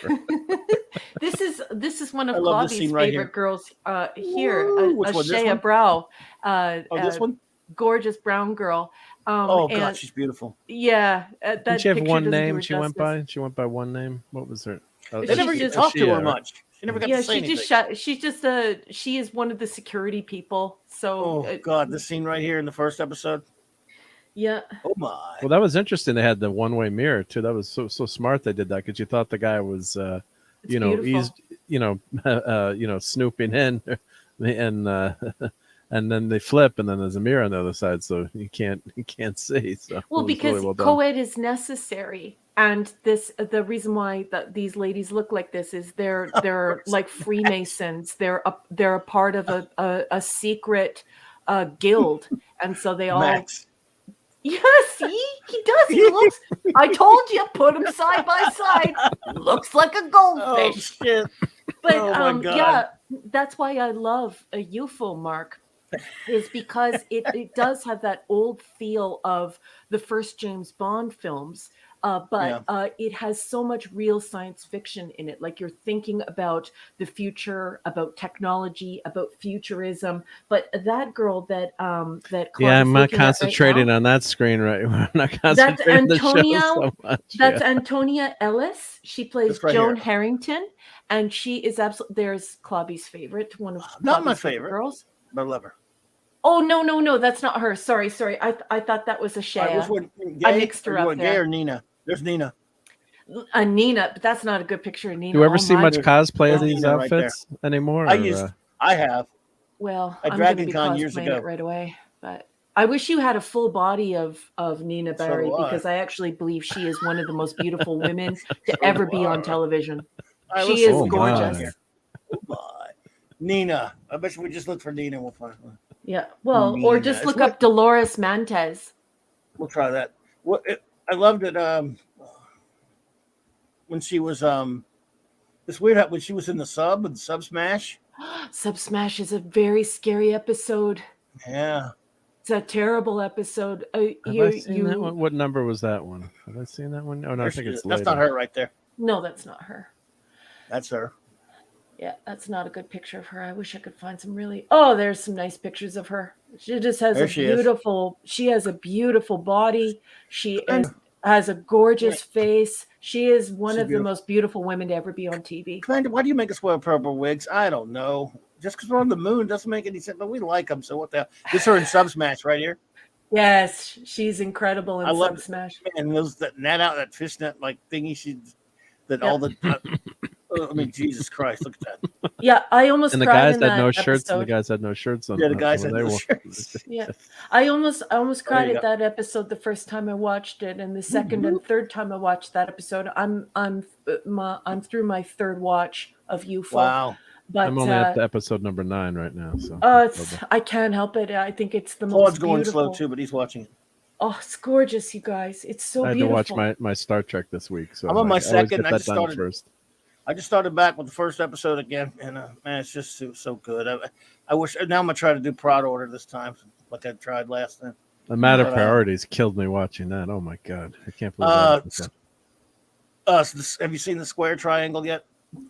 This is one of I love this Claubbie's scene right favorite here. girls here. Woo! Which one, this Shea one? Brow. This one? Gorgeous brown girl. Oh God, and- she's beautiful. yeah. That Did she have picture one doesn't do name her she went justice. by? She went by one name. What was her? They never She- get talk to her right? much. She never got Yeah, to say she anything. just shut. She's just she is one of the security people. So Oh God, this scene right here in the first episode. yeah. Oh my. Well, that was interesting. They had the one-way mirror too. That was so smart. They did that because you thought the guy was, It's you know, beautiful. he's, snooping in, and and then they flip, and then there's a mirror on the other side, so you can't see. So Well, it was because really well done. co-ed is necessary, and the reason why these ladies look like this is they're like Freemasons. They're a part of a secret guild, and so they all. Max. Yeah, see, he does. He looks. I told you, put him side by side. Looks like a Oh goldfish. shit. But Oh, my God. yeah, that's why I love a UFO, Mark, is because it does have that old feel of the first James Bond films, but it has so much real science fiction in it. Like you're thinking about the future, about technology, about futurism. But that girl that Claude Yeah, is I'm not looking at right concentrating now, on that screen right. I'm not that's concentrating on the show Antonia. so much. That's yeah. Antonia Ellis. She plays This right Joan here. Harrington, and she is absolutely. There's Clobby's favorite, one of Not my Clobby's favorite favorite. girls. But I love her. Oh no, that's not her. Sorry. I thought that was a All right, Shaya. which one? Gay? I mixed her Or you up want there. Gay or Nina? There's Nina. Nina, but that's not a good picture of Nina. Do you ever Oh, see my- much cosplay of there's these Nina right there. outfits anymore? I have. Well, at I'm going to Dragon be Con years cosplaying ago. it right away. But I wish you had a full body of Nina So Barry do I. because I actually believe she is one of the most beautiful women to So ever do be I. on television. All right, She let's is see what we can find gorgeous. here. Oh my. Nina. I bet you we just look for Nina and we'll find her. Yeah. Well, or Nina. just It's look what- up Dolores Mantez. We'll try that. I loved it when she was it's weird how when she was in the sub with Sub Smash. Sub Smash is a very scary episode. Yeah. It's a terrible episode. Have I seen that one? What number was that one? Have I seen that one? Oh no, I think it's That's later. not her right there. No, that's not her. That's her. Yeah, that's not a good picture of her. I wish I could find some really. Oh, there's some nice pictures of her. She just has There a she is. beautiful. She has a beautiful body. Has a gorgeous face. She is one She's of beautiful. the most beautiful women to ever be on TV. Commander, why do you make us wear purple wigs? I don't know. Just because we're on the moon doesn't make any sense, but we like them. So what the hell? This is her in Sub Smash right here. Yes, she's incredible in I love Sub Smash. And those that net out that fishnet like thingy. All the. I mean, Jesus Christ! Look at that. Yeah, I almost And the cried guys in had that no shirts, and the episode. guys had no shirts on. Yeah, the guys when had they no wore- shirts. Yeah, I almost cried you at that episode the first time I watched it, and the 2nd Mm-hmm. and third time I watched that episode. I'm through my third watch of UFO. Wow. But I'm only at the episode number 9 right now. So I can't help it. I think it's the Claude's most going beautiful. slow too, but he's watching it. Oh, it's gorgeous, you guys. It's so I had beautiful. to watch my Star Trek this week. So I'm on my I always second. get I that just done started- first. I just started back with the first episode again, and man, it's just so good. I wish now I'm gonna try to do Prod Order this time, like I tried last time. The Matter But, Priorities killed me watching that. Oh my god, I can't believe that. Have you seen the Square Triangle yet?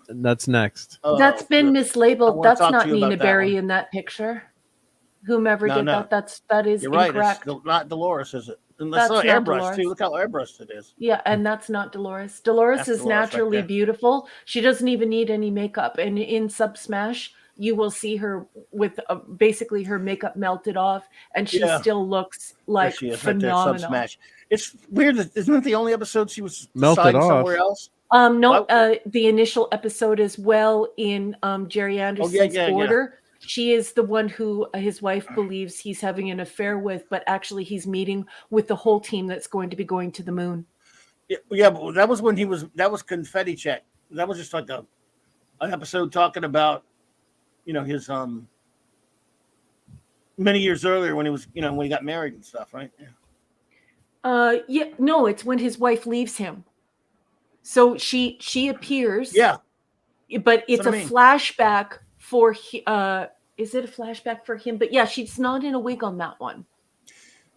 That's next. That's been I mislabeled. wanna That's talk to not you about Nina that Barry one. in that picture. Whomever No, did no. that is You're right. incorrect. It's not Dolores, is it? And That's that's not not airbrush Dolores. too. Look how airbrushed it is. Yeah, and that's not Dolores. Dolores That's is Dolores right naturally there. beautiful. She doesn't even need any makeup. And in Sub Smash, you will see her with basically her makeup melted off, and she Yeah. still looks There like she is, right there. Sub phenomenal. Smash. It's weird. Isn't it the only episode she was Melted signed off. somewhere else? No, the initial episode as well in Jerry Anderson's yeah. Border. She is the one who his wife believes he's having an affair with, but actually he's meeting with the whole team that's going to be going to the moon. Yeah, but that was when that was Confetti Check. That was just like an episode talking about, his many years earlier when he was, when he got married and stuff, right? Yeah. No, it's when his wife leaves him. So she appears. Yeah. But it's what I a mean. flashback for is it a flashback for him? But yeah, she's not in a wig on that one.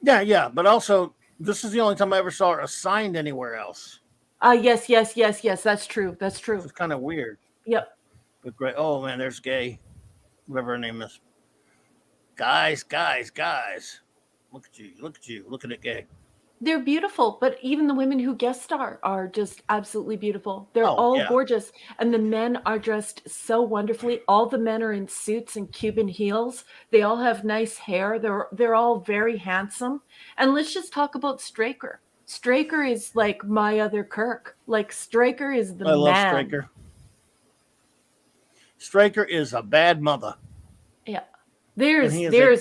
Yeah. But also, this is the only time I ever saw her assigned anywhere else. Yes. That's true. That's true. It's kind of weird. Yep. But great. Oh man, there's Gay, whatever her name is. Guys. Look at you. Look at it, Gay. They're beautiful, but even the women who guest star are just absolutely beautiful. They're all gorgeous, and the men are dressed so wonderfully. All the men are in suits and Cuban heels. They all have nice hair. They're all very handsome. And let's just talk about Straker. Straker is like my other Kirk. Like Straker is the man. I love Straker. Straker is a bad mother. Yeah. There's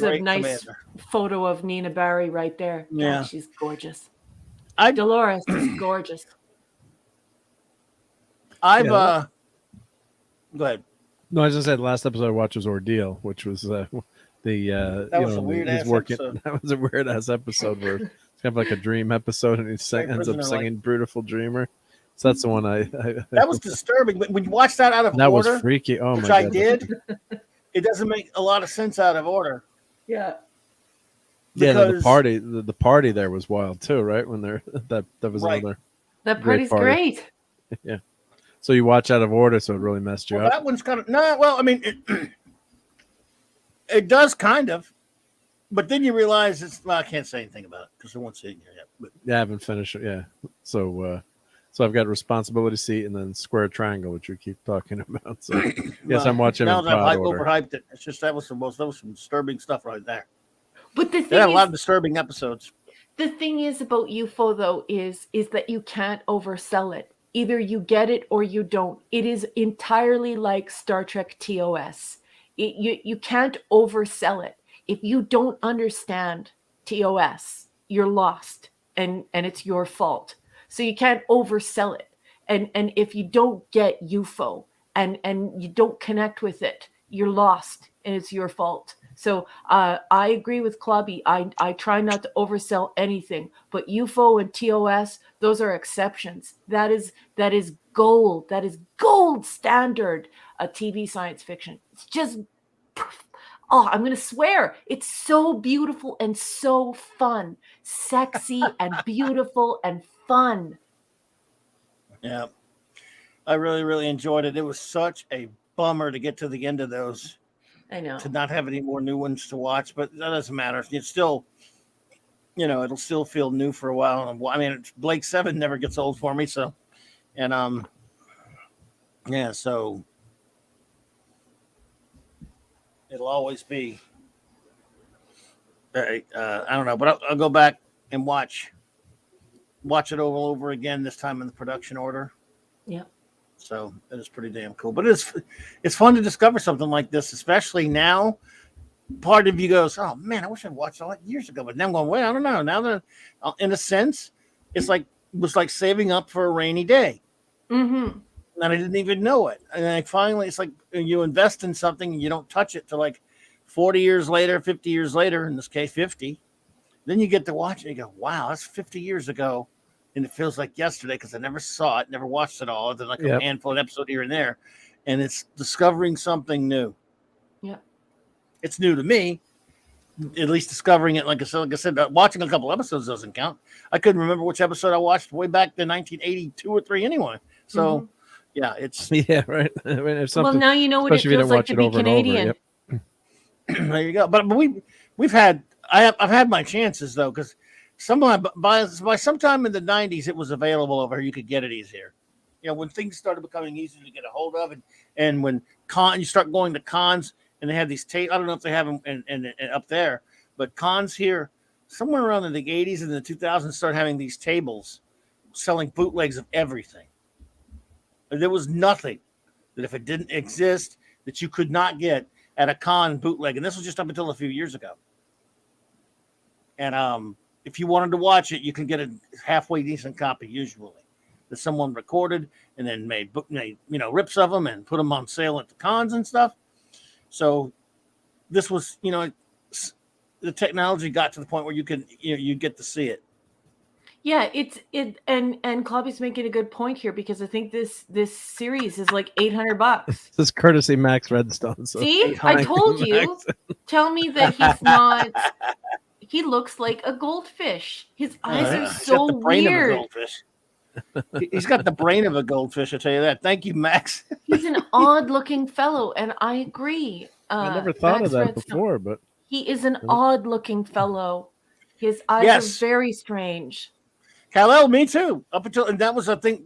a nice photo of Nina Barry right there. Yeah. God, she's gorgeous. Dolores is gorgeous. Go ahead. No, I just said last episode I watched was Ordeal, which was that was a weird ass episode. That was a weird ass episode where it's kind of like a dream episode, and he ends up singing "Beautiful Dreamer." So that's the one I that was disturbing. But when you watch that out of that order, was freaky. Oh which my I God. did. It doesn't make a lot of sense out of order. Yeah. Yeah, the party there was wild too, right? When that was another. That party's great. Yeah. So you watch out of order, so it really messed you up. That one's kind of well, I mean, it does kind of, but then you realize I can't say anything about it because I won't see it yet. But. Yeah, I haven't finished it. Yeah. So I've got Responsibility Seat and then Square Triangle, which we keep talking about. So yes, I'm watching. Now that I've overhyped it, it's just that was some disturbing stuff right there. But the thing they had a lot of disturbing episodes. The thing is about UFO though is that you can't oversell it. Either you get it or you don't. It is entirely like Star Trek TOS. You can't oversell it. If you don't understand TOS, you're lost, and it's your fault. So you can't oversell it. And if you don't get UFO and you don't connect with it, you're lost and it's your fault. So I agree with Clubby. I try not to oversell anything, but UFO and TOS, those are exceptions. That is gold. That is gold standard TV science fiction. It's just, I'm going to swear. It's so beautiful and so fun, sexy and beautiful and fun. Yeah, I really, really enjoyed it. It was such a bummer to get to the end of those. I know. To not have any more new ones to watch, but that doesn't matter. It's still, it'll still feel new for a while. I mean, Blake 7 never gets old for me. So, and yeah, so it'll always be. I don't know, but I'll go back and watch it over again. This time in the production order. Yeah. So it is pretty damn cool. But it's fun to discover something like this, especially now. Part of you goes, oh man, I wish I'd watched all that years ago. But now I'm going, wait, I don't know. Now that in a sense, it was like saving up for a rainy day. Mm-hmm. And I didn't even know it. And then finally, it's like you invest in something and you don't touch it till like 40 years later, 50 years later, in this case, 50. Then you get to watch it and you go, wow, that's 50 years ago. And it feels like yesterday because I never saw it, never watched it all. Then like a handful of episodes here and there. And it's discovering something new. Yeah. It's new to me. At least discovering it, like I said, watching a couple episodes doesn't count. I couldn't remember which episode I watched way back in 1982 or 3 anyway. So, yeah, it's... Yeah, right. I mean, well, now you know what it feels like to be Canadian. There you go. But we've had... I've had my chances, though, because by sometime in the 90s, it was available over here. You could get it easier. When things started becoming easier to get a hold of, and when you start going to cons, and they have these tapes. I don't know if they have them in up there, but cons here, somewhere around in the 80s and the 2000s, started having these tables selling bootlegs of everything. There was nothing that if it didn't exist that you could not get at a con bootleg, and this was just up until a few years ago. And if you wanted to watch it, you can get a halfway decent copy usually that someone recorded and then made rips of them and put them on sale at the cons and stuff. So this was, the technology got to the point where you can, you get to see it. Yeah, and Clubby's making a good point here because I think this series is like $800. This is courtesy Max Redstone. So see, I told you. Tell me that he's not. He looks like a goldfish. His eyes are so weird. He's got the brain of a goldfish. I tell you that. Thank you, Max. He's an odd-looking fellow, and I agree. I never thought Max of that Redstone. before, but He is an odd-looking fellow. His eyes are very strange. Kal-El, me too. Up until, and that was, I think,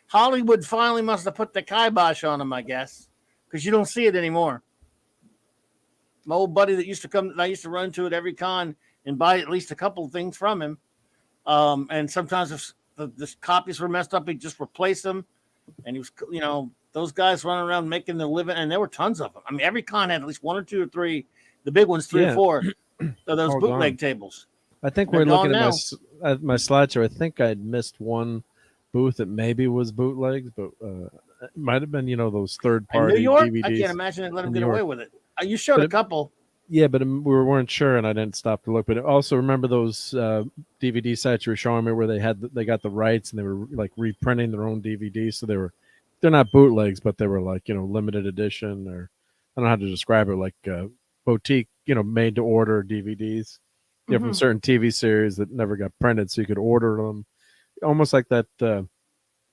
Hollywood finally must have put the kibosh on him, I guess, because you don't see it anymore. My old buddy that used to come, I used to run to at every con and buy at least a couple of things from him. And sometimes if the copies were messed up, he'd just replace them. And he was, those guys running around making their living, and there were tons of them. I mean, every con had at least 1 or 2 or 3, the big ones, 3 or 4 of those bootleg tables. I think we're looking at my slideshow. I think I'd missed one booth that maybe was bootlegs, but it might have been, those third-party New York, DVDs. I can't imagine they let them get away with it. You showed a couple. Yeah, but we weren't sure, and I didn't stop to look. But also remember those DVD sites you were showing me where they got the rights and they were like reprinting their own DVDs. So they're not bootlegs, but they were like limited edition, or I don't know how to describe it, like boutique, made to order DVDs. From certain TV series that never got printed, so you could order them, almost like that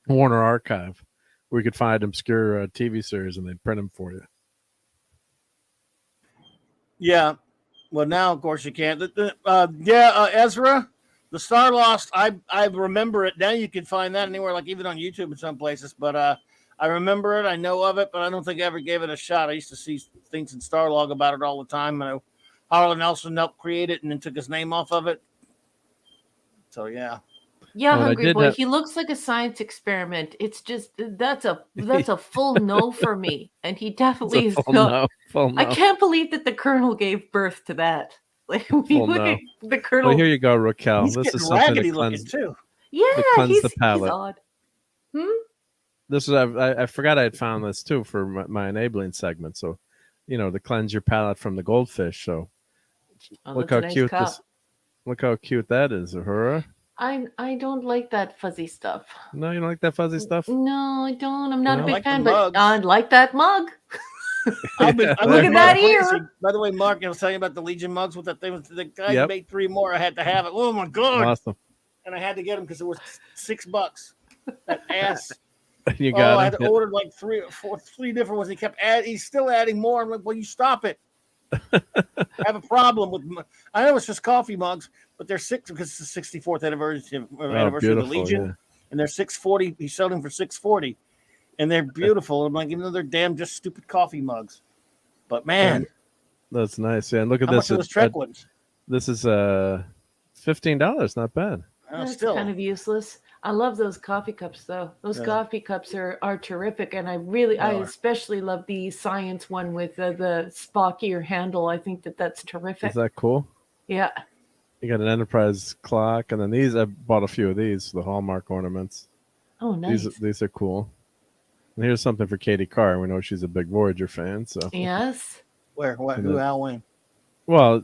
Warner Archive, where you could find obscure TV series and they'd print them for you. Yeah, well now of course you can't. Ezra, the Star Lost. I remember it. Now you can find that anywhere, like even on YouTube in some places. But I remember it. I know of it, but I don't think I ever gave it a shot. I used to see things in Starlog about it all the time. And Harlan Nelson helped create it and then took his name off of it. So yeah. Yeah, Hungry Boy. He looks like a science experiment. It's just that's a full no for me. And he definitely is not. Full no. I can't believe that the Colonel gave birth to that. Like we look at the Colonel. Well, here you go, Raquel. He's this is something raggedy to cleanse too. Yeah, he's the palate. odd. This is I forgot I had found this too for my enabling segment. So, to cleanse your palate from the goldfish. So, look how cute this. Look how cute that is, Uhura. I don't like that fuzzy stuff. No, you don't like that fuzzy stuff? No, I don't. I'm not a big like fan, but I like that mug. Look at that ear. By the way, Mark, I was telling you about the Legion mugs with that thing. The guy made 3 more. I had to have it. Oh my god! Awesome. And I had to get them because it was $6. That ass. You got I had to order like 3 or 4, 3 different ones. He kept he's still adding more. I'm like, well, you stop it. I have a problem with. I know it's just coffee mugs, but they're 6 because it's the 64th anniversary of the Legion, and they're $6.40. He sold them for $6.40, and they're beautiful. I'm like, even though they're damn just stupid coffee mugs, but man, that's nice. Yeah, and look at how this. Much are those Trek ones? This is $15. Not bad. That's kind of useless. I love those coffee cups, though. Those coffee cups are terrific, and I especially love the science one with the Spockier handle. I think that's terrific. Is that cool? Yeah. You got an Enterprise clock, and then these. I bought a few of these, the Hallmark ornaments. Oh, nice. These are cool. And here's something for Katie Carr. We know she's a big Voyager fan, so yes. Where? What? Who? Al Wayne? Well,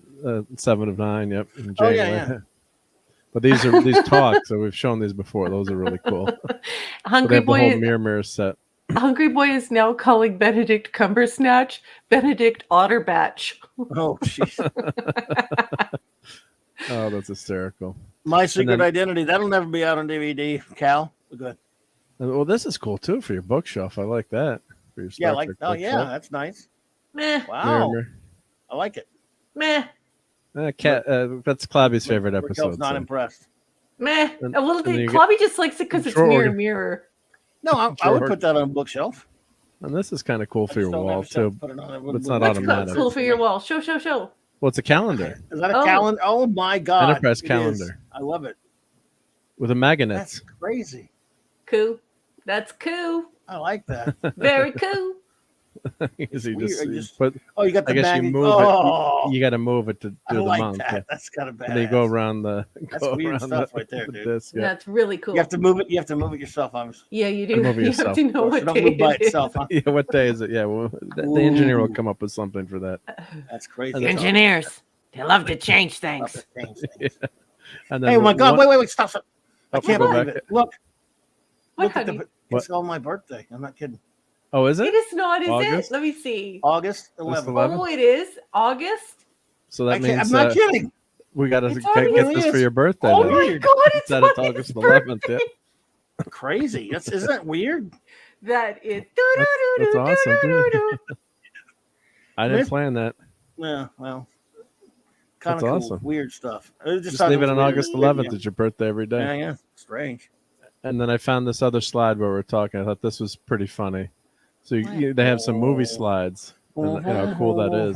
7 of 9. Yep. Oh yeah. But these talks, so we've shown these before. Those are really cool. Hungry Boy, the whole mirror set. Hungry Boy is now calling Benedict Cumbersnatch Benedict Otterbatch. Oh, jeez. Oh, that's hysterical. My Secret Identity. That'll never be out on DVD. Cal, good. Well, this is cool too for your bookshelf. I like that. For your Star Trek bookshelf. That's nice. Meh. Wow, I like it. Meh. That's Clobby's favorite episode. Raquel's not impressed. Meh. Clobby just likes it because it's mirror. No, I would put that on a bookshelf. And this is kind of cool for your wall too. But it's not automatic. Cool for your wall. Show. Well, it's a calendar. Is that a calendar? Oh my god! Enterprise calendar. I love it. With a magnet. That's crazy. Cool. That's cool. I like that. Very cool. You got the magnet. You move it. You got to move it to do the monk. That. Yeah. That's kind of bad. They go around the. That's weird stuff right there, dude. That's really cool. You have to move it. You have to move it yourself. Yeah, you do. You have to know what day move by itself. Huh? Yeah, what day is it? Yeah, well, the engineer will come up with something for that. That's crazy. Engineers, they love to change things. Yeah. And then hey, my God! Wait! Stop! I can't believe it. Look. What, honey? It's on my birthday. I'm not kidding. Oh, is it? It is not, is August? it? Let me see. August 11th. Oh, it is August. So that means I'm not kidding. We got to get this for your birthday. Oh my God! It's August 11th. Yeah. Crazy. Isn't that weird? That is. That's awesome. I didn't plan that. Yeah. Well, kind of That's cool. awesome. Weird stuff. I Just thought leave it was on weird. August 11th. It's your birthday every day. Yeah, yeah. Strange. And then I found this other slide where we're talking. I thought this was pretty funny. So they have some movie slides, and you know how cool that is.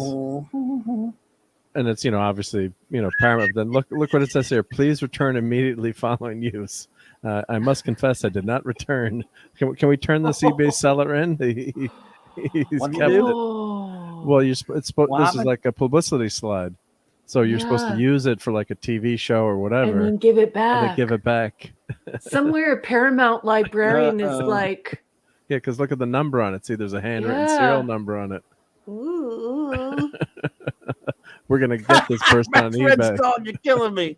And it's, you know, obviously, you know, Paramount. Then look what it says here. Please return immediately following use. I must confess, I did not return. Can we turn this eBay seller in? He's What do you kept do? it. Well, this is happened? like a publicity slide. So you're supposed to use it for like a TV show or whatever, and then give it back. And then give it back. Somewhere a Paramount librarian is like, yeah, because look at the number on it. See, there's a handwritten serial number on it. ooh. We're gonna get this person on eBay. Redstone, you're killing me.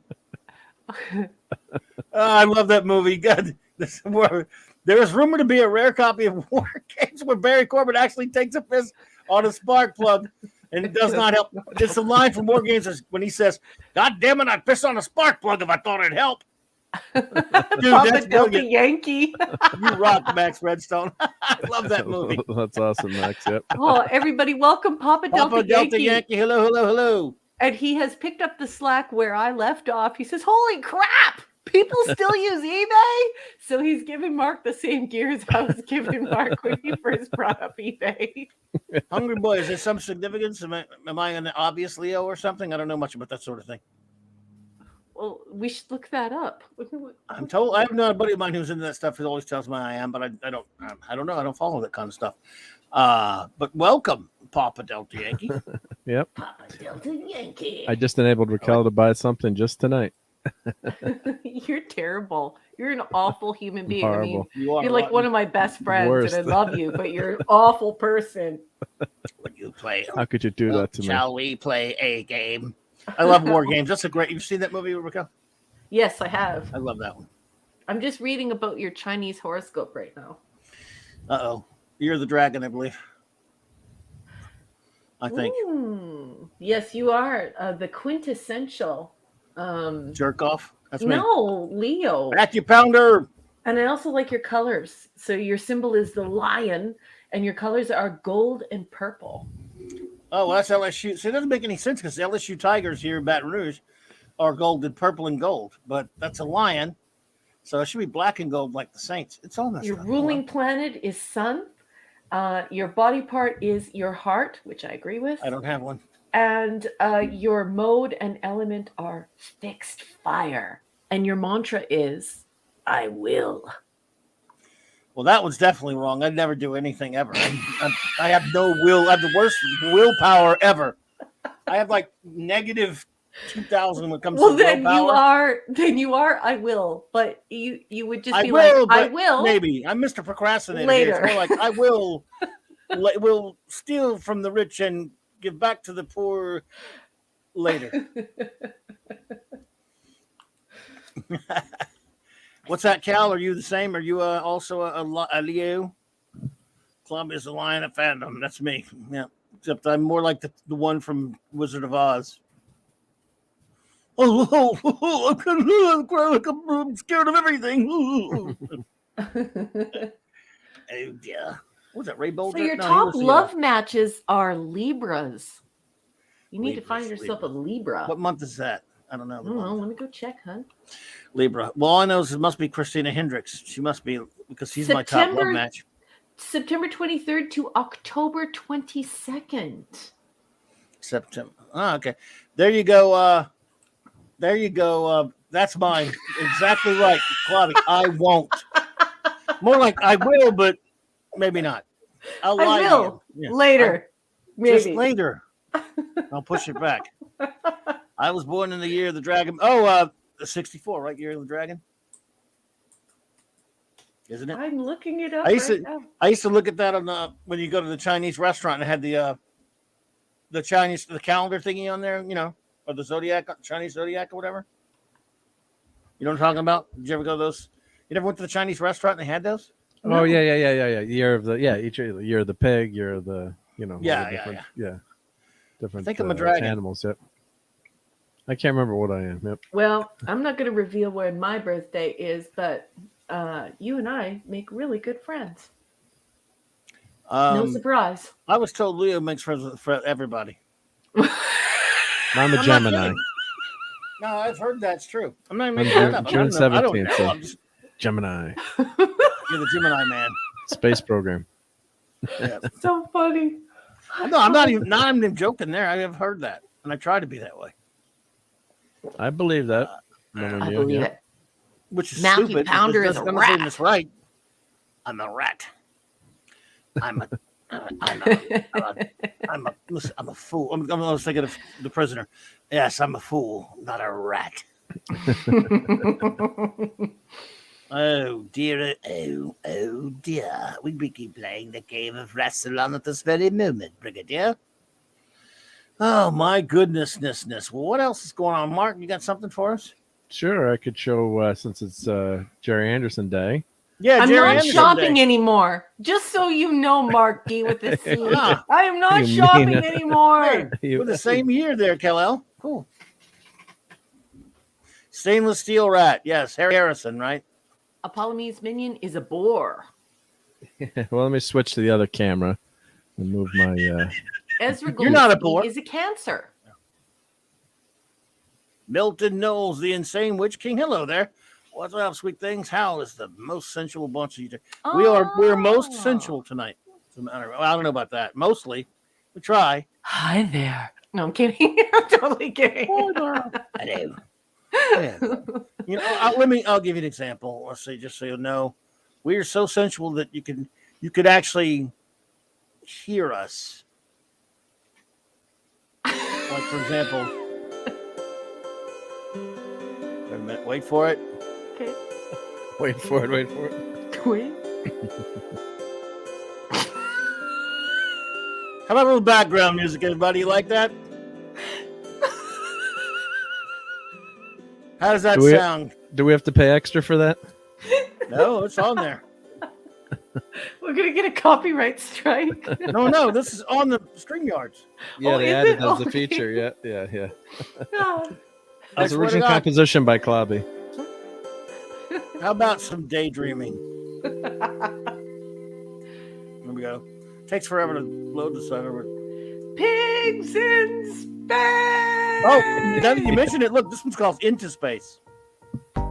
I love that movie. God, there is rumored to be a rare copy of War Games where Barry Corbin actually takes a piss on a spark plug, and it does not help. It's a line from War Games when he says, "God damn it, I'd piss on a spark plug if I thought it'd help." Dude, that's brilliant. Yankee. You rock, Max Redstone. I love that movie. That's awesome, Max. Yep. Oh, everybody, welcome Papa Delta Yankee. Hello, hello, hello. And he has picked up the slack where I left off. He says, "Holy crap! People still use eBay?" So he's giving Mark the same gears I was giving Mark when he first brought up eBay. Hungry Boy, is there some significance? Am I an obvious Leo or something? I don't know much about that sort of thing. Well, we should look that up. I'm told. I have no buddy of mine who's into that stuff who always tells me I am, but I don't know. I don't follow that kind of stuff. But welcome, Papa Delta Yankee. Yep. Papa Delta Yankee. I just enabled Raquel to buy something just tonight. You're terrible. You're an awful human being. Horrible. I mean, you're like one of my best friends, Worst. and I love you, but you're an awful person. Would you play? How could you do that to me? Shall we play a game? I love War Games. That's a great. You've seen that movie, Raquel? Yes, I have. I love that one. I'm just reading about your Chinese horoscope right now. Uh-oh. You're the dragon, I believe. I think. Yes, you are the quintessential Jerk off. That's me. No, Leo. Acupounder. And I also like your colors. So your symbol is the lion, and your colors are gold and purple. Oh, well, that's LSU. See, it doesn't make any sense because the LSU Tigers here in Baton Rouge are gold and purple and gold, but that's a lion. So it should be black and gold like the Saints. It's all messed Your up. ruling planet is sun. Your body part is your heart, which I agree with. I don't have one. And your mode and element are fixed fire. And your mantra is, I will. Well, that was definitely wrong. I'd never do anything ever. I have no will. I have the worst willpower ever. I have like negative 2,000 when it comes to willpower. Then you are, I will. But you would just be I will. Maybe. I'm Mr. Procrastinator. Later. It's more like I will steal from the rich and give back to the poor later. What's that, Cal? Are you the same? Are you also a Leo? Club is a lion of fandom. That's me. Yeah. Except I'm more like the one from Wizard of Oz. I'm scared of everything. Oh, yeah. What's that, Ray Bolger? So your top love matches are Libras. You need to find yourself a Libra. What month is that? I don't know. I don't know. Let me go check, huh? Libra. Well, all I know is it must be Christina Hendricks. She must be, because she's my top love match. September 23rd to October 22nd. September. Oh, okay. There you go. There you go. That's mine. Exactly right, Claudia. I won't. More like I will, but maybe not. I'll lie I will. Yeah. Later. Maybe. Just later. I'll push it back. I was born in the year of the dragon. Oh, 64, right? Year of the dragon. Isn't it? I'm looking it up. I used to look at that on when you go to the Chinese restaurant and it had the calendar thingy on there, you know, or the zodiac, Chinese zodiac or whatever. You know what I'm talking about? Did you ever go to those? You never went to the Chinese restaurant and they had those? No. Oh yeah. Year of the each year of the pig, year of the different. I think I'm a dragon. Animals. Yep. I can't remember what I am. Yep. Well, I'm not going to reveal when my birthday is, but you and I make really good friends. No surprise. I was told Leo makes friends with everybody. I'm a I'm not Gemini. kidding. No, I've heard that's true. I'm not I'm making that up. June I don't 17th. know. So I'm just, Gemini. you're the Gemini man. Space program. Yeah. So funny. No, I'm not even joking there. I have heard that, and I try to be that way. I believe that. I believe it. Which is Matthew stupid. Pounder because is a I'm not saying rat. this right. I'm a rat. I'm a fool. I was thinking of the prisoner. Yes, I'm a fool, not a rat. Oh dear, oh dear. We keep playing the game of Rassilon at this very moment, Brigadier. Oh my goodness. Well, what else is going on? Mark, you got something for us? Sure, I could show since it's Jerry Anderson Day. Yeah, I'm Jerry not Anderson shopping Day. anymore. Just so you know, Mark D with the C. Ah. I am not You shopping mean- anymore. We're the same year there, Kal-El. Cool. Stainless steel rat. Yes, Harry Harrison, right? Apollome's minion is a boar. Well, let me switch to the other camera and move my. Ezra You're not a Goldstein boar. is a cancer. Milton Knowles, the insane witch king. Hello there. What's up, sweet things? Hal is the most sensual bunch of you. We're most sensual tonight. Well, I don't know about that. Mostly. We try. Hi there. No, I'm kidding. I'm totally kidding. Hello. Yeah. You know, I'll give you an example. Let's say, just so you know, we are so sensual that you could actually hear us. Like, for example, wait a minute, wait for it. Okay. Wait for it. Wait. How about a little background music, everybody? You like that? How does that sound? Do we have to pay extra for that? No, it's on there. We're gonna get a copyright strike. No, this is on the StreamYards. Yeah, Oh, they is added it? it as a Okay. feature. Yeah. Yeah. I As swear to original God. composition by Clobby. How about some daydreaming? There we go. Takes forever to load this over. Pigs in space. Oh, now that you mentioned it, look, this one's called Into Space. I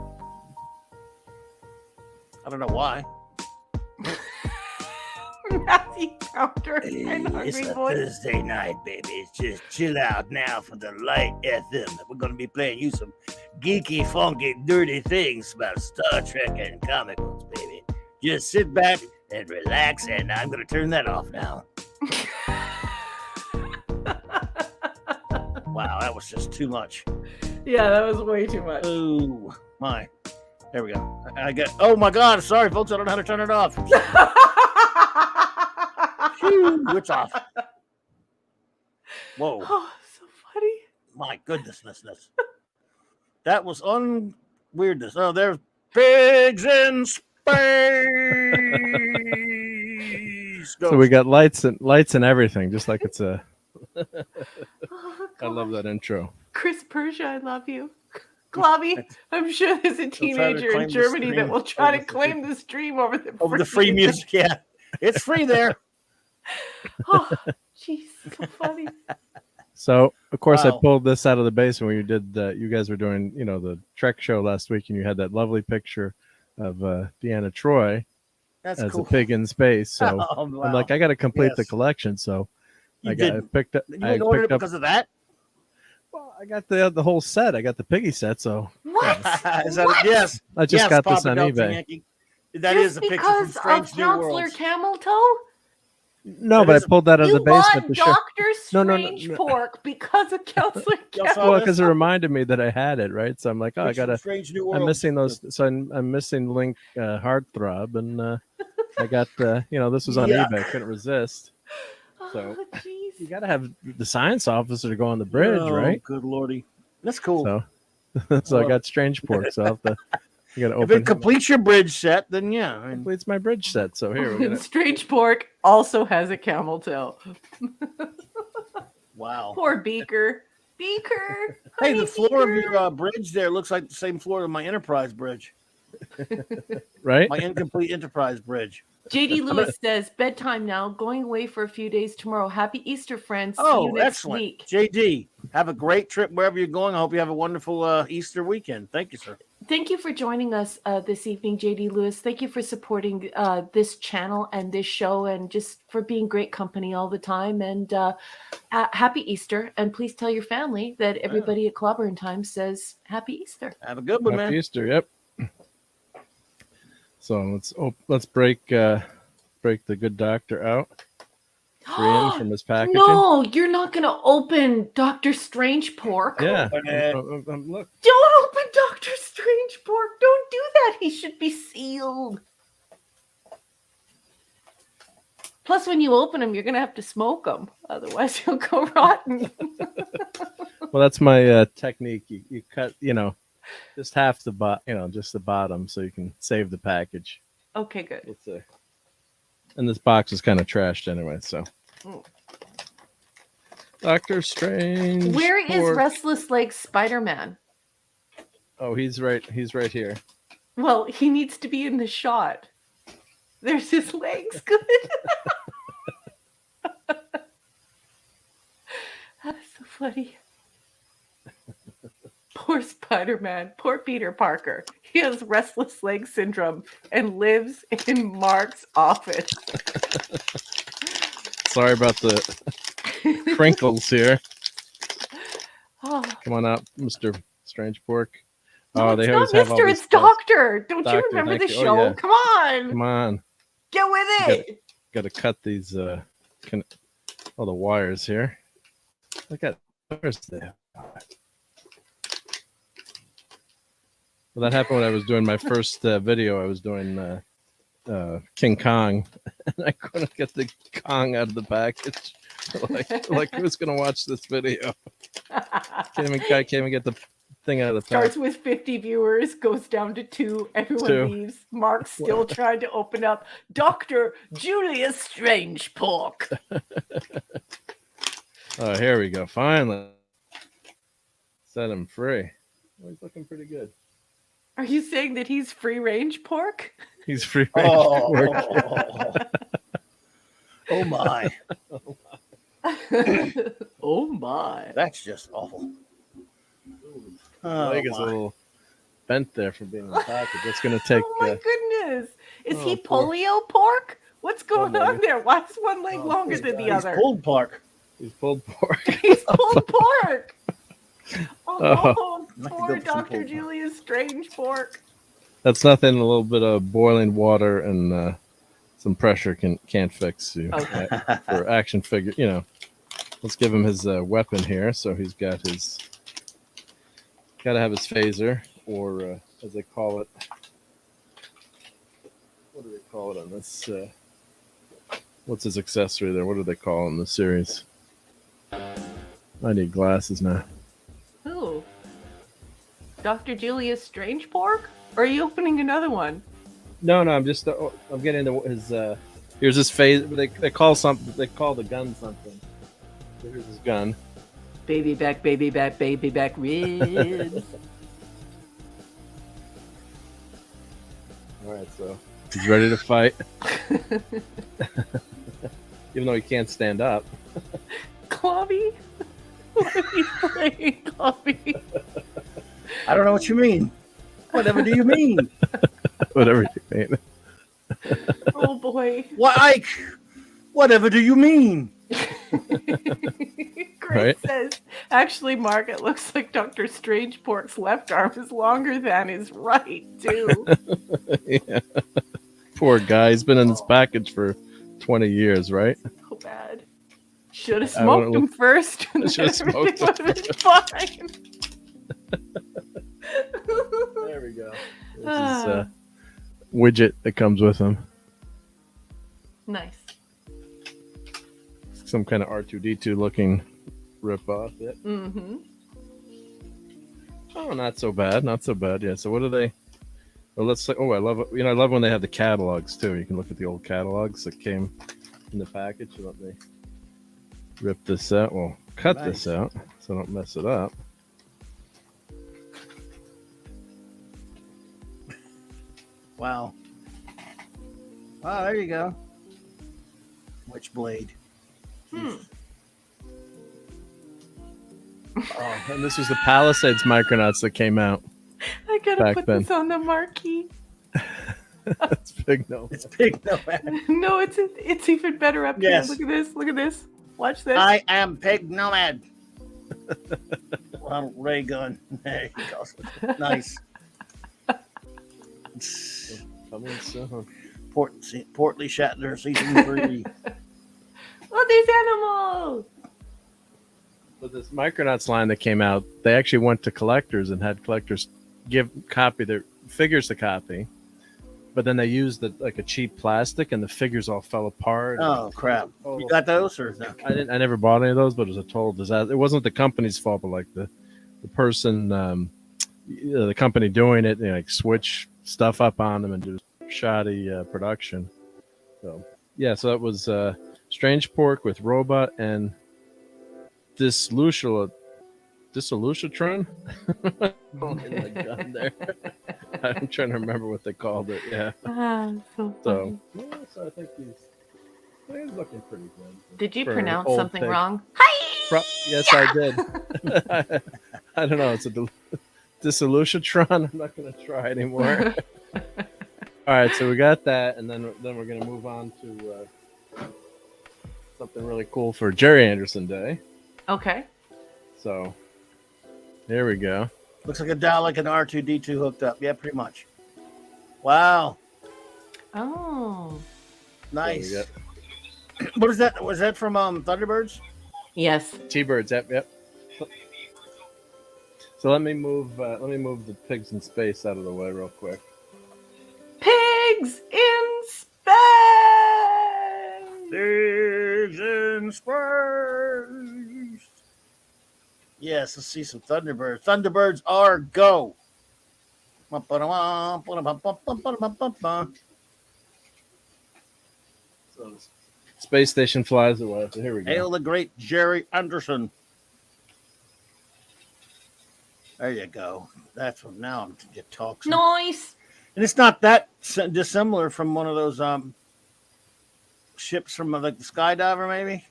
don't know why. Matthew Pounder. It's a Thursday night, baby. Just chill out now for the light FM. We're going to be playing you some geeky, funky, dirty things about Star Trek and comic books, baby. Just sit back and relax, and I'm going to turn that off now. Wow, that was just too much. Yeah, that was way too much. Oh, my. There we go. I got. Oh, my God. Sorry, folks. I don't know how to turn it off. Phew, it's off. Whoa. Oh, so funny. My goodness. That was weirdness. Oh, there's pigs in space. So we got lights and everything, just like it's a. Oh, I love that intro. Chris Persia, I love you. Clobby, I'm sure there's a teenager claim in the Germany stream. that will try to claim the stream over the free music. Yeah, it's free there. Oh, jeez, so funny. So of course I Wow. pulled this out of the basement when you did. You guys were doing, the Trek show last week, and you had that lovely picture of Deanna Troy That's as cool. a pig in space. So Oh, wow. I'm like, I got to complete the Yes. collection. So You I didn't. picked up. You I didn't order it picked up. because of that? Well, I got the whole set. I got the piggy set. So What? Is that What? yes? I just yes, got this Papa on Delta eBay. Yankee. That Just is a picture because from of Strange New Counselor Worlds. Camel Toe? No, That but I is a- pulled that out of You the basement bought to show. Dr. No, no, Strange no. Pork because of Counselor Y'all Camel saw Well, this? because it reminded me that I had it, right? So I'm like, oh, I Picture from gotta. Strange New I'm Worlds. missing those. So I'm missing Link Heartthrob, and I got this was on Yuck. eBay. Couldn't resist. So Oh, jeez. you gotta have the science officer to go on the bridge, Oh, right? good lordy. That's cool. So I got Strange Pork. So I'll have to. You gotta if open. it completes your bridge set, then yeah. I mean, Completes my bridge set. So here we're And gonna. Strange Pork also has a camel toe. wow. Poor Beaker. Beaker. Hey, honey the floor of Beaker. your bridge there looks like the same floor of my Enterprise bridge. Right. My incomplete Enterprise bridge. JD Lewis says, bedtime now, going away for a few days tomorrow. Happy Easter, friends. See you Oh, next excellent. week. JD, Have a great trip wherever you're going. I hope you have a wonderful Easter weekend. Thank you, sir. Thank you for joining us this evening, JD Lewis. Thank you for supporting this channel and this show, and just for being great company all the time. And happy Easter. And please tell your family that everybody at Clobberin Time says Happy Easter. Have a good one, man. Happy Easter. Yep. So let's break the good doctor out. Free him from his packaging. No, you're not going to open Dr. Strange pork. Yeah. Look. Don't open Dr. Strange pork. Don't do that. He should be sealed. Plus, when you open them, you're going to have to smoke them. Otherwise, he'll go rotten. Well, that's my technique. You cut, just half the just the bottom, so you can save the package. Okay, good. And this box is kind of trashed anyway, so. Doctor Strange. Where is Restless Legs Spider-Man? Oh, he's right here. Well, he needs to be in the shot. There's his legs. Good. That's so funny. Poor Spider-Man. Poor Peter Parker. He has restless leg syndrome and lives in Mark's office. Sorry about the crinkles here. Oh. Come on out, Mr. Strange Pork. No, they it's always not have all Mr. this It's stuff. Doctor. Don't Doctor, you remember the thank you. show? Oh, yeah. Come on. Come on. Get with it. Got to cut these all the wires here. Look at where's that? Well, that happened when I was doing my first video. I was doing King Kong, and I couldn't get the Kong out of the package. like who's gonna watch this video? Can't even get the thing out of the package. Starts with 50 viewers, goes down to 2. Everyone leaves. Mark's still trying to open up Dr. Julius Strange Pork. Oh, here we go. Finally, set him free. Well, he's looking pretty good. Are you saying that he's free range pork? He's free range pork. Oh my. Oh my. That's just awful. Leg is a little bent there from being in the package. It's going to take. Oh my goodness. Is he polio pork? What's going on there? Why is one leg longer than the other? He's pulled pork. He's pulled pork. He's pulled pork. Oh, I poor could go for some Dr. pulled Julius Strange Pork. That's nothing. A little bit of boiling water and some pressure can't fix you. Okay. For action figure, let's give him his weapon here. So he's got his. Got to have his phaser, or as they call it. What do they call it on this? What's his accessory there? What do they call it in the series? I need glasses now. Who? Dr. Julius Strange Pork? Or are you opening another one? No, I'm just I'm getting into his. Here's his phase. They call something. They call the gun something. Here's his gun. Baby back ribs. All right, so he's ready to fight. Even though he can't stand up. Clobby? What are you playing, Clobby? I don't know what you mean. Whatever do you mean? Whatever you mean. Oh boy. Ike? Whatever do you mean? Grace says, actually, Mark, it looks like Dr. Strange Pork's left arm is longer than his right, too. Yeah. Poor guy. He's been in this package for 20 years, right? So bad. Should have smoked him first. Should have smoked him. Would have been fine. There we go. This is widget that comes with him. Nice. Some kind of R2D2 looking rip-off. Yep. Mm-hmm. Oh, not so bad. Not so bad. Yeah. So what are they? Well, let's say. Oh, I love it. I love when they have the catalogs too. You can look at the old catalogs that came in the package. So let me rip this out. Well, cut this out so I don't mess it up. Wow. Oh, there you go. Witchblade. Oh, and this was the Palisades Micronauts that came out. I gotta Back put then. this on the marquee. It's big no. It's big nomad. No, it's even better up Yes. here. Look at this. Look at this. Watch this. I am Pig Nomad. Ronald Reagan. There you go. Nice. Coming soon. Portly Shatner season 3. Oh, there's animals. But this Micronauts line that came out, they actually went to collectors and had collectors copy their figures to copy. But then they used like a cheap plastic, and the figures all fell apart. Oh crap! You got those or no? I never bought any of those, but it was a total disaster. It wasn't the company's fault, but like the person, the company doing it, like switch stuff up on them and do shoddy production. So yeah, so that was Strange Pork with Robot and Dissolution. Dissolution? There. I'm trying to remember what they called it. Yeah. So So I think he's looking pretty good. did you for an pronounce old something pig. wrong? Hi. Yes, I did. I don't know. It's a Dissolution-tron. I'm not going to try anymore. All right, so we got that, and then we're going to move on to something really cool for Jerry Anderson Day. Okay. So here we go. Looks like a Dalek and R2D2 hooked up. Yeah, pretty much. Wow, Oh. nice. There What is that? Was that from Thunderbirds? Yes. T-Birds, yep. So let me move the pigs in space out of the way real quick. Pigs in space. Pigs in space. Yes, let's see some Thunderbirds. Thunderbirds are go. So the space station flies away. So here we go. Hail the great Jerry Anderson. There you go. That's what now I'm you talk. Nice. And it's not that dissimilar from one of those ships from like the Skydiver, maybe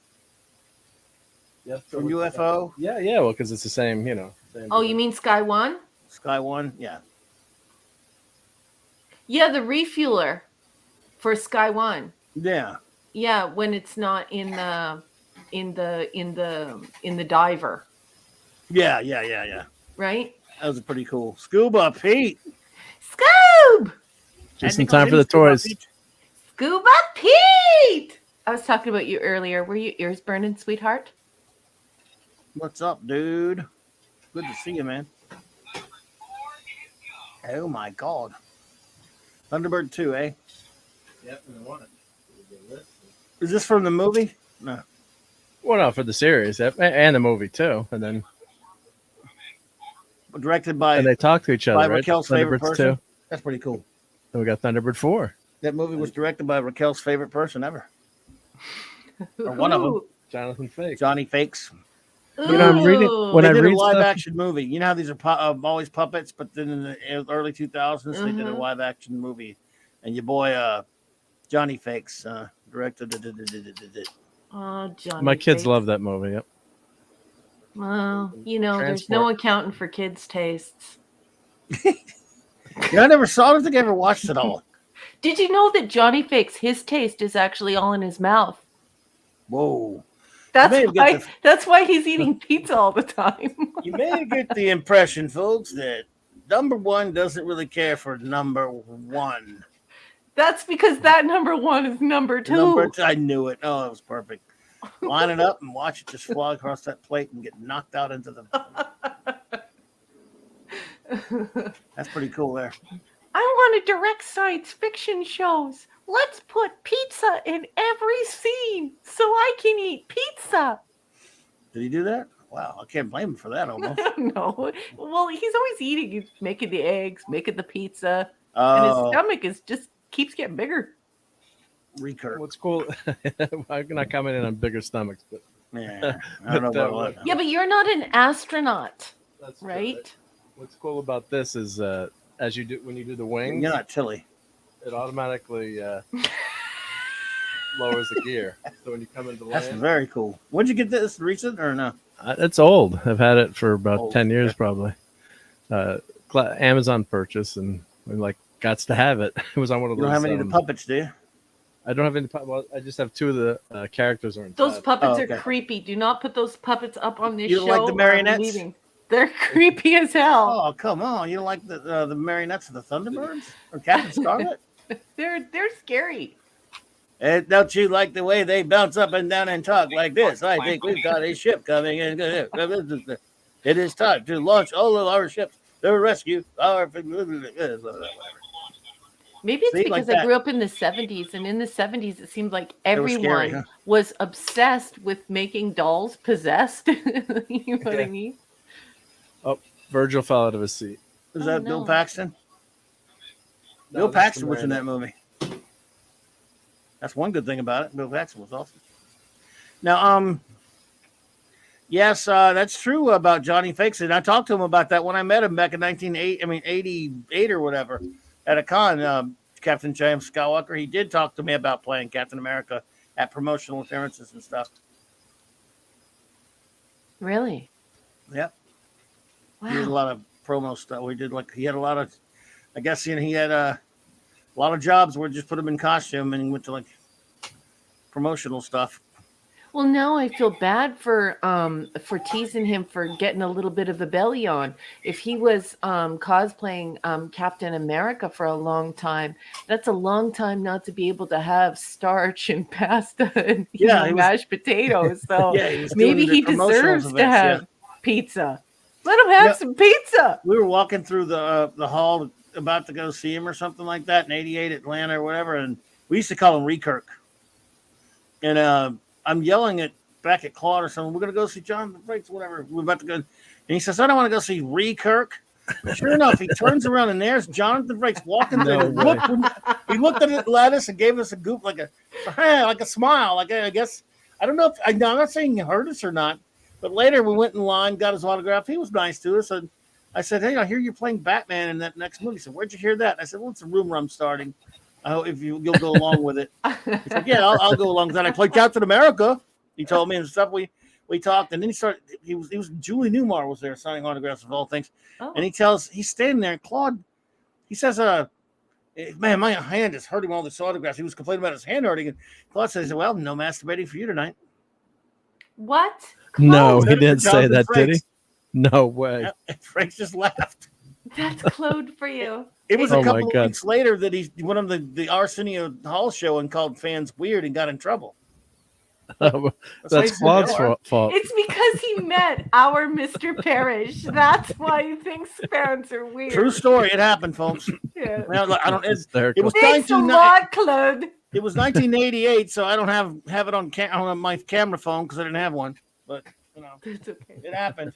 Yep. from UFO. Yeah. Well, because it's the same, Same Oh, you mean Sky One? Sky One, yeah. Yeah, the refueler for Sky One. Yeah. Yeah, when it's not in the diver, Yeah. right? That was pretty cool. Scuba Pete. Scoob! Just in time for the toys. Scuba Pete! I was talking about you earlier. Were your ears burning, sweetheart? What's up, dude? Good to see you, man. Oh my God. Thunderbird 2, eh? Yep, and I want it. Is this from the movie? No. Well, no, for the series, yep, and the movie too, and then Directed by and they talk to each other. by Right? Raquel's favorite Thunderbirds person. 2. That's pretty cool. Then we got Thunderbird 4. That movie was directed by Raquel's favorite person ever. Or one of them. Ooh. Jonathan Frakes. Johnny Fakes. I'm reading when They I did a read live stuff. action movie. You know how these are always puppets, but then in the early 2000s, they did a live action movie. And your boy, Johnny Fakes, directed it. Oh, Johnny. My kids Fakes. love that movie. Yep. Well, there's Transport. no accounting for kids' tastes. I never saw it. I don't think I ever watched it all. Did you know that Johnny Fakes, his taste is actually all in his mouth? Whoa. That's why he's eating pizza all the time. You may get the impression, folks, that number one doesn't really care for number one. That's because that number one is number two. I knew it. Oh, it was perfect. Line it up and watch it just fly across that plate and get knocked out into the. That's pretty cool there. I want to direct science fiction shows. Let's put pizza in every scene so I can eat pizza. Did he do that? Wow, I can't blame him for that almost. No. Well, he's always eating. He's making the eggs, making the pizza. And his stomach keeps getting bigger. Recur. What's cool? I'm not commenting on bigger stomachs, but Yeah, I don't know about that. Yeah, but you're not an astronaut, that's right? good. What's cool about this is as you do when you do the wings, You're not Tilly. it automatically lowers the gear. So when you come into That's land, very cool. When'd you get this? Recent or no? It's old. I've had it for about 10 years, yeah. probably. Amazon purchase, and like gots to have it. It was on one of You those. don't have any of the puppets, do you? I don't have any. Well, I just have 2 of the characters are inside. Those puppets okay. are creepy. Do not put those puppets up on this You show. don't like the marionettes? Leaving. They're creepy as hell. Oh, come on! You don't like the marionettes of the Thunderbirds or Captain Scarlet? They're scary. And don't you like the way they bounce up and down and talk like this? I think we've got a ship coming in. It is time to launch all of our ships to rescue our. Maybe it's See, because like I grew up in the 70s, and in the 70s, it seemed like everyone scary, huh? was obsessed with making dolls possessed. You know what I mean? Oh, Virgil fell out of his seat. Is that Bill no. Paxton? No, Bill that's Paxton the was in that marionette. movie. That's one good thing about it. Bill Paxton was awesome. Now, yes, that's true about Johnny Fakes. And I talked to him about that when I met him back in 88 or whatever at a con. Captain James Skywalker, he did talk to me about playing Captain America at promotional appearances and stuff. Really? Yep. Wow. He did a lot of promo stuff. He had a lot of, I guess, he had a lot of jobs where just put him in costume and he went to like promotional stuff. Well, now I feel bad for teasing him for getting a little bit of a belly on. If he was cosplaying Captain America for a long time, that's a long time not to be able to have starch and pasta and mashed potatoes. So maybe he deserves to have pizza. Let him have some pizza. We were walking through the hall about to go see him or something like that in 88 Atlanta or whatever, and we used to call him Kirk. And I'm yelling back at Claude or something. We're going to go see Jonathan Frakes, whatever. We're about to go. And he says, I don't want to go see Kirk. Sure enough, he turns around and there's Jonathan Frakes walking through. He looked at us and gave us a goop like a smile. Like I guess, I don't know if, I'm not saying he heard us or not, but later we went in line, got his autograph. He was nice to us. And I said, hey, I hear you're playing Batman in that next movie. He said, where'd you hear that? I said, well, it's a rumor I'm starting. I hope if you'll go along with it. He said, yeah, I'll go along with that. I played Captain America. He told me and stuff. We talked, and then he was Julie Newmar was there signing autographs of all things. Oh. And he's standing there, and Claude, he says, man, my hand is hurting all this autographs. He was complaining about his hand hurting, and Claude says, well, no masturbating for you tonight. What? Claude? No, he didn't say that, did he? No way. And Frank just laughed. That's Claude for you. It was a couple of weeks later that he went on the Arsenio Hall show and called fans weird and got in trouble. That's Claude's fault. It's because he met our Mr. Parrish. That's why he thinks fans are weird. True story. It happened, folks. Yeah. Well, I don't. It was Thanks a lot, Claude. It was 1988, so I don't have it on my camera phone because I didn't have one. But it's okay. It happened.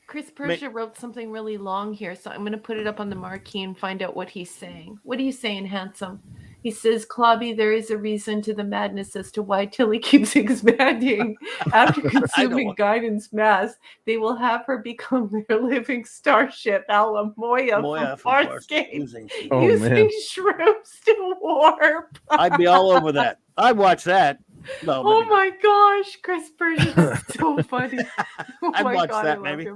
Chris Persia wrote something really long here, so I'm going to put it up on the marquee and find out what he's saying. What are you saying, handsome? He says, Clobby, there is a reason to the madness as to why Tilly keeps expanding. After consuming Guidance Mass, they will have her become their living starship, a la Moya from Farscape, using shrooms to warp. I'd be all over that. I'd watch that. No, oh my gosh, Chris Persia is so funny. Oh I'd watch God, that maybe.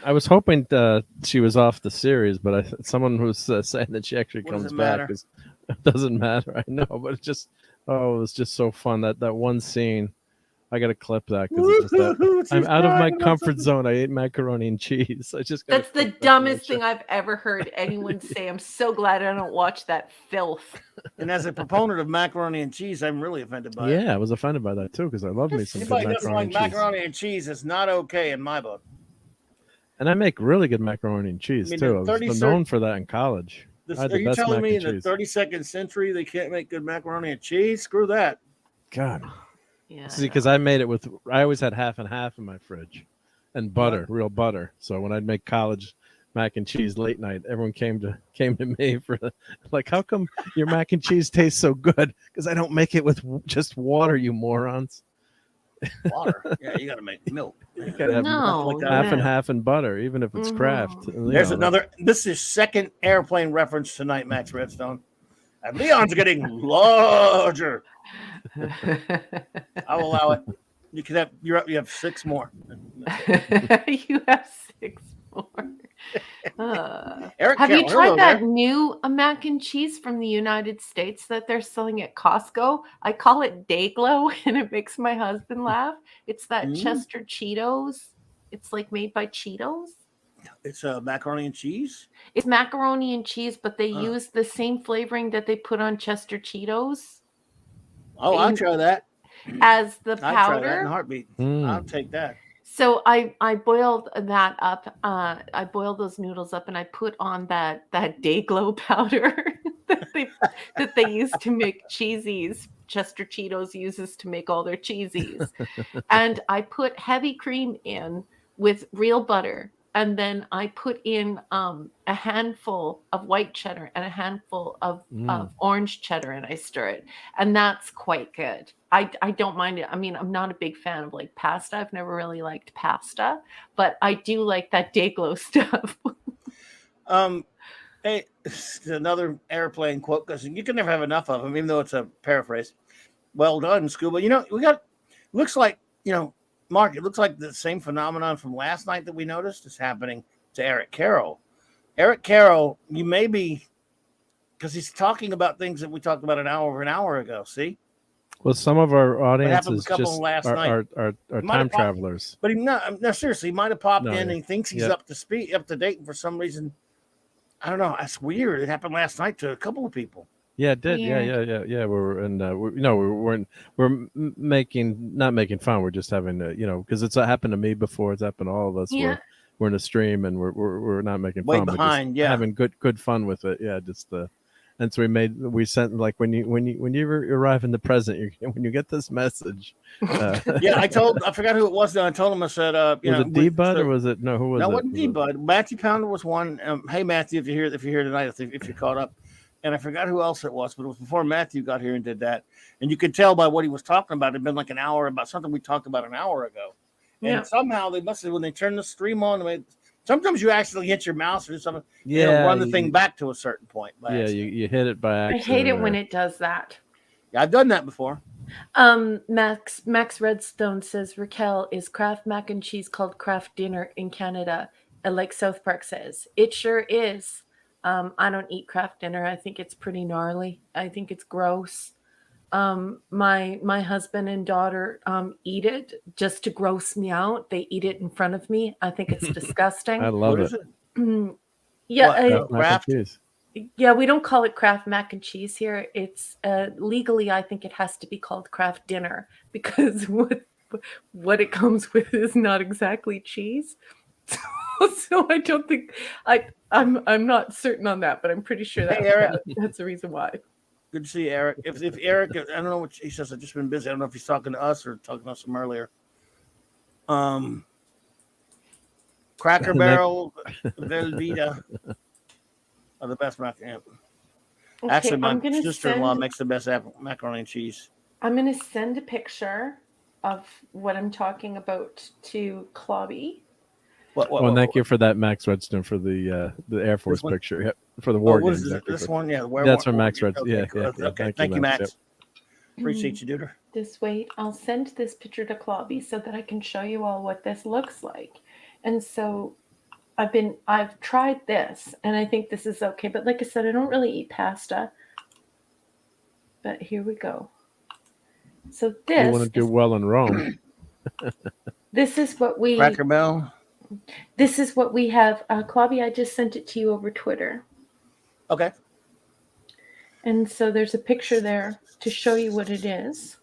I was hoping she was off the series, but someone was saying that she actually comes back. It doesn't matter. I know, but it was just so fun that one scene. I got to clip that because I'm out of my comfort zone. I ate macaroni and cheese. That's the dumbest thing I've ever heard anyone say. I'm so glad I don't watch that filth. And as a proponent of macaroni and cheese, I'm really offended by it. Yeah, I was offended by that too because I love me some good macaroni and cheese. Anybody doesn't like macaroni and cheese, it's not okay in my book. And I make really good macaroni and cheese too. I was known for that in college. Are you telling me in the 32nd century they can't make good macaroni and cheese? Screw that. God. Yeah. See, because I made it I always had half and half in my fridge, and butter, real butter. So when I'd make college mac and cheese late night, everyone came to me for like, how come your mac and cheese tastes so good? Because I don't make it with just water, you morons. Water? Yeah, you got to make milk. You got to have half and half in butter, even if it's Kraft. There's another. This is second airplane reference tonight, Max Redstone. And Leon's getting larger. I'll allow it. You could have you have 6 more. You have 6 more. Eric Have you Carroll, tried hello that there. new mac and cheese from the United States that they're selling at Costco? I call it Dayglow, and it makes my husband laugh. It's that Chester Cheetos. It's like made by Cheetos. It's macaroni and cheese. It's macaroni and cheese, but they use the same flavoring that they put on Chester Cheetos. Oh, I'll try that. As the I'd try that in a powder. heartbeat. I'll take that. So I boiled that up. I boiled those noodles up, and I put on that Dayglow powder that they use to make cheesies. Chester Cheetos uses to make all their cheesies. And I put heavy cream in with real butter. And then I put in a handful of white cheddar and a handful of orange cheddar, and I stir it. And that's quite good. I don't mind it. I mean, I'm not a big fan of like pasta. I've never really liked pasta, but I do like that Dayglow stuff. Hey, another airplane quote, because you can never have enough of them, even though it's a paraphrase. Well done, Scuba. You know, looks like, you know, Mark, it looks like the same phenomenon from last night that we noticed is happening to Eric Carroll. Eric Carroll, you may be, because he's talking about things that we talked about an hour ago. See? Well, some of our audience is couple just last night. Our time travelers. But no, seriously, he might have popped in and he thinks he's Yeah. up to date, and for some reason, I don't know. That's weird. It happened last night to a couple of people. Yeah, it did. Yeah. We're not making fun. We're just having because it's happened to me before. It's happened to all of us. Yeah. We're in a stream and we're not making Way fun. behind, we're just having good fun with it. Yeah, just and so we sent like when you arrive in the present, when you get this message. Yeah, I forgot who it was. Then I told him, I said, was it D-Bud or was it who was it? No, it wasn't D-Bud. Matthew Pounder was one. Hey Matthew, if you're here tonight, if you're caught up. And I forgot who else it was, but it was before Matthew got here and did that. And you could tell by what he was talking about. It had been like an hour about something we talked about an hour ago. And somehow they must have, when they turned the stream on, sometimes you actually hit your mouse or something. Yeah, it'll run the thing back to a certain point. You hit it by accident. I hate it when it does that. Yeah, I've done that before. Max Redstone says Raquel, is Kraft mac and cheese called Kraft dinner in Canada, like South Park says. It sure is. I don't eat Kraft dinner. I think it's pretty gnarly. I think it's gross. My husband and daughter eat it just to gross me out. They eat it in front of me. I think it's disgusting. I love it. Yeah, Kraft cheese. Yeah, we don't call it Kraft mac and cheese here. It's legally, I think it has to be called Kraft dinner because what it comes with is not exactly cheese. So I don't think I'm not certain on that, but I'm pretty sure that's the reason why. Good to see you, Eric. If Eric, I don't know what he says. I've just been busy. I don't know if he's talking to us or talking to us from earlier. Cracker Barrel, Velveeta are the best macaroni. Okay, Actually, my sister-in-law makes the best macaroni and cheese. I'm going to send a picture of what I'm talking about to Clobby. Well, thank you for that, Max Redstone, for the Air Force picture. Yep, for the war game. This one? Yeah, that's from Max Redstone. Okay. Thank you, Max. Yep. Appreciate you, dude. Just wait. I'll send this picture to Clobby so that I can show you all what this looks like. And so I've tried this, and I think this is okay. But like I said, I don't really eat pasta. But here we go. So this. You want to do well in Rome. This is what we. Cracker Barrel. This is what we have. Clobby, I just sent it to you over Twitter. Okay. And so there's a picture there to show you what it is.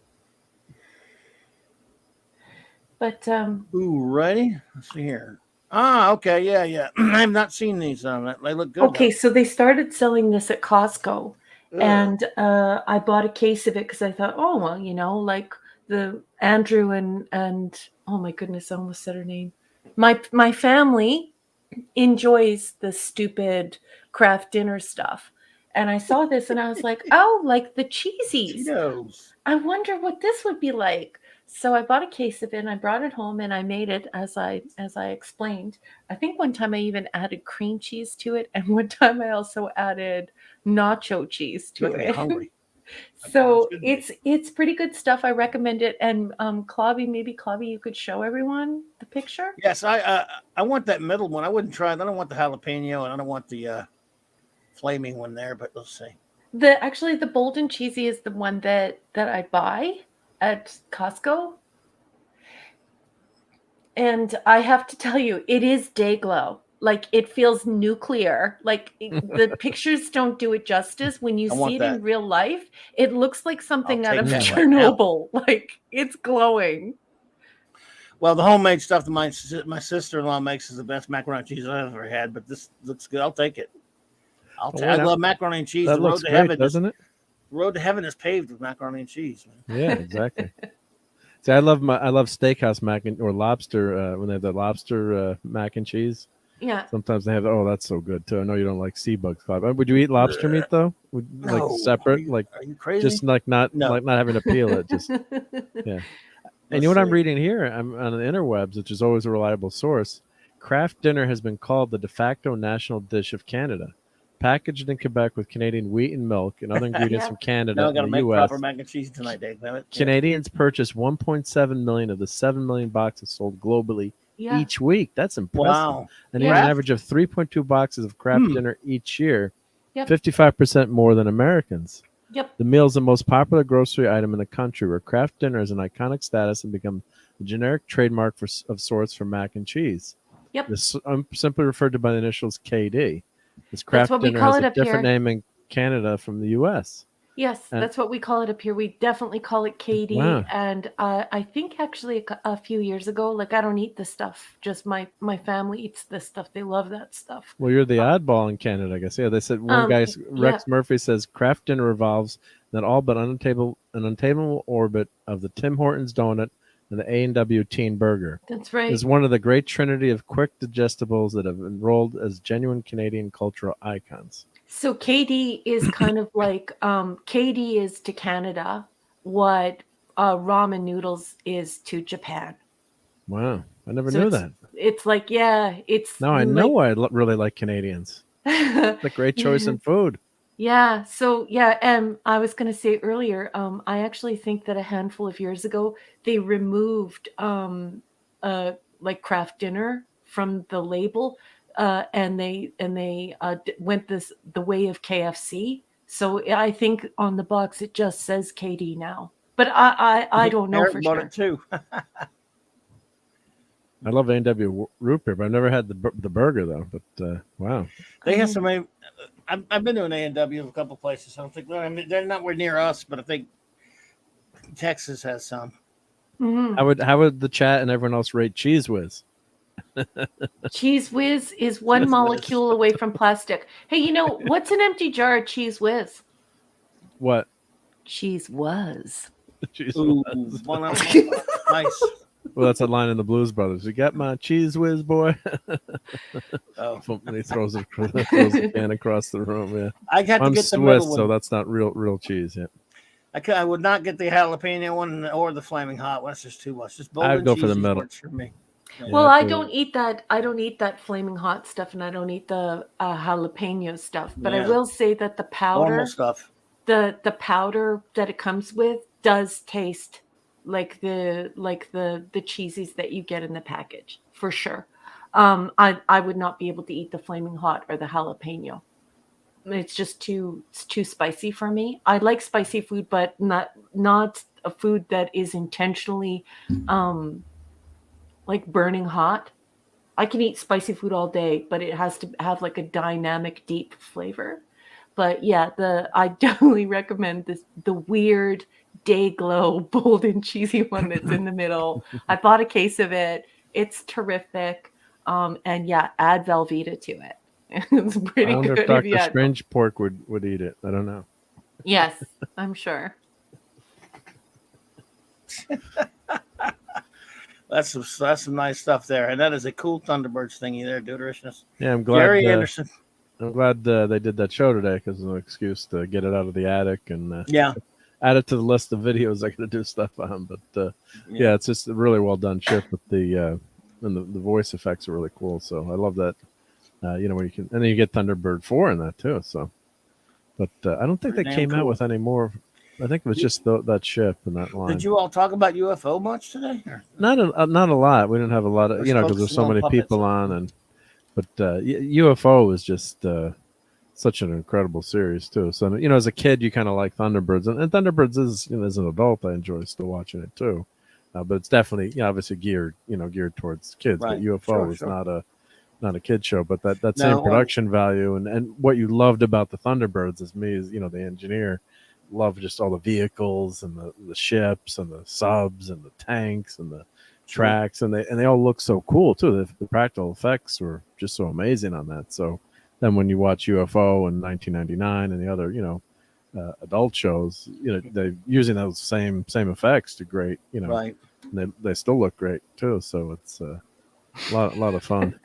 But ooh, ready? Let's see here. Okay, yeah. I have not seen these. They look good. Okay, so they started selling this at Costco, and I bought a case of it because I thought, oh well, like the Andrew and oh my goodness, I almost said her name. My family enjoys the stupid Kraft dinner stuff. And I saw this and I was like, oh, like the cheesies. Cheetos. I wonder what this would be like. So I bought a case of it and I brought it home and I made it as I explained. I think one time I even added cream cheese to it. And one time I also added nacho cheese to it. Hungry. So it's pretty good stuff. I recommend it. And Clobby, you could show everyone the picture. Yes, I want that middle one. I wouldn't try it. I don't want the jalapeno, and I don't want the flaming one there. But let's see. Actually, the bold and cheesy is the one that I buy at Costco. And I have to tell you, it is day glow. Like, it feels nuclear. Like, the pictures don't do it justice. When you see it in real life, it looks like something out of Chernobyl. Like, it's glowing. Well, the homemade stuff that my sister-in-law makes is the best macaroni and cheese I've ever had. But this looks good. I'll take it. I love macaroni and cheese. That the looks road to great, heaven, doesn't it? The road to heaven is paved with macaroni and cheese. Man. Yeah, exactly. See, I love steakhouse or lobster when they have the lobster mac and cheese. Yeah. Sometimes they have. Oh, that's so good too. I know you don't like sea bugs. Would you eat lobster meat though? Like separate? Are you crazy? Just like not having to peel it. Just yeah. And you know what I'm reading here? I'm on the interwebs, which is always a reliable source. Kraft dinner has been called the de facto national dish of Canada. Packaged in Quebec with Canadian wheat and milk and other ingredients from Canada and the U.S. proper mac and cheese tonight, Dave. Canadians purchase 1.7 million of the 7 million boxes sold globally each week. That's impressive. Wow. And an average of 3.2 boxes of Kraft dinner each year, 55% more than Americans. Yep. The meal is the most popular grocery item in the country, where Kraft dinner is an iconic status and become a generic trademark of sorts for mac and cheese. Yep. This simply referred to by the initials KD. This Kraft dinner has a different name in Canada from the U.S. Yes, that's what we call it up here. We definitely call it KD. Wow. And I think actually a few years ago, like, I don't eat this stuff. Just my family eats this stuff. They love that stuff. Well, you're the oddball in Canada, I guess. Yeah, they said one guy, Rex Murphy, says Kraft dinner revolves not all but an unattainable orbit of the Tim Hortons donut and the A&W teen burger. That's right. Is one of the great trinity of quick digestibles that have enrolled as genuine Canadian cultural icons. So KD is kind of like KD is to Canada what ramen noodles is to Japan. Wow, I never knew that. It's like it's. Now I know I really like Canadians. It's a great choice in food. Yeah. So I was going to say earlier, I actually think that a handful of years ago they removed like Kraft dinner from the label, and they went the way of KFC. So I think on the box it just says KD now, but I don't know for sure. It too. I love A&W root beer, but I've never had the burger though. But wow, they have so many. I've been to an A&W a couple places. I don't think they're not near us, but I think Texas has some. Mm-hmm. How would the chat and everyone else rate Cheese Whiz? Cheese Whiz is one molecule away from plastic. Hey, you know what's an empty jar of Cheese Whiz? What? Cheese was. Cheese was. Nice. Well, that's a line in the Blues Brothers. You got my Cheese Whiz, boy. And he throws a can across the room. Yeah, I got to get Swiss, the middle one. So that's not real cheese. Yeah, I would not get the jalapeno one or the flaming hot one. That's just too much. Just I'd go for the middle for me. Yeah. Well, I don't eat that. I don't eat that flaming hot stuff, and I don't eat the jalapeno stuff. But I will say that the powder, normal stuff, the powder that it comes with, does taste like the cheesies that you get in the package for sure. I would not be able to eat the flaming hot or the jalapeno. It's just too spicy for me. I like spicy food, but not a food that is intentionally like burning hot. I can eat spicy food all day, but it has to have like a dynamic, deep flavor. But yeah, I definitely recommend the weird day glow bold and cheesy one that's in the middle. I bought a case of it. It's terrific. And yeah, add Velveeta to it. It's pretty good. I wonder good. if Dr. Strange Pork would eat it. I don't know. Yes, I'm sure. That's some nice stuff there, and that is a cool Thunderbirds thingy there, Deutericious. Yeah, I'm glad. Gary Anderson. I'm glad they did that show today because it's an excuse to get it out of the attic and add it to the list of videos I got to do stuff on. But yeah, it's just a really well done chip with the and the voice effects are really cool. So I love that. When you can, and then you get Thunderbird 4 in that too. So, but I don't think they came out with any more. I think it was just that ship and that line. Did you all talk about UFO much today? Or? Not a lot. We didn't have a lot of, because there's so many people on, but UFO is just such an incredible series too. So as a kid, you kind of like Thunderbirds, and Thunderbirds is as an adult, I enjoy still watching it too. But it's definitely obviously geared towards kids. Right. But UFO is not a kid show, but that same production value and what you loved about the Thunderbirds is the engineer. Love just all the vehicles and the ships and the subs and the tanks and the tracks, and they all look so cool too. The practical effects were just so amazing on that. So then when you watch UFO in 1999 and the other adult shows, they're using those same effects to great, right. They still look great too. So it's a lot of fun.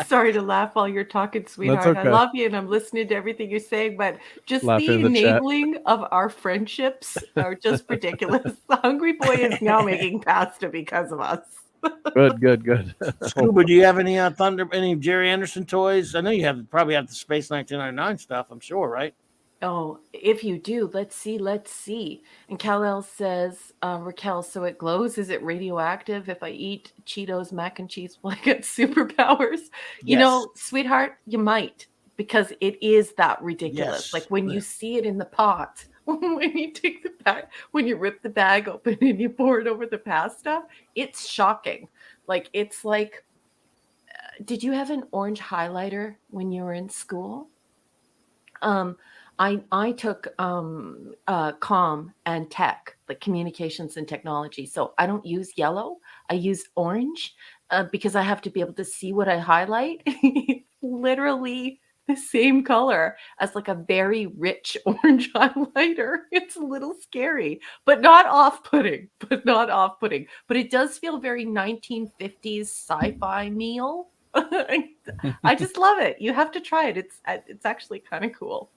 Sorry to laugh while you're talking, sweetheart. Okay. I love you and I'm listening to everything you're saying, but just Laughing the enabling of our friendships are just ridiculous. The Hungry Boy is now making pasta because of us. Good. Scuba, do you have any any Jerry Anderson toys? I know you probably have the Space 1999 stuff, I'm sure, right? Oh, if you do, let's see. And Kal-El says, Raquel, so it glows. Is it radioactive? If I eat Cheetos, mac and cheese, will I get superpowers? Yes. Sweetheart, you might, because it is that ridiculous. Yes. Like when you see it in the pot, when you take the bag, when you rip the bag open and you pour it over the pasta, it's shocking. Like, it's like, did you have an orange highlighter when you were in school? I took comm and tech, like communications and technology. So I don't use yellow. I use orange because I have to be able to see what I highlight. It's literally the same color as like a very rich orange highlighter. It's a little scary, but not off-putting. But it does feel very 1950s sci-fi meal. I just love it. You have to try it. It's actually kind of cool.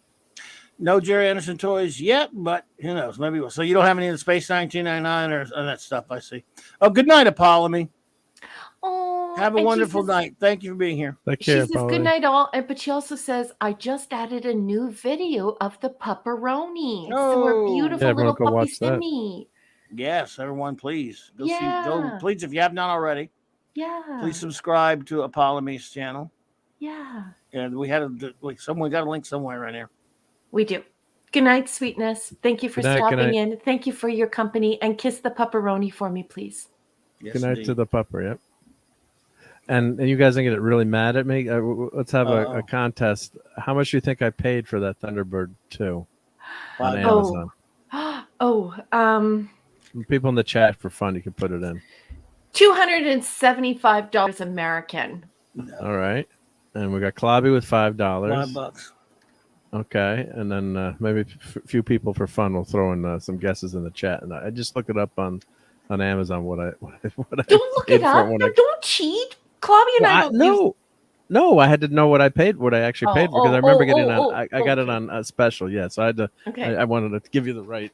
No Jerry Anderson toys yet, but who knows? Maybe we'll. So you don't have any of the Space 1999 or that stuff, I see. Oh, good night, Apollomy. Oh, have a wonderful night. Thank you for being here. Take care, she says good night, all. But she also says, I just added a new video of the pepperoni. Oh, so we're beautiful little puppy Sydney. Yes, everyone, please go. Please, if you have not already, please subscribe to Apollomy's channel. Yeah, and we got a link somewhere right here. We do. Good night, sweetness. Thank you for stopping in. Thank you for your company. And kiss the pepperoni for me, please. Yes, good night indeed. To the pupper, yep. And you guys are going to get really mad at me. Let's have a contest. How much do you think I paid for that Thunderbird 2 on Amazon? People in the chat for fun, you can put it in. $275 American. No. All right. And we got Clobby with $5. $5. Okay, and then maybe a few people for fun will throw in some guesses in the chat, and I just look it up on Amazon. What I don't look it up. Don't cheat, Clobby and I don't. No, I had to know what I paid, what I actually paid because I remember getting I got it on a special. Yeah, so I had to. Okay. I wanted to give you the right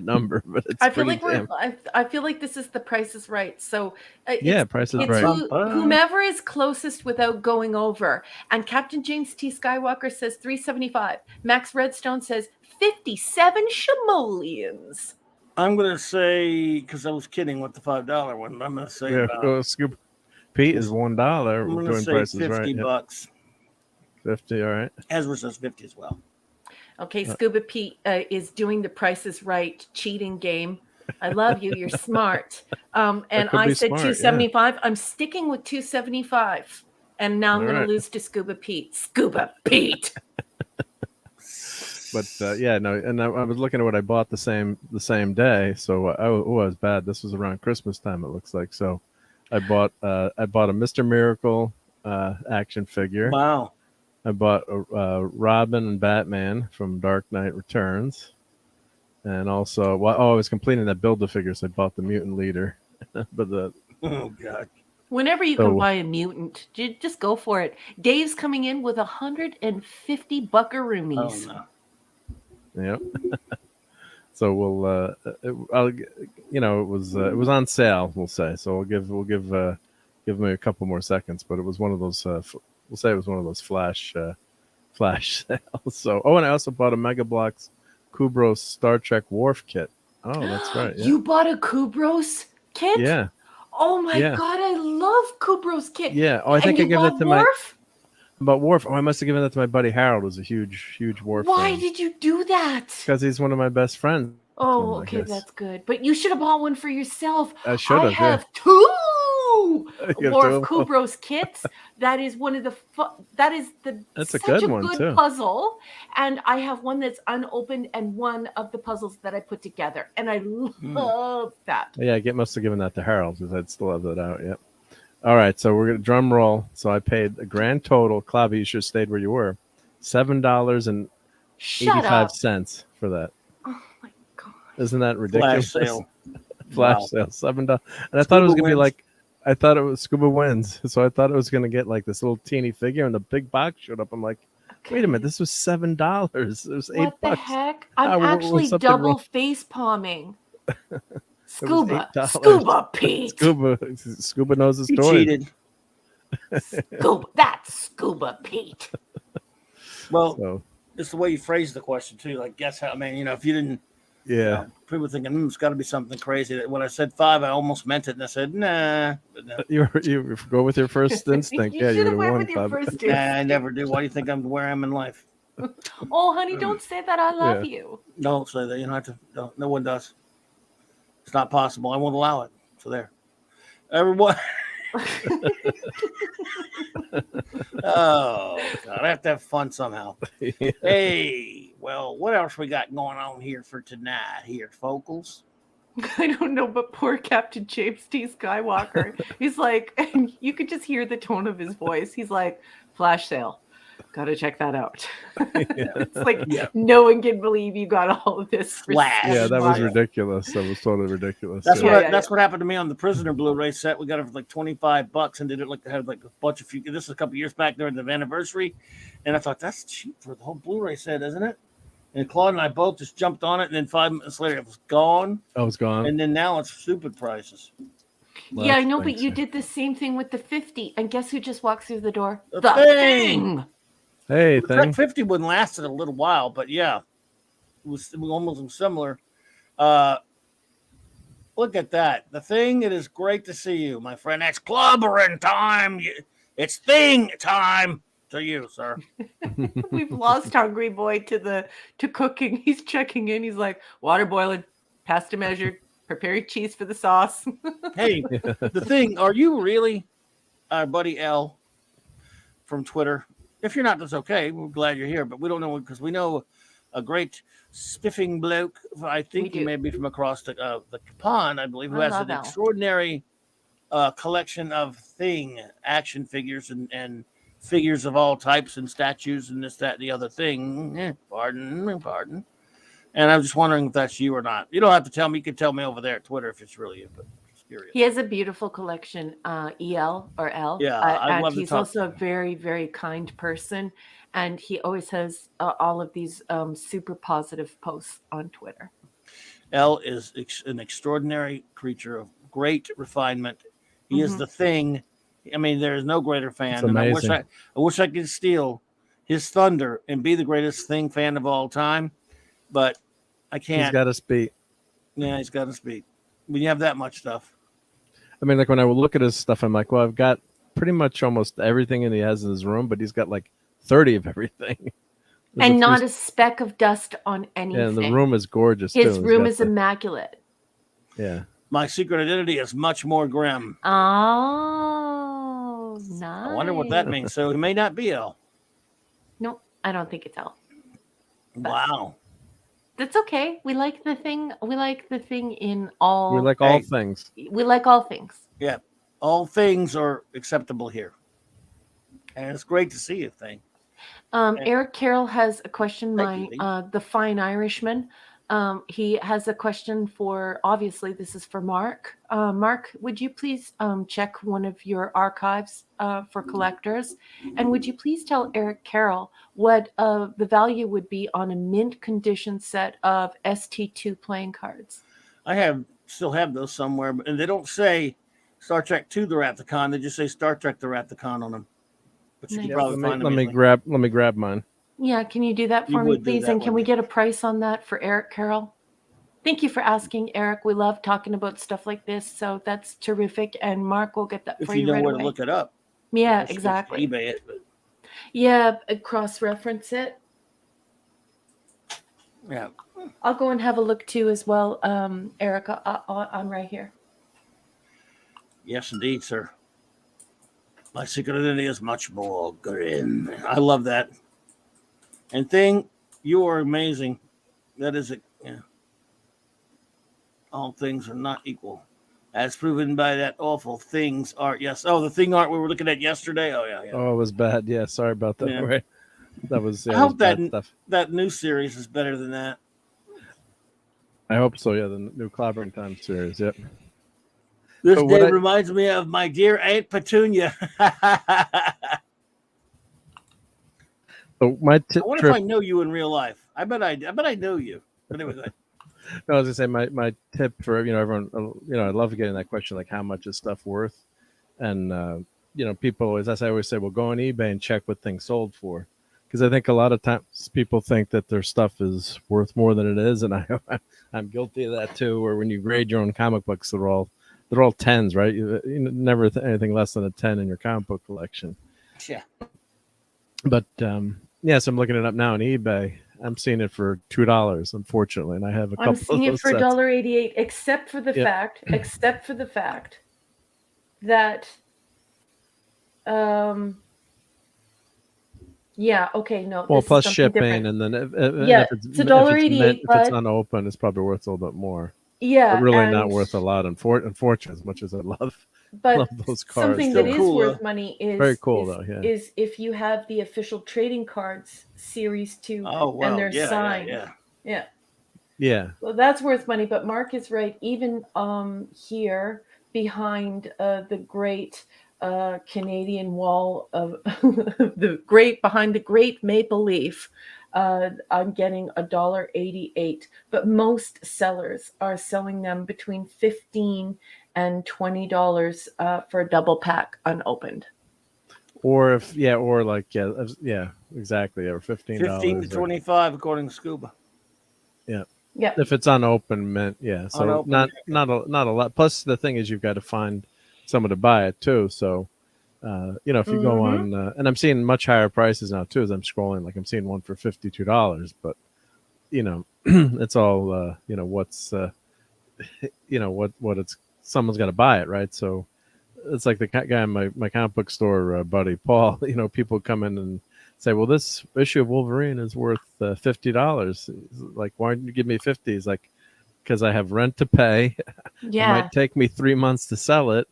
number, but it's. I feel like this is the Price is Right. So Price is Right. Whomever is closest without going over, and Captain James T. Skywalker says $375. Max Redstone says 57 simoleons. I'm gonna say because I was kidding with the $5 one. I'm gonna say Scoop. Pete is $1. I'm going to say $50. Right. 50, all right. Ezra says 50 as well. Okay, Scuba Pete is doing the Price is Right cheating game. I love you. You're smart. And I said $275. Yeah. I'm sticking with $275. And now I'm going to lose to Scuba Pete. Scuba Pete. But and I was looking at what I bought the same day. So I was bad. This was around Christmas time, it looks like. So I bought a Mr. Miracle action figure. Wow. I bought a Robin and Batman from Dark Knight Returns. And also, I was completing that Build-A-Figure, so I bought the Mutant Leader. But oh, God. Whenever you can buy a mutant, just go for it. Dave's coming in with 150 buckaroonies. Oh, no. Yep. So it was on sale, we'll say. So we'll give me a couple more seconds, but it was one of those. We'll say it was one of those flash flash sale. So, and I also bought a Mega Bloks Kubros Star Trek Worf kit. Oh, that's right. Yeah. You bought a Kubros kit? Yeah. Oh my God, I love Kubros kit. Yeah. Oh, I think I gave that to Worf? About Worf. Oh, I must have given that to my buddy Harold. Was a huge Worf. Why did you do that? Because he's one of my best friends. Oh, okay, that's good. But you should have bought one for yourself. I should have. I have two Worf Kubros kits. That is one of the. That's such a good one too. Puzzle, and I have one that's unopened and one of the puzzles that I put together, and I love that. Yeah, I must have given that to Harold because I'd still have that out. Yep. All right, so we're gonna drum roll. So I paid a grand total. Clobby, you should have stayed where you were. $7.85 for that. Oh my God! Isn't that ridiculous? Flash sale. Flash sale, $7. And I thought it was gonna be like, I thought it was Scuba Wins. So I thought it was gonna get like this little teeny figure, and the big box showed up. I'm like, wait a minute, this was $7. It was $8. What the heck? I'm actually double face palming. Scuba Pete. Scuba knows the He story. cheated. That's Scuba Pete. Well, it's the way you phrase the question too. Like, guess how? I mean, if you didn't, people thinking it's got to be something crazy. When I said 5, I almost meant it, and I said nah. But no. You go with your first instinct. you would have went won. With your first Nah, I never do. Why do you think I'm where I'm in life? Oh, honey, don't say that. I love you. Don't say that. You don't have to. No one does. It's not possible. I won't allow it. So there. Everyone. Oh, God. I have to have fun somehow. Hey, well, what else we got going on here for tonight here, Focals? I don't know, but poor Captain James T. Skywalker. He's like, you could just hear the tone of his voice. He's like, flash sale. Gotta check that out. It's like no one can believe you got all of this. Flash. Yeah, that was ridiculous. That was totally ridiculous. That's that's what happened to me on the Prisoner Blu-ray set. We got it for like $25 and did it like they had like a bunch of few. This is a couple years back during the anniversary, and I thought that's cheap for the whole Blu-ray set, isn't it? And Claude and I both just jumped on it, and then 5 minutes later it was gone. Oh, it was gone. And then now it's stupid prices. Well, yeah, I know, but you did the same thing with the 50, and guess who just walked through the door? The Thing. Hey, the Thing. 50 wouldn't last a little while, but yeah, it was almost similar. Look at that. The Thing, it is great to see you, my friend. That's clobbering time. It's Thing time to you, sir. We've lost Hungry Boy to cooking. He's checking in. He's like, water boiling, pasta measured, prepare your cheese for the sauce. Hey, The Thing, are you really our buddy L from Twitter? If you're not, that's okay. We're glad you're here, but we don't know because we know a great spiffing bloke. I think he may be from across the pond, I believe, who has an extraordinary collection of Thing action figures and figures of all types and statues and this, that, and the other thing. Pardon. And I'm just wondering if that's you or not. You don't have to tell me. You can tell me over there at Twitter if it's really you, but I'm just curious. He has a beautiful collection, EL or L. Yeah, and he's also a very, very kind person. And he always has all of these super positive posts on Twitter. L is an extraordinary creature of great refinement. He is the Thing. I mean, there is no greater fan. And I wish I could steal his thunder and be the greatest Thing fan of all time. But I can't. He's got us beat. Yeah, he's got us beat. When you have that much stuff. I mean, like when I would look at his stuff, I'm like, well, I've got pretty much almost everything he has in his room, but he's got like 30 of everything. And not a speck of dust on anything. Yeah, and the room is gorgeous. His room is immaculate. Yeah. My secret identity is much more grim. Oh, nice. I wonder what that means. So it may not be L. No, I don't think it's L. Wow. That's okay. We like the Thing. We like the Thing in all. We like all things. We like all things. Yeah. All things are acceptable here. And it's great to see you, Thing. Eric Carroll has a question. The Fine Irishman. He has a question for, obviously, this is for Mark. Mark, would you please check one of your archives for collectors? And would you please tell Eric Carroll what the value would be on a mint condition set of ST2 playing cards? I still have those somewhere, and they don't say Star Trek II The Wrath of Khan. They just say Star Trek The Wrath of Khan on them. But you can probably find them. Let me grab mine. Yeah, can you do that You for me, would do please? that, And can we wouldn't you? get a price on that for Eric Carroll? Thank you for asking, Eric. We love talking about stuff like this, so that's terrific. And Mark will get that If for you you know right where to away. look it up. Yeah, Of course, you exactly. can eBay it, but Yeah, cross-reference it. yeah. I'll go and have a look too as well, Erica. I'm right here. Yes, indeed, sir. My secret identity is much more grim. I love that. And Thing, you are amazing. That is it. Yeah. All things are not equal, as proven by that awful Things art. Yes. Oh, the Thing art we were looking at yesterday. Oh yeah, yeah. Oh, it was bad. Yeah, sorry about that. Yeah. Right. That was, I that was hope that bad stuff. that new series is better than that. I hope so. Yeah, the new Clobbering Time series. Yep. This But day reminds me of my dear Aunt Petunia. So my I wonder if I know you in real life. I bet I know you. But anyway, No, I was gonna say my tip for everyone. I love getting that question, like how much is stuff worth, and people, as I always say, well, go on eBay and check what things sold for, because I think a lot of times people think that their stuff is worth more than it is, and I'm guilty of that too. Where when you grade your own comic books, they're all tens, right? You never anything less than a 10 in your comic book collection. yeah. But yes, I'm looking it up now on eBay. I'm seeing it for $2, unfortunately, and I have a couple. I'm seeing it for $1.88, except for the fact that, yeah, okay, no. Well, this plus is shipping, different. and then if it's $1.88, if it's unopened, it's probably worth a little bit more. Yeah, but really not worth a lot. Unfortunately, as much as I love those cards, something that is cool, worth money is very cool though. Yeah, is if you have the official trading cards series 2, and they're signed. Yeah. Well, that's worth money. But Mark is right. Even here behind the great Canadian wall of behind the great maple leaf, I'm getting $1.88. But most sellers are selling them between $15 and $20 for a double pack unopened. Or exactly, or $15. 15 to 25 according to Scuba. Yeah. Yeah. If it's unopened, mint, yeah. So unopened, not a lot. Plus the thing is you've got to find someone to buy it too. So if you go on, and I'm seeing much higher prices now too as I'm scrolling. Like I'm seeing one for $52, but it's all what's what it's someone's got to buy it, right? So it's like the guy in my comic book store buddy Paul. People come in and say, well, this issue of Wolverine is worth $50. Like, why didn't you give me 50? He's like, because I have rent to pay. Yeah. It might take me 3 months to sell it.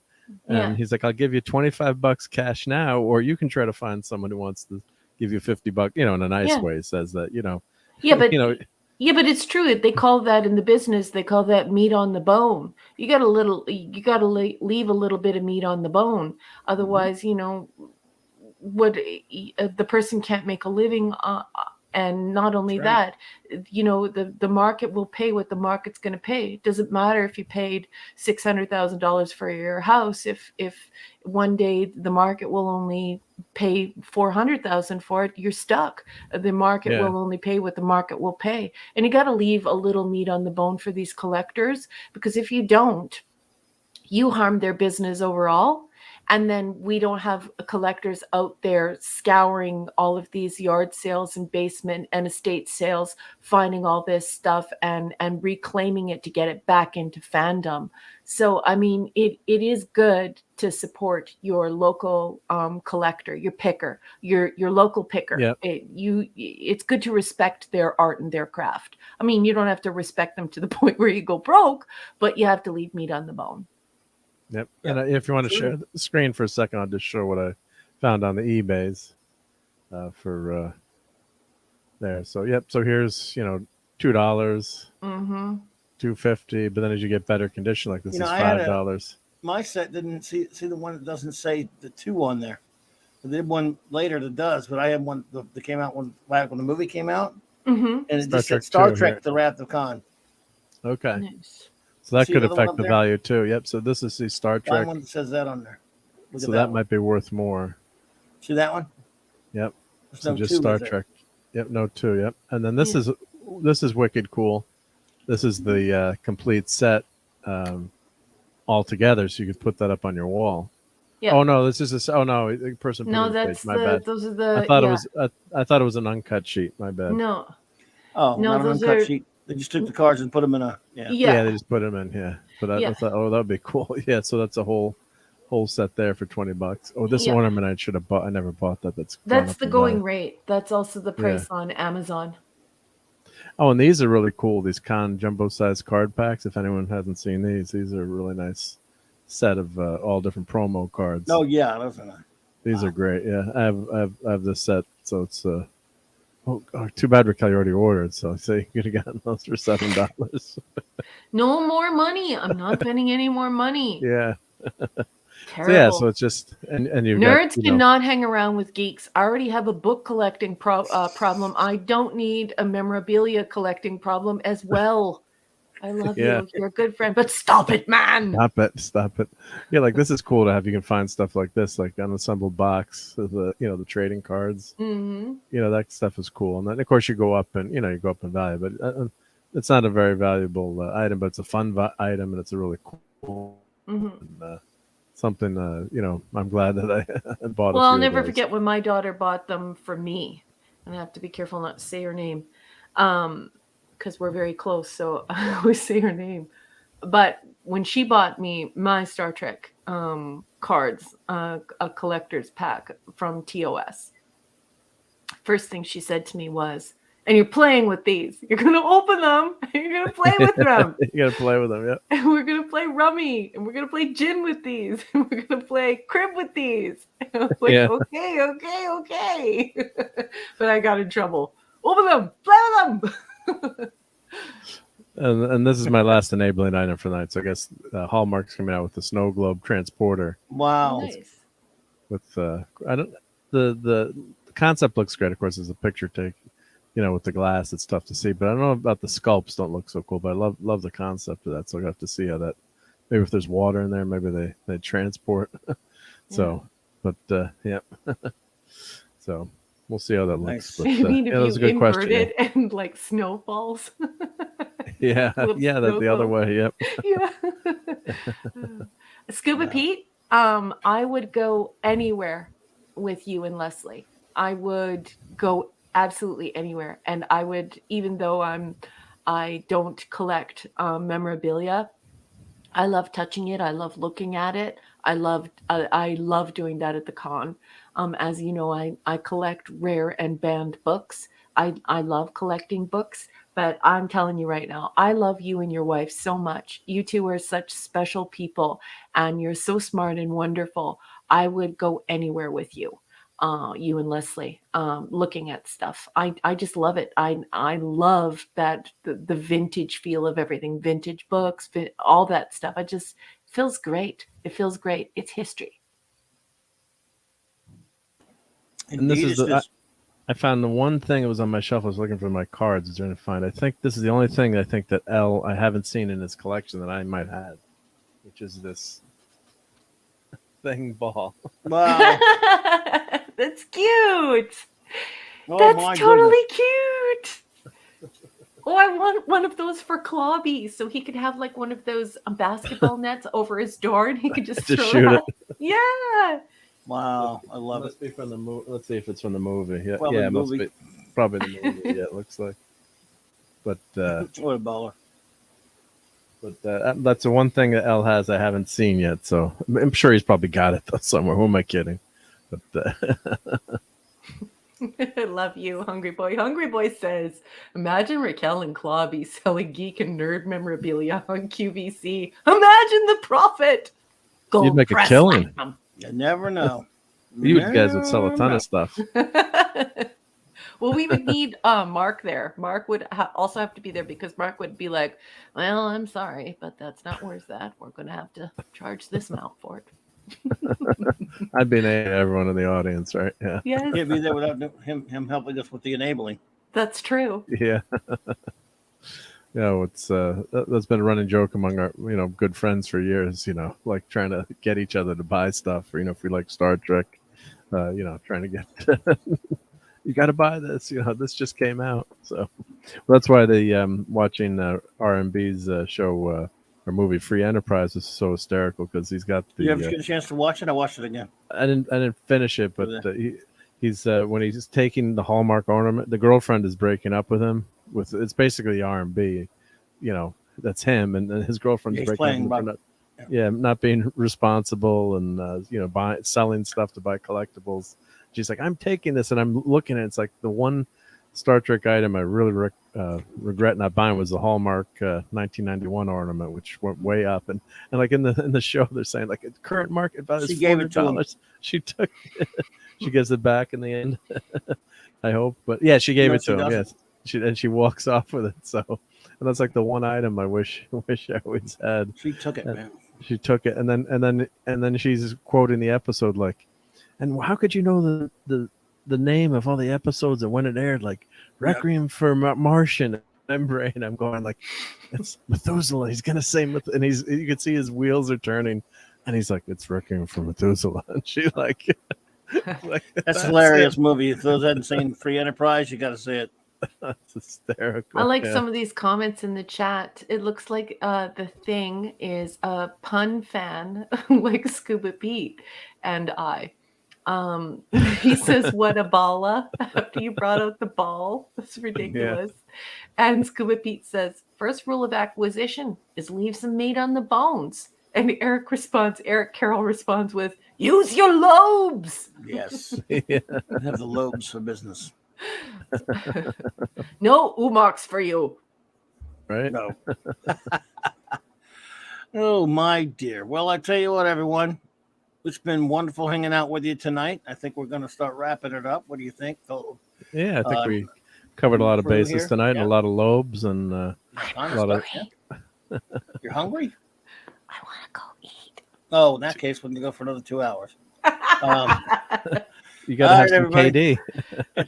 And he's like, I'll give you $25 cash now, or you can try to find someone who wants to give you $50, in a nice way. He says that, Yeah, but yeah, but it's true. They call that in the business. They call that meat on the bone. You got to leave a little bit of meat on the bone. Otherwise, what the person can't make a living. And not only that, the market will pay what the market's going to pay. It doesn't matter if you paid $600,000 for your house. If one day the market will only pay $400,000 for it, you're stuck. The market will only pay what the market will pay, and you got to leave a little meat on the bone for these collectors, because if you don't, you harm their business overall. And then we don't have collectors out there scouring all of these yard sales and basement and estate sales, finding all this stuff and reclaiming it to get it back into fandom. So, I mean, it is good to support your local collector, your picker, your local picker. Yep. It's good to respect their art and their craft. I mean, you don't have to respect them to the point where you go broke, but you have to leave meat on the bone. Yep. And if you want to share the screen for a second, I'll just show what I found on the eBays for there. So, yep. So here's, $2, $2.50. But then as you get better condition, like this is $5. My set didn't see the one that doesn't say the 2 on there. I did one later that does, but I had one that came out when the movie came out. And it just said Star Trek: The Wrath of Khan. Okay. Nice. So that could affect the value too. Yep. So this is the Star Trek. One that says that on there. So that might be worth more. See that one? Yep. So just Star Trek. Yep. Note 2. Yep. And then this is wicked cool. This is the complete set all together, so you could put that up on your wall. Yeah. Oh no, this is oh no, the person put No, it in the that's page. My bad. those are the. I thought it was. I thought it was an uncut sheet. My bad. No. Oh, No, not an those uncut are- sheet. They just took the cards and put them in a. Yeah. Yeah, they just put them in. Yeah, but I Yeah. thought, oh, that'd be cool. Yeah, so that's a whole set there for $20. Oh, this Yeah. ornament I should have bought. I never bought that. That's the going rate. That's also the price on Amazon. Oh, and these are really cool. These jumbo size card packs. If anyone hasn't seen these are a really nice set of all different promo cards. Oh yeah, those are nice. These are great. Yeah, I have this set, so it's oh, too bad Raquel already ordered. So you could have gotten those for $7. No more money. I'm not spending any more money. Yeah. Terrible. So yeah, so it's just and you nerds cannot hang around with geeks. I already have a book collecting problem. I don't need a memorabilia collecting problem as well. I love you. You're a good friend, but stop it, man. Stop it. Yeah, like this is cool to have. You can find stuff like this, like an assembled box of the the trading cards. Mm-hmm. That stuff is cool. And then of course you go up and you go up in value, but it's not a very valuable item, but it's a fun item and it's a really cool. Mm-hmm. Something I'm glad that I bought. Well, I'll never forget when my daughter bought them for me, and I have to be careful not to say her name, because we're very close, so I always say her name. But when she bought me my Star Trek cards, a collector's pack from TOS, first thing she said to me was, "And you're playing with these. You're going to open them. And you're going to play with them. You got to play with them, yeah. And we're going to play rummy. And we're going to play gin with these. And we're going to play crib with these." And I was like, okay. But I got in trouble. Open them. Play with them. And this is my last enabling item for the night. So I guess Hallmark's coming out with the Snow Globe transporter. Wow. Nice. With the concept looks great. Of course, it's a picture take. With the glass, it's tough to see. But I don't know about the sculpts. Don't look so cool. But I love the concept of that. So I have to see how that. Maybe if there's water in there, maybe they transport. So, but yeah. So we'll see how that looks. But, that was a good question. And like snowfalls. The other way. Yep. Yeah. Scuba Pete, I would go anywhere with you and Leslie. I would go absolutely anywhere, and I would, even though I don't collect memorabilia, I love touching it. I love looking at it. I love doing that at the con. As you know, I collect rare and banned books. I love collecting books, but I'm telling you right now, I love you and your wife so much. You two are such special people, and you're so smart and wonderful. I would go anywhere with you. You and Leslie, looking at stuff. I just love it. I love that the vintage feel of everything, vintage books, all that stuff. It just feels great. It feels great. It's history. And this is I found the one thing that was on my shelf. I was looking for my cards. I was trying to find. I think this is the only thing I think that I haven't seen in his collection that I might have, which is this thing ball. Wow. That's cute. Oh, that's totally cute. Oh, I want one of those for Clobby, so he could have like one of those basketball nets over his door, and he could just throw shoot it. Yeah. Wow, I love it. Be from the movie. Let's see if it's from the movie. Yeah, well, it must be. Probably the movie. Yeah, it looks like. But what a baller. But that's the one thing that L has I haven't seen yet. So I'm sure he's probably got it though somewhere. Who am I kidding? But I love you, Hungry Boy. Hungry Boy says, "Imagine Raquel and Clobby selling geek and nerd memorabilia on QVC. Imagine the profit. Go You'd make a killing. You never know. You guys would sell a ton of stuff." Well, we would need Mark there. Mark would also have to be there, because Mark would be like, "Well, I'm sorry, but that's not worth that. We're going to have to charge this amount for it." I'd be everyone in the audience, right? Yeah. Yes. Can't be there without him helping us with the enabling. That's true. Yeah. It's that's been a running joke among our good friends for years. Like trying to get each other to buy stuff, or if we like Star Trek, trying to get you got to buy this. This just came out. So that's why the watching R&B's show or movie Free Enterprise is so hysterical, because he's got the. You ever get a chance to watch it? I watched it again. I didn't finish it, but he's when he's taking the Hallmark ornament, the girlfriend is breaking up with him. It's basically R&B, that's him, and his girlfriend's breaking up. Not being responsible and selling stuff to buy collectibles. She's like, I'm taking this, and I'm looking at it. It's like the one Star Trek item I really regret not buying was the Hallmark 1991 ornament, which went way up. And like in the show, they're saying like at current market value, she gave it to him. She took it. She gives it back in the end. I hope, but yeah, she gave it to him. Yes, she walks off with it. So, and that's like the one item I wish I always had. She took it, man. She took it, and then she's quoting the episode like, and how could you know the name of all the episodes and when it aired, like Requiem for Martian? I'm going like, it's Methuselah. He's gonna say and you can see his wheels are turning, and he's like, it's Requiem for Methuselah, and she like, that's hilarious movie. If those hadn't seen Free Enterprise, you got to see it. That's hysterical. I like some of these comments in the chat. It looks like the Thing is a pun fan like Scuba Pete and I. He says, what a balla, after you brought out the ball. That's ridiculous. Yeah. And Scuba Pete says, first rule of acquisition is leave some meat on the bones. And Eric Carroll responds with, use your lobes. Yes. Have the lobes for business. No Umox for you. Right? No. Oh, my dear. Well, I tell you what, everyone. It's been wonderful hanging out with you tonight. I think we're going to start wrapping it up. What do you think, Phil? Yeah, I think we covered a lot of bases tonight, and a lot of lobes, and a lot of. You're hungry? I want to go eat. Oh, in that case, we can go for another 2 hours. You got to have some KD.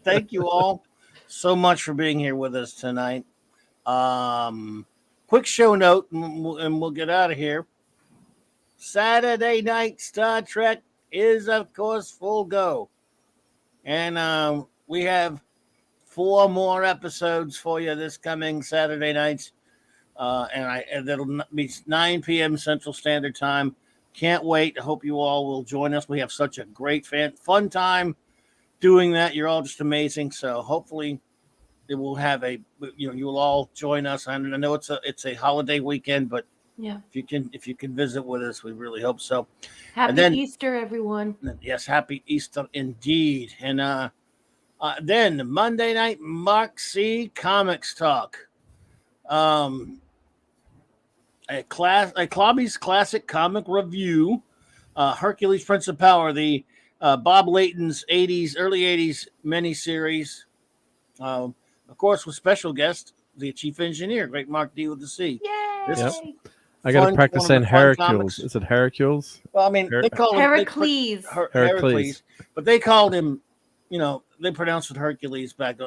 Thank you all so much for being here with us tonight. Quick show note, and we'll get out of here. Saturday night Star Trek is, of course, full go. And we have 4 more episodes for you this coming Saturday nights. And that'll be 9 p.m. Central Standard Time. Can't wait. I hope you all will join us. We have such a great fun time doing that. You're all just amazing. So hopefully it will have you'll all join us. I know it's a holiday weekend, but yeah, if you can visit with us, we really hope so. Happy Easter, everyone. Yes, happy Easter indeed. And then Monday night Mark C Comics Talk. A CLOBBERIN classic comic review. Hercules Prince of Power, the Bob Layton's early 80s miniseries. Of course, with special guest, the chief engineer, great Mark D with the C. Yay! I got to practice saying Hercules. Is it Hercules? Well, I mean, they call him Heracles. Heracles, but they called him, they pronounced it Hercules back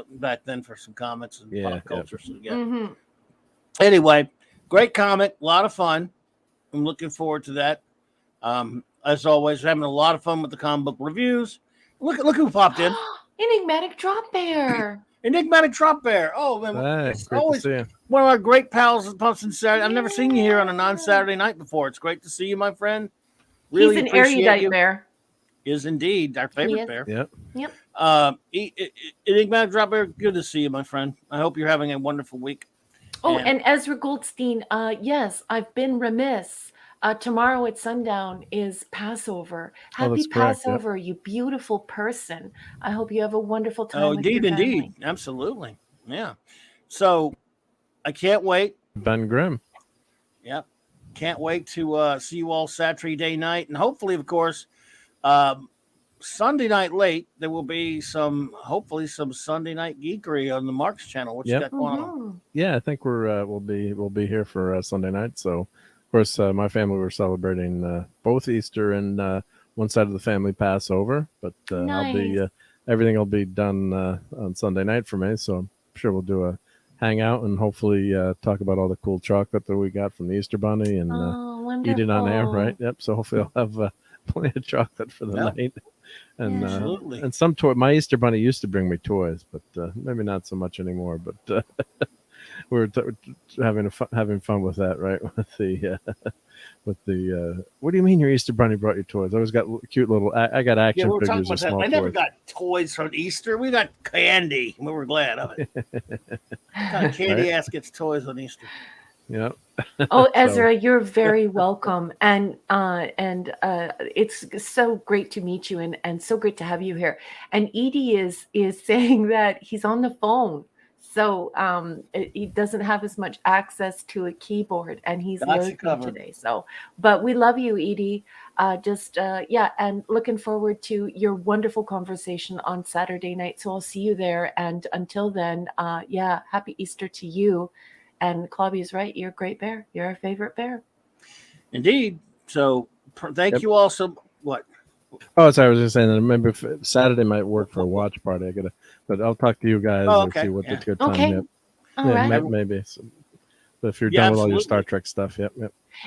then for some comics and pop culture. So, Mm-hmm. Anyway, great comic, a lot of fun. I'm looking forward to that. As always, we're having a lot of fun with the comic book reviews. Look who popped in. Enigmatic Drop Bear. Enigmatic Drop Bear. Oh, man. It's always one of our great pals that pops in Saturday. I've never seen you here on a non-Saturday night before. It's great to see you, my friend. Really He's an erudite bear. Is indeed our favorite bear. Yep. Enigmatic Drop Bear, good to see you, my friend. I hope you're having a wonderful week. Oh, and Ezra Goldstein, yes, I've been remiss. Tomorrow at sundown is Passover. Happy Passover, you beautiful person. I hope you have a wonderful time. Oh, indeed. Absolutely. Yeah. So I can't wait. Ben Grimm. Yep. Can't wait to see you all Saturday night. And hopefully, of course, Sunday night late, there will be hopefully some Sunday night geekery on the Mark's channel. What you got going on? Yeah, I think we'll be here for Sunday night. So, of course, my family, we're celebrating both Easter and one side of the family Passover. But nice. Everything will be done on Sunday night for me. So I'm sure we'll do a hangout and hopefully talk about all the cool chocolate that we got from the Easter Bunny and eat it on air, right? Yep. So hopefully I'll have plenty of chocolate for the night. And Absolutely. and some toy. My Easter bunny used to bring me toys, but maybe not so much anymore. But we're having fun with that, right? With the what do you mean your Easter bunny brought you toys? I always got cute little. I got action we're talking figures about of that. small I never toys. got toys from Easter. We got candy. We were glad of it. What kind of candy ass gets toys on Easter? Yeah. Oh, Ezra, you're very welcome, and it's so great to meet you, and so great to have you here. And Edie is saying that he's on the phone, so he doesn't have as much access to a keyboard, and he's lurking today. So, but we love you, Edie. Yeah, and looking forward to your wonderful conversation on Saturday night. So I'll see you there, and until then, yeah, happy Easter to you. And Clobby is right. You're a great bear. You're our favorite bear. Indeed. So thank you all. So what? Oh, sorry. I was just saying that maybe Saturday might work for a watch party. But I'll talk to you guys and see what the good time. Okay. Yep. All right. Maybe. So, but if you're done with all your Star Trek stuff, yep.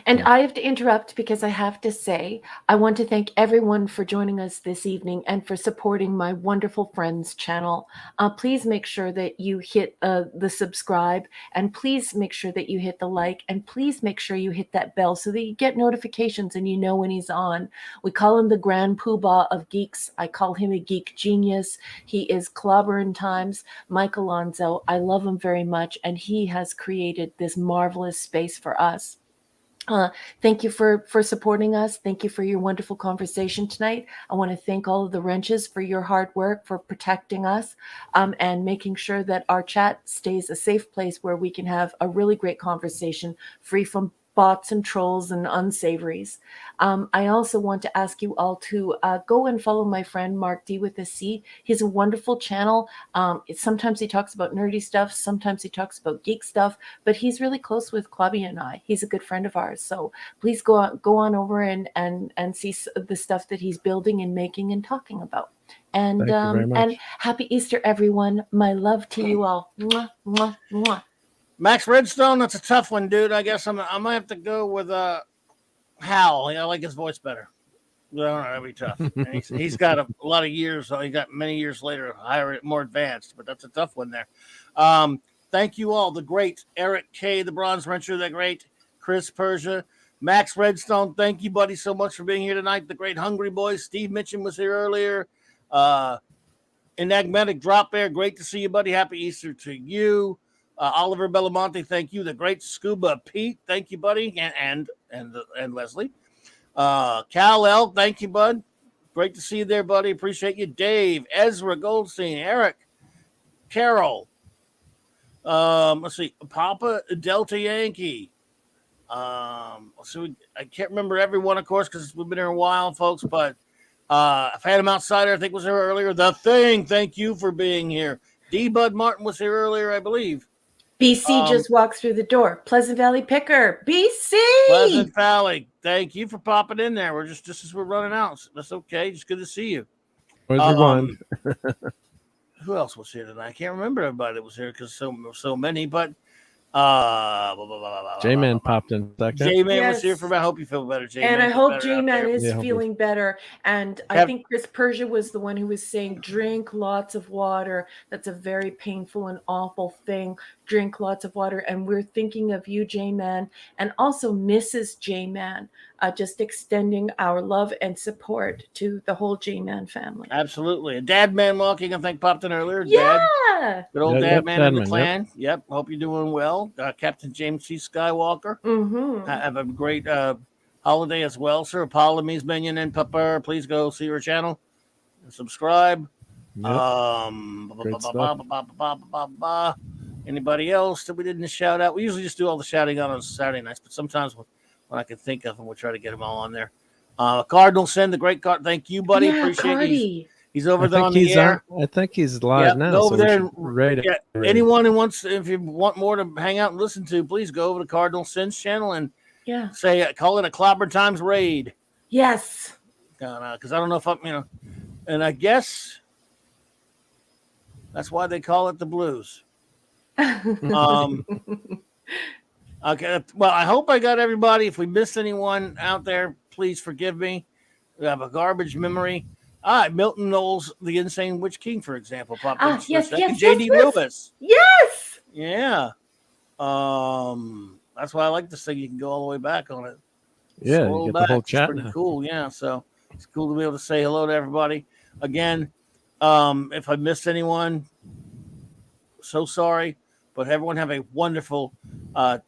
And I have to interrupt because I have to say, I want to thank everyone for joining us this evening and for supporting my wonderful friends channel. Please make sure that you hit the subscribe, and please make sure that you hit the like, and please make sure you hit that bell so that you get notifications and you know when he's on. We call him the Grand Poobah of geeks. I call him a geek genius. He is Clobberin Times, Mike Alonzo. I love him very much, and he has created this marvelous space for us. Thank you for supporting us. Thank you for your wonderful conversation tonight. I want to thank all of the wrenches for your hard work, for protecting us, and making sure that our chat stays a safe place where we can have a really great conversation free from bots and trolls and unsavories. I also want to ask you all to go and follow my friend Mark D with a C. He's a wonderful channel. Sometimes he talks about nerdy stuff, sometimes he talks about geek stuff, but he's really close with Clobby and I. He's a good friend of ours. So please go on over and see the stuff that he's building and making and talking about. And Thank you very much. And happy Easter, everyone. My love to you all. Mwah, mwah, mwah. Max Redstone, that's a tough one, dude. I guess I might have to go with Hal. I like his voice better. I don't know, that'd be tough. He's got a lot of years. So he got many years later, higher, more advanced. But that's a tough one there. Thank you all. The great Eric K, the Bronze Wrencher, the great Chris Persia, Max Redstone. Thank you, buddy, so much for being here tonight. The great Hungry Boy, Steve Mitchum was here earlier. Enigmatic Drop Bear, great to see you, buddy. Happy Easter to you. Oliver Belamonte, thank you. The great Scuba Pete, thank you, buddy, and Leslie. Cal L, thank you, bud. Great to see you there, buddy. Appreciate you. Dave, Ezra Goldstein, Eric, Carol. Let's see, Papa Delta Yankee. I can't remember everyone, of course, because we've been here a while, folks. But Phantom Outsider, I think, was here earlier. The Thing, thank you for being here. D. Bud Martin was here earlier, I believe. BC just walked through the door. Pleasant Valley Picker. BC! Pleasant Valley. Thank you for popping in there. We're just as we're running out. That's okay. Just good to see you. Who else was here tonight? I can't remember everybody that was here because so many, but J-Man popped in second. J-Man was here for me. I hope you feel better, J-Man. And I hope J-Man is feeling better. And I think Chris Persia was the one who was saying, drink lots of water. That's a very painful and awful thing. Drink lots of water. And we're thinking of you, J-Man, and also Mrs. J-Man, just extending our love and support to the whole J-Man family. Absolutely. And Dad Man Walking, I think, popped in earlier. Yeah. Dad, good old Dad Man in the clan. Yep. Hope you're doing well. Captain James C. Skywalker. Mm-hmm. Have a great holiday as well, sir. Apologies, Minion and Pepper. Please go see her channel and subscribe. Yep. Anybody else that we didn't shout out? We usually just do all the shouting out on Saturday nights, but sometimes when I can think of them, we'll try to get them all on there. Cardinal Sin, the great card. Thank you, buddy. Yeah, appreciate you. He's over there on the air. I think he's live now. Go over there. Anyone who wants, if you want more to hang out and listen to, please go over to Cardinal Sin's channel and call it a Clobber Times raid. Yes. Because I don't know if I'm, and I guess that's why they call it the Blues. Okay. Well, I hope I got everybody. If we missed anyone out there, please forgive me. We have a garbage memory. Milton Knowles, the Insane Witch King, for example, popped in for a Yes, second. yes, J.D. yes, Lewis. yes. Yeah. That's why I like this thing. You can go all the way back on it. Yeah, Scroll you get back. the whole It's chat pretty now. cool. Yeah, so it's cool to be able to say hello to everybody again. If I missed anyone, so sorry, but everyone have a wonderful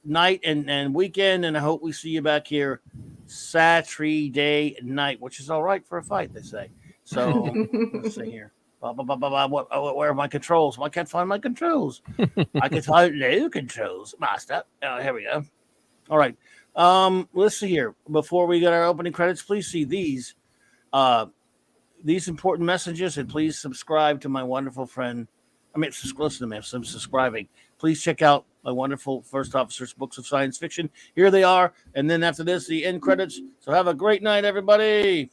night and weekend, and I hope we see you back here Saturday night, which is all right for a fight, they say. So let's see here. Where are my controls? I can't find my controls. I can find no controls, master. Oh, here we go. All right. Let's see here. Before we get our opening credits, please see these important messages, and please subscribe to my wonderful friend. Listen to me. I'm subscribing. Please check out my wonderful First Officer's Books of Science Fiction. Here they are. And then after this, the end credits. So have a great night, everybody.